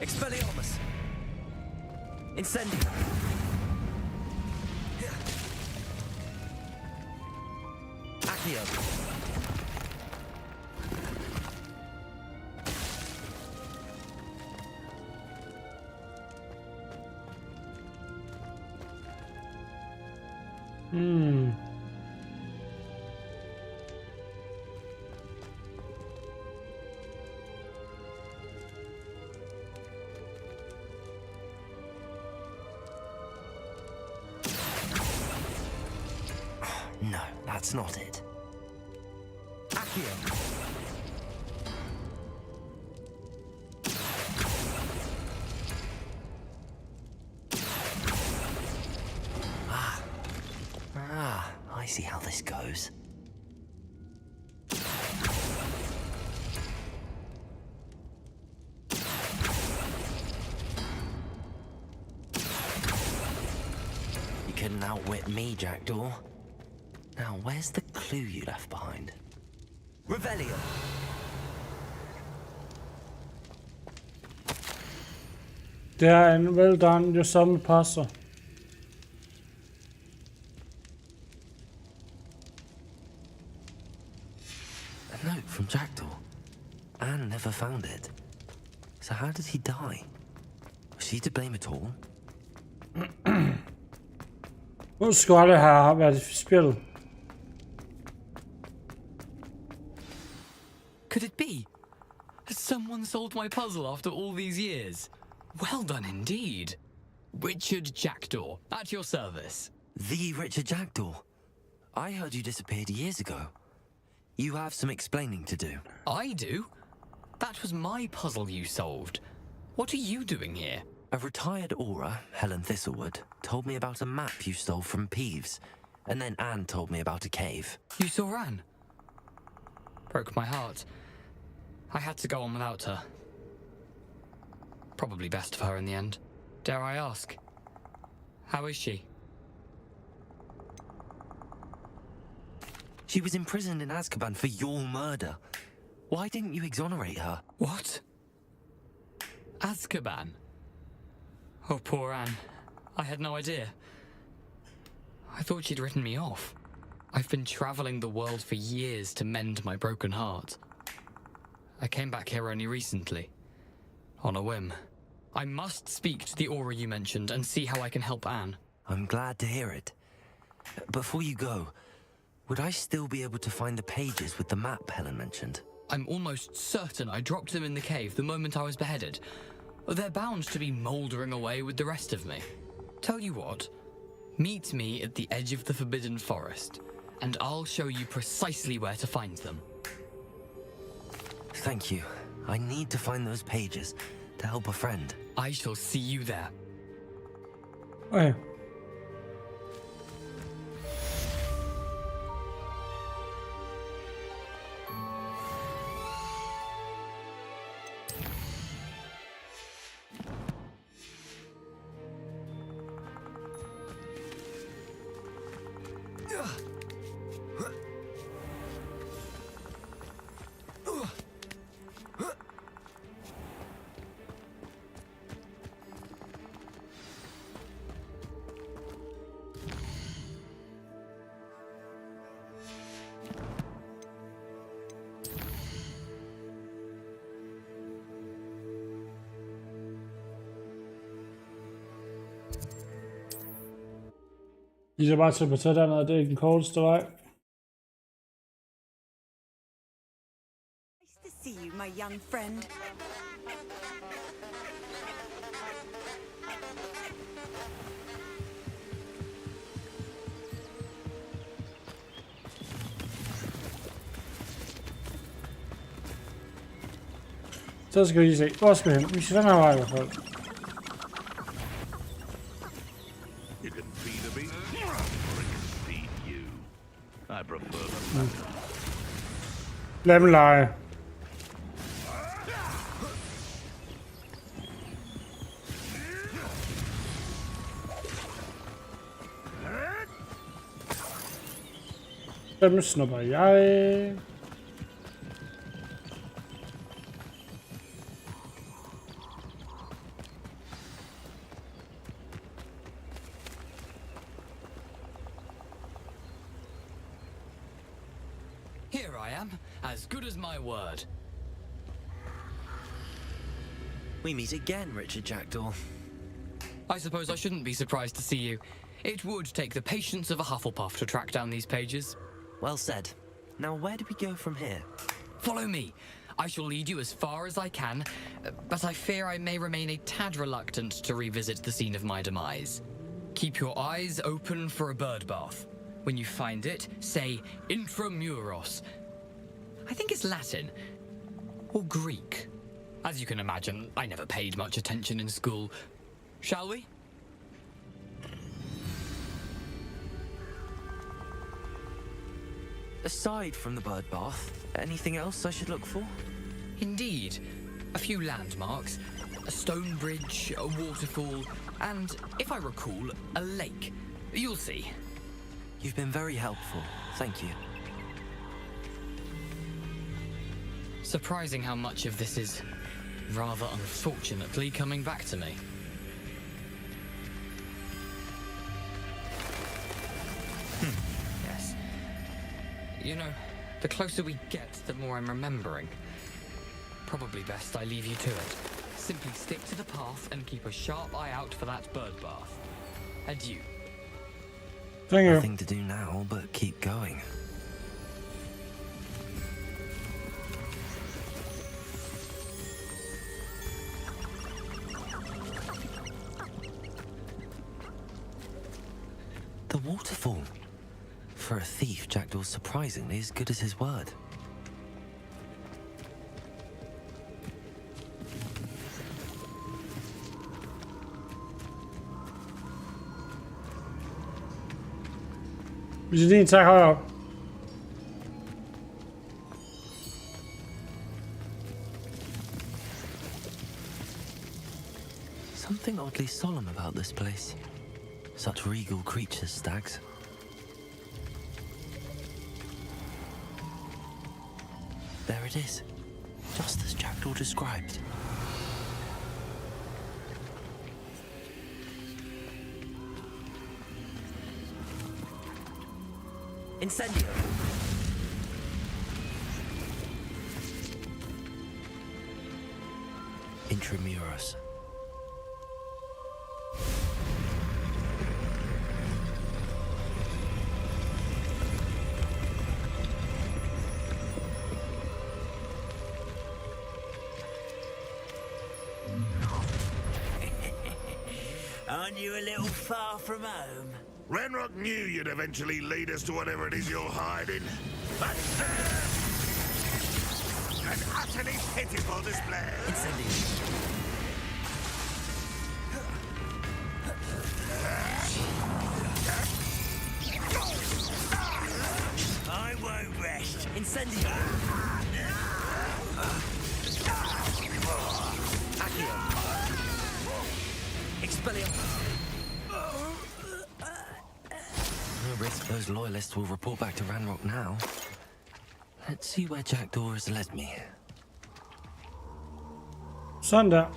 Expelliarmus! Incendio! Accio! No, that's not it. Accio! I see how this goes. You couldn't outwit me, Jackdaw. Now, where's the clue you left behind? Revelio! Det er en well done, your summon passer. A note from Jackdaw. Anne never found it. So how did he die? Was she to blame at all? Nu skulle aldrig have været i spillet. Could it be? Has someone solved my puzzle after all these years? Well done indeed. Richard Jackdaw, at your service. The Richard Jackdaw? I heard you disappeared years ago. You have some explaining to do. I do? That was my puzzle you solved. What are you doing here? A retired aura, Helen Thistlewood, told me about a map you stole from Peeves. And then Anne told me about a cave. You saw Anne? Broke my heart. I had to go on without her. Probably best of her in the end. Dare I ask? How is she? She was imprisoned in Azkaban for your murder. Why didn't you exonerate her? What? Azkaban? Oh, poor Anne. I had no idea. I thought she'd written me off. I've been traveling the world for years to mend my broken heart. I came back here only recently. On a whim. I must speak to the aura you mentioned and see how I can help Anne. I'm glad to hear it. Before you go, would I still be able to find the pages with the map Helen mentioned? I'm almost certain I dropped them in the cave the moment I was beheaded. They're bound to be mouldering away with the rest of me. Tell you what, meet me at the edge of the Forbidden Forest, and I'll show you precisely where to find them. Thank you. I need to find those pages to help a friend. I shall see you there. Okay. I skal bare teleportere dernede, det er den korteste vej. Nice to see you, my young friend. Så skal vi se. Hvor skal vi hen? Vi skal den her vej i hvert fald. You can feed a beast, or it can feed you. I prefer the latter. Lad dem lege. Dem snupper jeg. Here I am, as good as my word. We meet again, Richard Jackdaw. I suppose I shouldn't be surprised to see you. It would take the patience of a Hufflepuff to track down these pages. Well said. Now, where do we go from here? Follow me. I shall lead you as far as I can, but I fear I may remain a tad reluctant to revisit the scene of my demise. Keep your eyes open for a bird bath. When you find it, say intramuros. I think it's Latin. Or Greek. As you can imagine, I never paid much attention in school. Shall we? Aside from the bird bath, anything else I should look for? Indeed. A few landmarks, a stone bridge, a waterfall, and, if I recall, a lake. You'll see. You've been very helpful. Thank you. Surprising how much of this is, rather unfortunately, coming back to me. Yes. You know, the closer we get, the more I'm remembering. Probably best I leave you to it. Simply stick to the path and keep a sharp eye out for that bird bath. Adieu. Thank you. Nothing to do now but keep going. The waterfall. For a thief, Jackdaw's surprisingly as good as his word. Vi skal lige tage højere op. Something oddly solemn about this place. Such regal creatures, stags. There it is, just as Jackdaw described. Incendio! Intramuros. Aren't you a little far from home? Ranrock knew you'd eventually lead us to whatever it is you're hiding. But an utterly pitiful display. I won't rest. Incendio! Accio! Expelliarmus! No risk those loyalists will report back to Ranrock now. Let's see where Jackdaw has led me. Sådan der.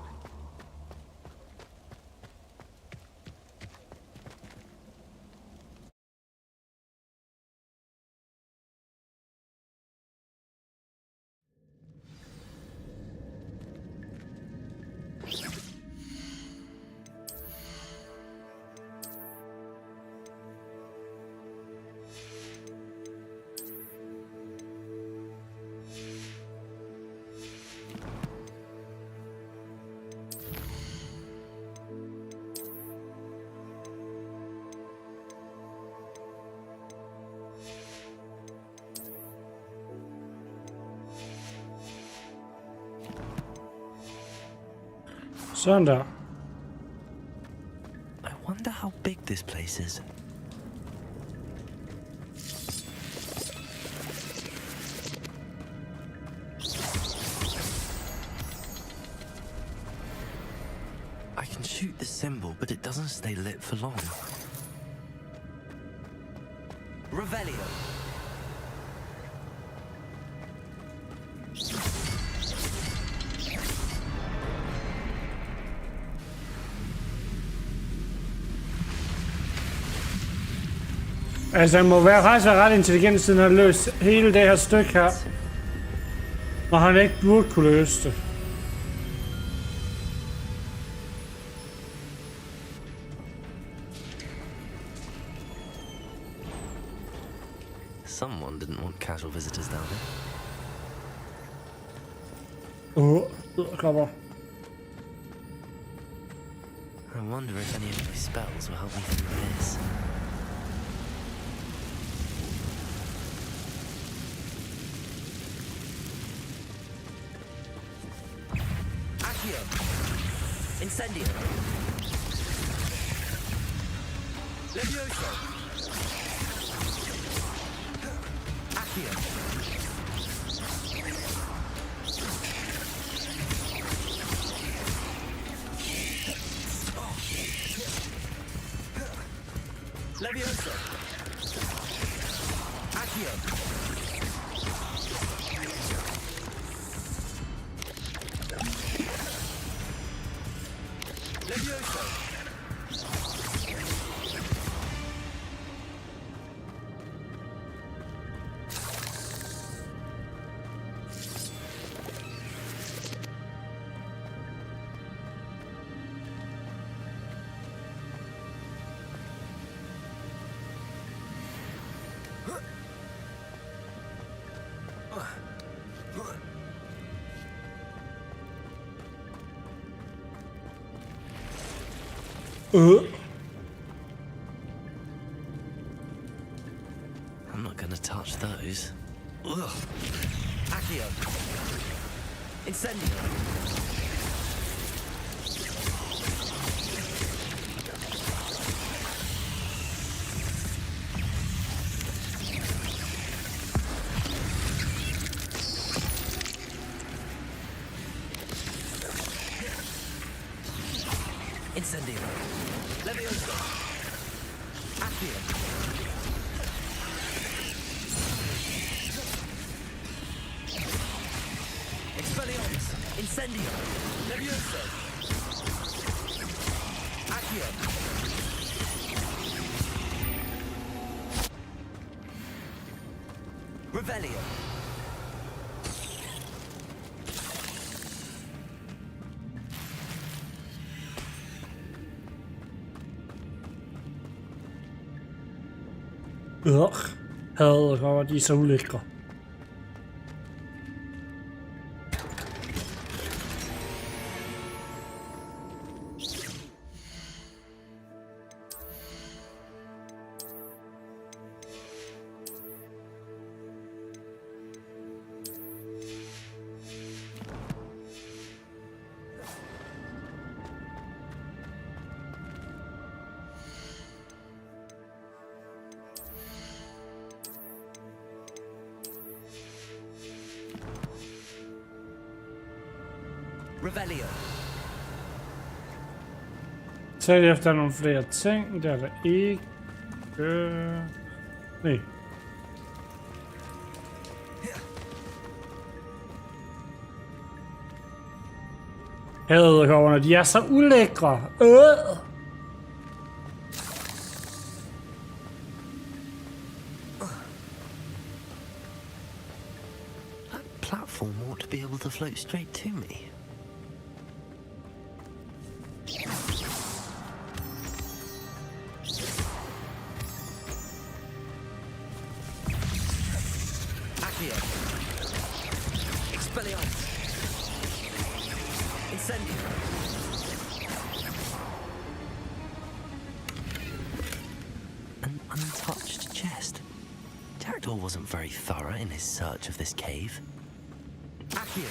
Sådan der. I wonder how big this place is. I can shoot the symbol, but it doesn't stay lit for long. Revelio. Altså, han må faktisk være ret intelligent, siden han har løst hele det her stykke her. Og han ikke burde kunne løse det. Someone didn't want casual visitors down there. Kommer. I wonder if any of my spells will help me through this. Accio! Incendio! Levioso! Accio! Levioso! Accio! Levioso! I'm not gonna touch those. Ugh. Accio! Incendio! Incendio! Levioso! Accio! Expelliarmus! Incendio! Levioso! Accio! Revelio! Hader, de er så ulækre. Revelio! Så efter nogle flere ting, der er der ikke. Nej. Hader, de er så ulækre. That platform ought to be able to float straight to me. Accio! Expelliarmus! Incendio! An untouched chest. Jackdaw wasn't very thorough in his search of this cave. Accio!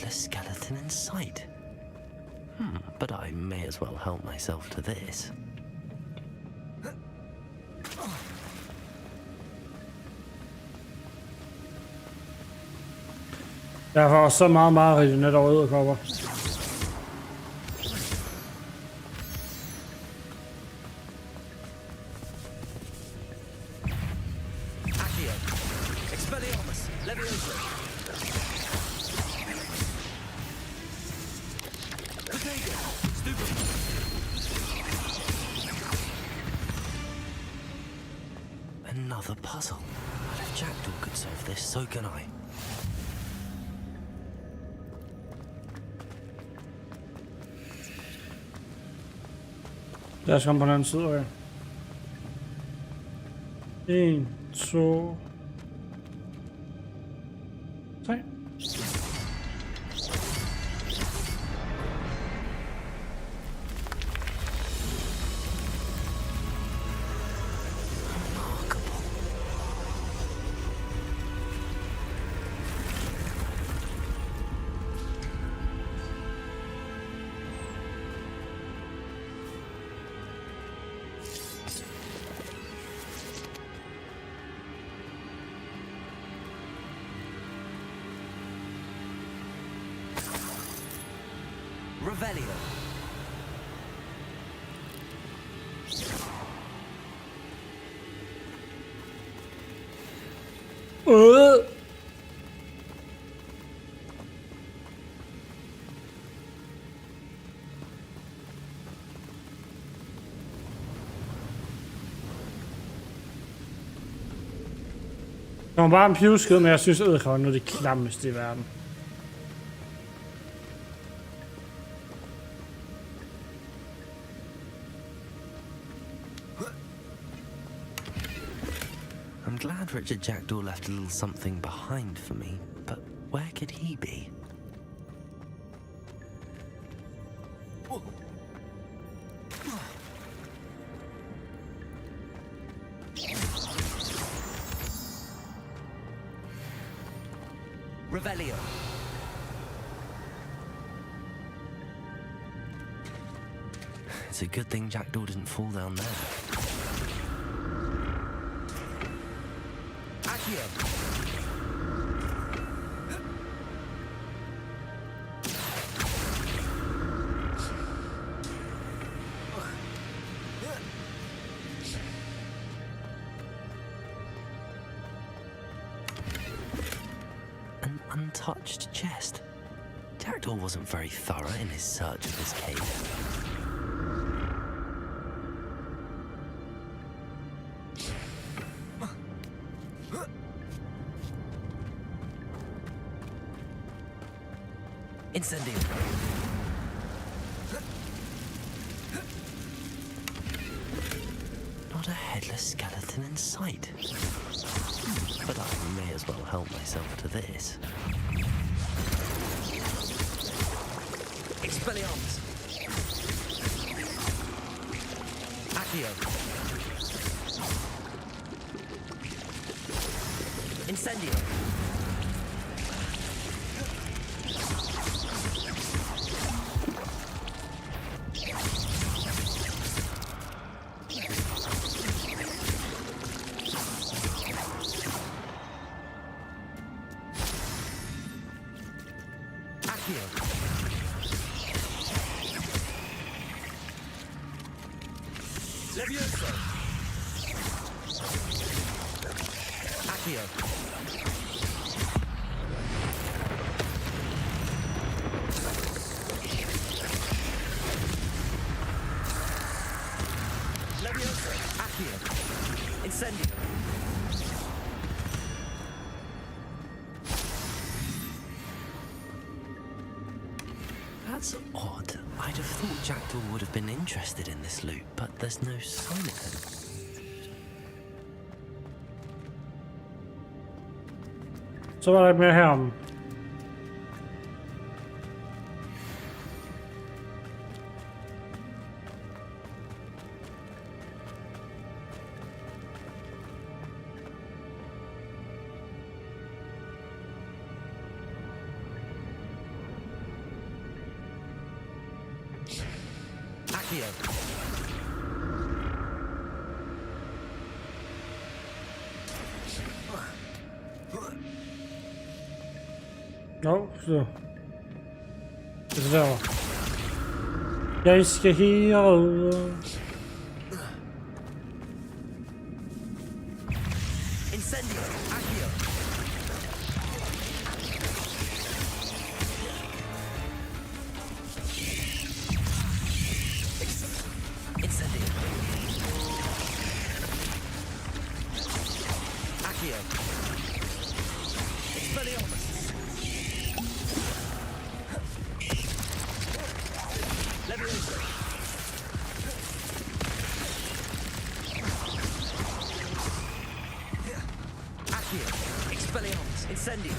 headless skeleton in sight. But I may as well help myself to this. Jeg får så meget i net over edderkopper. Another puzzle. But if Jackdaw could solve this, so can I. Lad os komme på den anden side, okay. 1, 2, 3. Revelio. Det var bare en pivskid, men jeg synes, edderkopper er noget af det klammeste i verden. I'm glad Richard Jackdaw left a little something behind for me, but where could he be? Revelio. It's a good thing Jackdaw didn't fall down there. An untouched chest. Jackdaw wasn't very thorough in his search of this cave. Incendio. Not a headless skeleton in sight. But I may as well help myself to this. Expelliarmus. Accio. Incendio. Levioso. Accio. Levioso. Accio. Incendio. That's odd. I'd have thought Jackdaw would have been interested in this loot, but there's no sign of him. Så var der mere herom. Nå, så. Det er derovre. Jeg skal herover. Incendio, accio. Incendio. Accio. Expelliarmus. Leviosa. Accio. Expelliarmus. Incendio.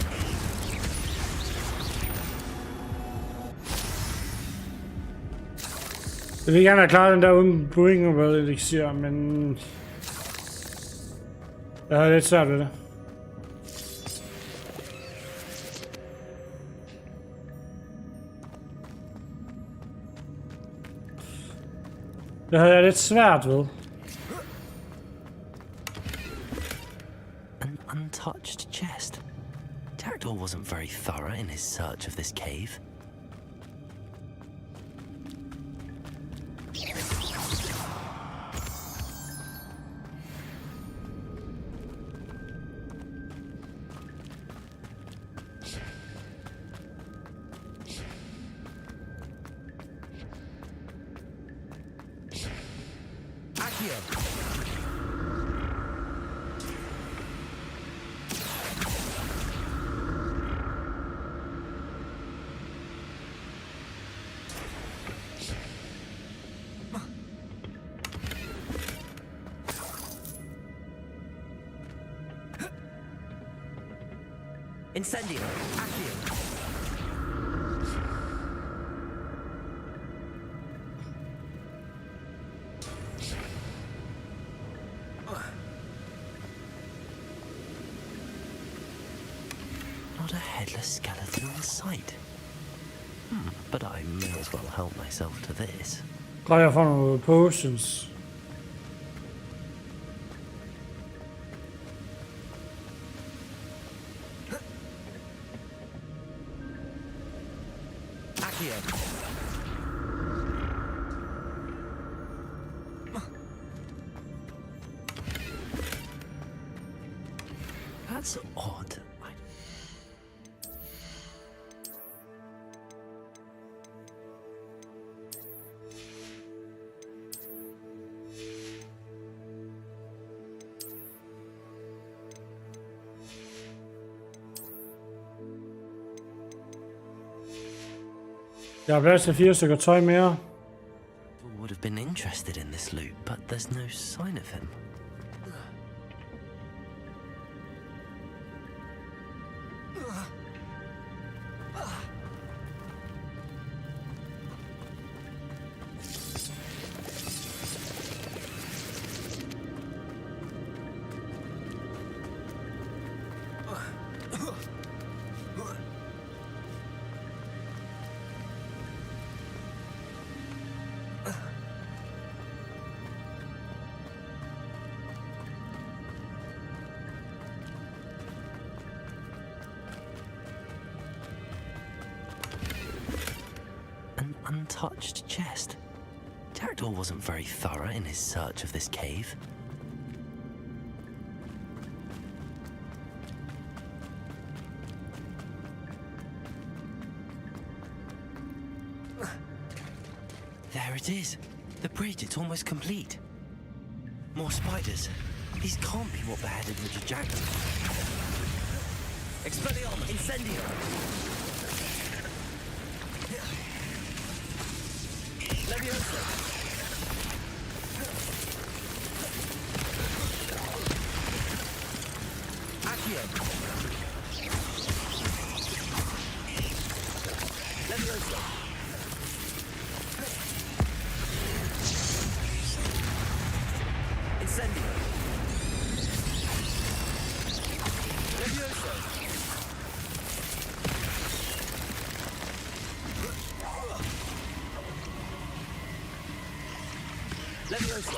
Jeg vil gerne have klaret den der uden point og hvad elixir, men jeg har lidt svært ved det. Det havde jeg lidt svært ved. An untouched chest. Jackdaw wasn't very thorough in his search of this cave. Incendio, accio. Not a headless skeleton in sight. But I may as well help myself to this. Glad jeg får nogle potions. That's odd. Jeg har plads til 4 stykker tøj mere. Would have been interested in this loot, but there's no sign of him. Untouched chest. Jackdaw wasn't very thorough in his search of this cave. There it is. The bridge, it's almost complete. More spiders. These can't be what beheaded Richard Jackdaw. Expelliarmus! Incendio! Leviosa! Accio! Leviosa! Incendio! Leviosa! Levioso.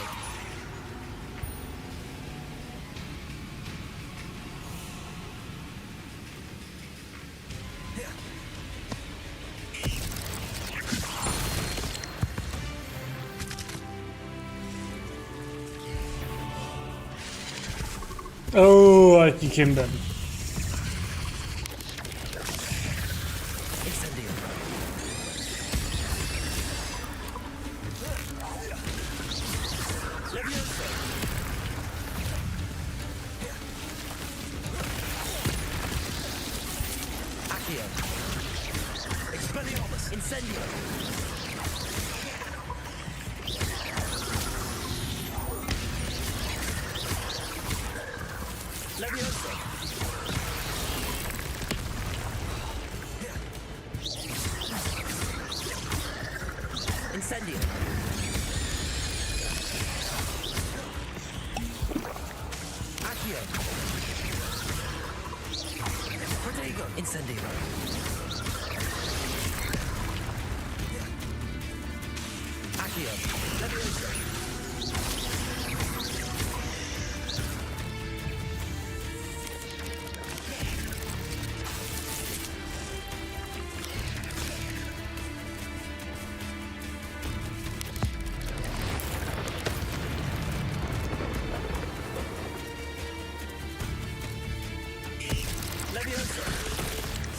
Oh, de kæmper den.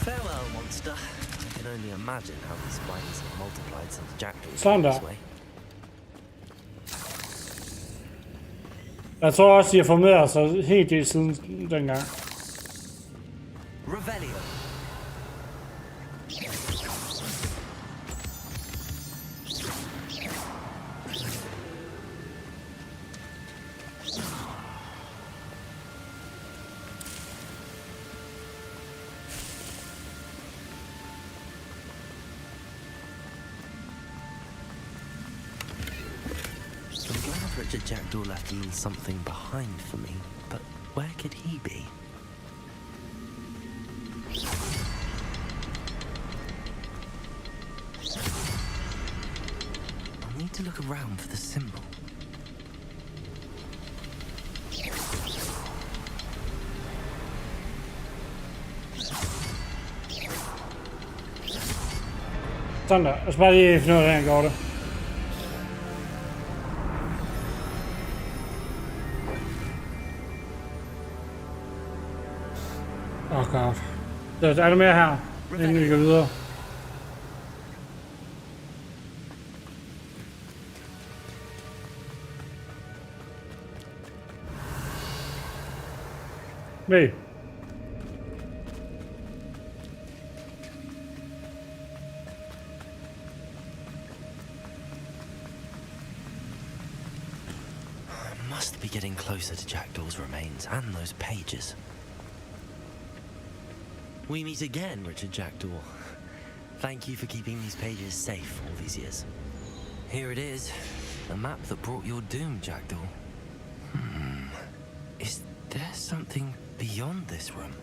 Farewell, monster. I can only imagine how these spiders have multiplied since jackdaws Sådan came der. this way. Jeg tror også, de har formeret sig helt det siden dengang. Revelio. Richard Jackdaw left a little something behind for me, but where could he be? I need to look around for the symbol. Sådan der. Jeg skal bare lige finde ud af, hvordan jeg går det. Åh, god. Er der mere her, inden vi går videre? Nej. Must be getting closer to Jackdaw's remains and those pages. We meet again, Richard Jackdaw. Thank you for keeping these pages safe all these years. Here it is, a map that brought your doom, Jackdaw. Is there something beyond this room?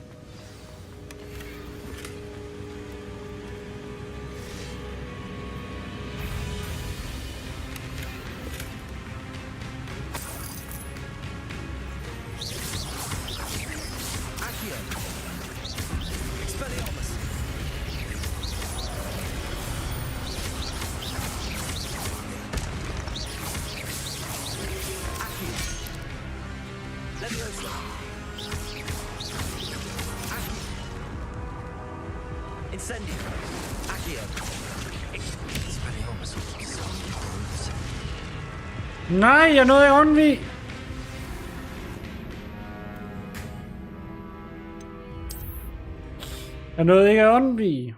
Nej, jeg nåede ikke at undvige. Jeg nåede ikke at undvige.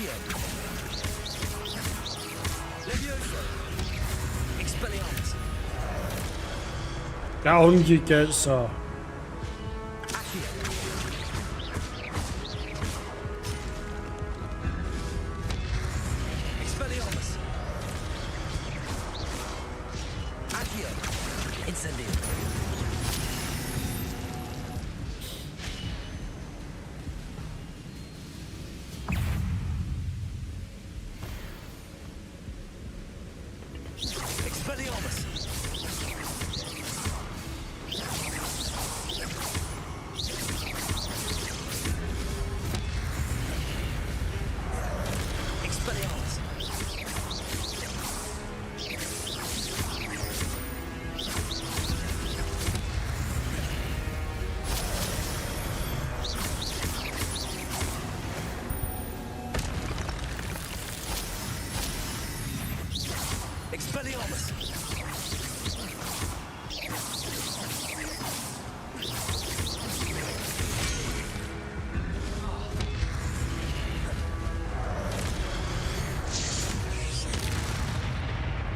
Accio. Levioso. Expelliarmus. Jeg undgik altså. Expelliarmus. Accio. Incendio. Expelliarmus. Expelliarmus. Expelliarmus.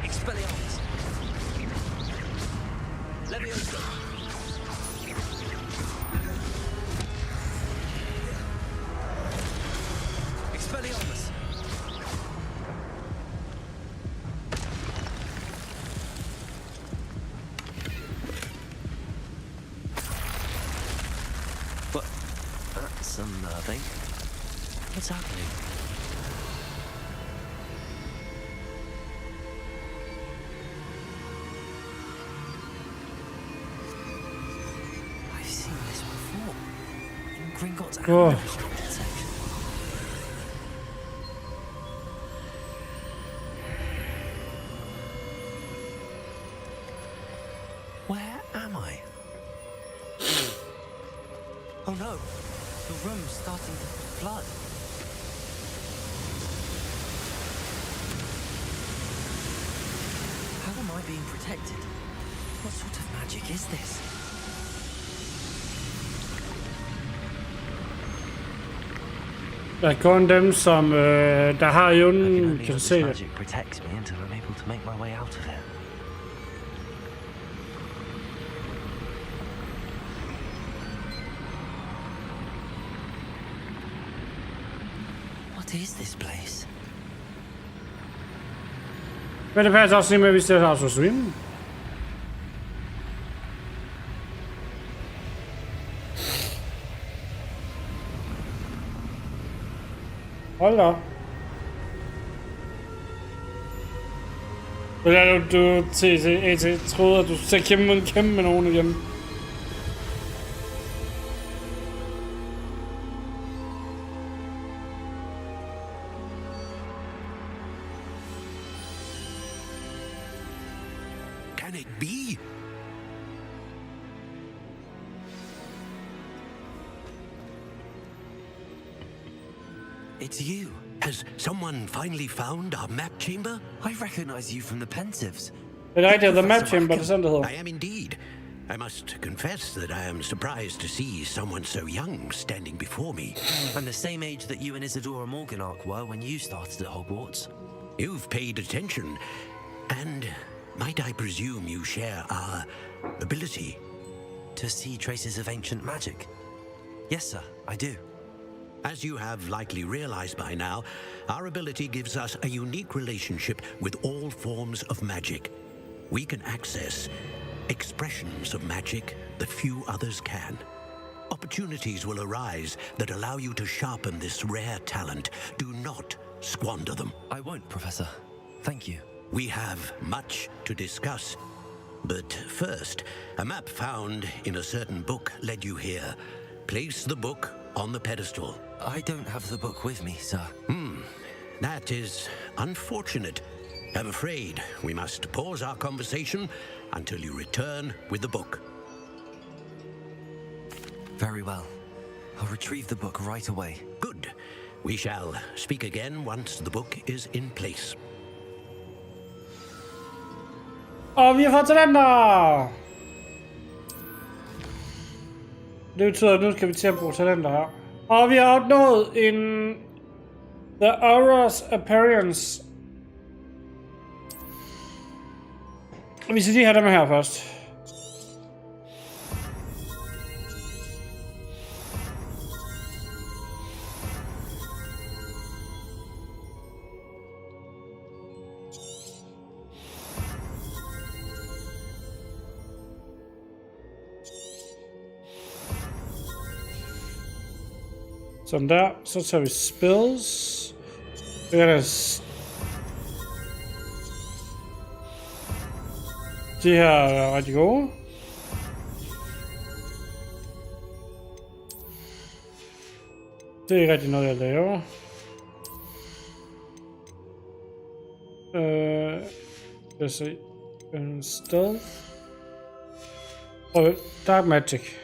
Expelliarmus. Levioso. Expelliarmus. But that's unnerving. What's happening? I've seen this before. In Gringotts Oh. restricted section. Where am I? Oh no, the room's starting to flood. How am I being protected? What sort of magic is this? Der er kun dem, som der har evnen, kan This se det. magic protects me until I'm able to make my way out of it. What is this place? Men det passer også lige med, hvis det er så streamen. Hold da. Hvad er det, du til troede, at du skulle kæmpe med nogen igen? Can it be? It's you. Has someone finally found our map chamber? I recognize you from the Pensives. Det er rigtigt, The Map Chamber, det er sådan, det hedder. I am indeed. I must confess that I am surprised to see someone so young standing before me. I'm the same age that you and Isadora Morganach were when you started at Hogwarts. You've paid attention, and might I presume you share our ability? To see traces of ancient magic? Yes, sir, I do. As you have likely realized by now, our ability gives us a unique relationship with all forms of magic. We can access expressions of magic that few others can. Opportunities will arise that allow you to sharpen this rare talent. Do not squander them. I won't, Professor. Thank you. We have much to discuss. But first, a map found in a certain book led you here. Place the book on the pedestal. I don't have the book with me, sir. That is unfortunate. I'm afraid we must pause our conversation until you return with the book. Very well. I'll retrieve the book right away. Good. We shall speak again once the book is in place. Og vi har fået talenter! Det betyder, at nu skal vi til at bruge talenter her. Og vi har opnået en The Aura's Appearance. Vi skal lige have dem her først. Sådan der. Så tager vi spells. De her er rigtig gode. Det er ikke rigtig noget, jeg laver. Lad os se. Stealth. Og Dark Magic.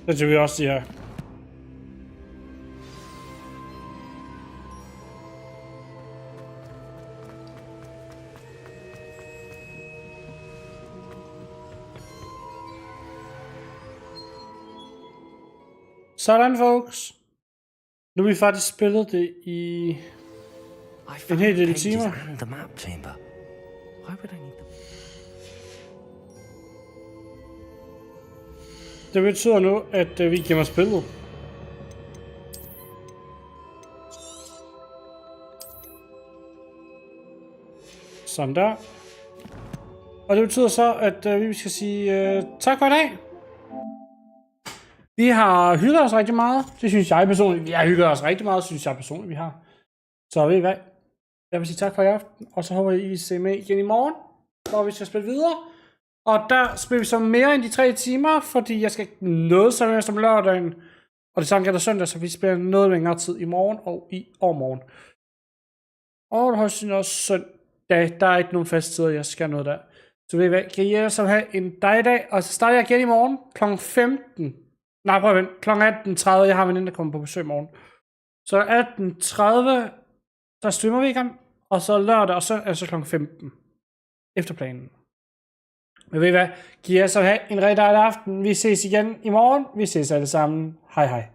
Det tager vi også de her. Sådan, folks. Nu har vi faktisk spillet det i en hel del timer. Det betyder nu, at vi gemmer spillet. Sådan der. Og det betyder så, at vi skal sige tak for i dag. Vi har hygget os rigtig meget. Det synes jeg personligt. Vi har hygget os rigtig meget, synes jeg personligt, vi har. Så ved I hvad? Jeg vil sige tak for i aften. Og så håber jeg, I vil se med igen i morgen, hvor vi skal spille videre. Og der spiller vi så mere end de 3 timer, fordi jeg skal noget som lørdagen. Og det samme gælder søndag, så vi spiller noget længere tid i morgen og i overmorgen. Og det har også søndag. Der er ikke nogen fast tid, jeg skal noget der. Så ved I hvad? Kan I så have en dejlig dag. Og så starter jeg igen i morgen kl. 15. Nej, prøv at vente. Kl. 18.30. Jeg har en veninde, der kommer på besøg i morgen. Så 18.30, der streamer vi igen. Og så lørdag og søndag, altså kl. 15. Efter planen. Men ved I hvad? Kan I så have en rigtig dejlig aften. Vi ses igen i morgen. Vi ses alle sammen. Hej hej.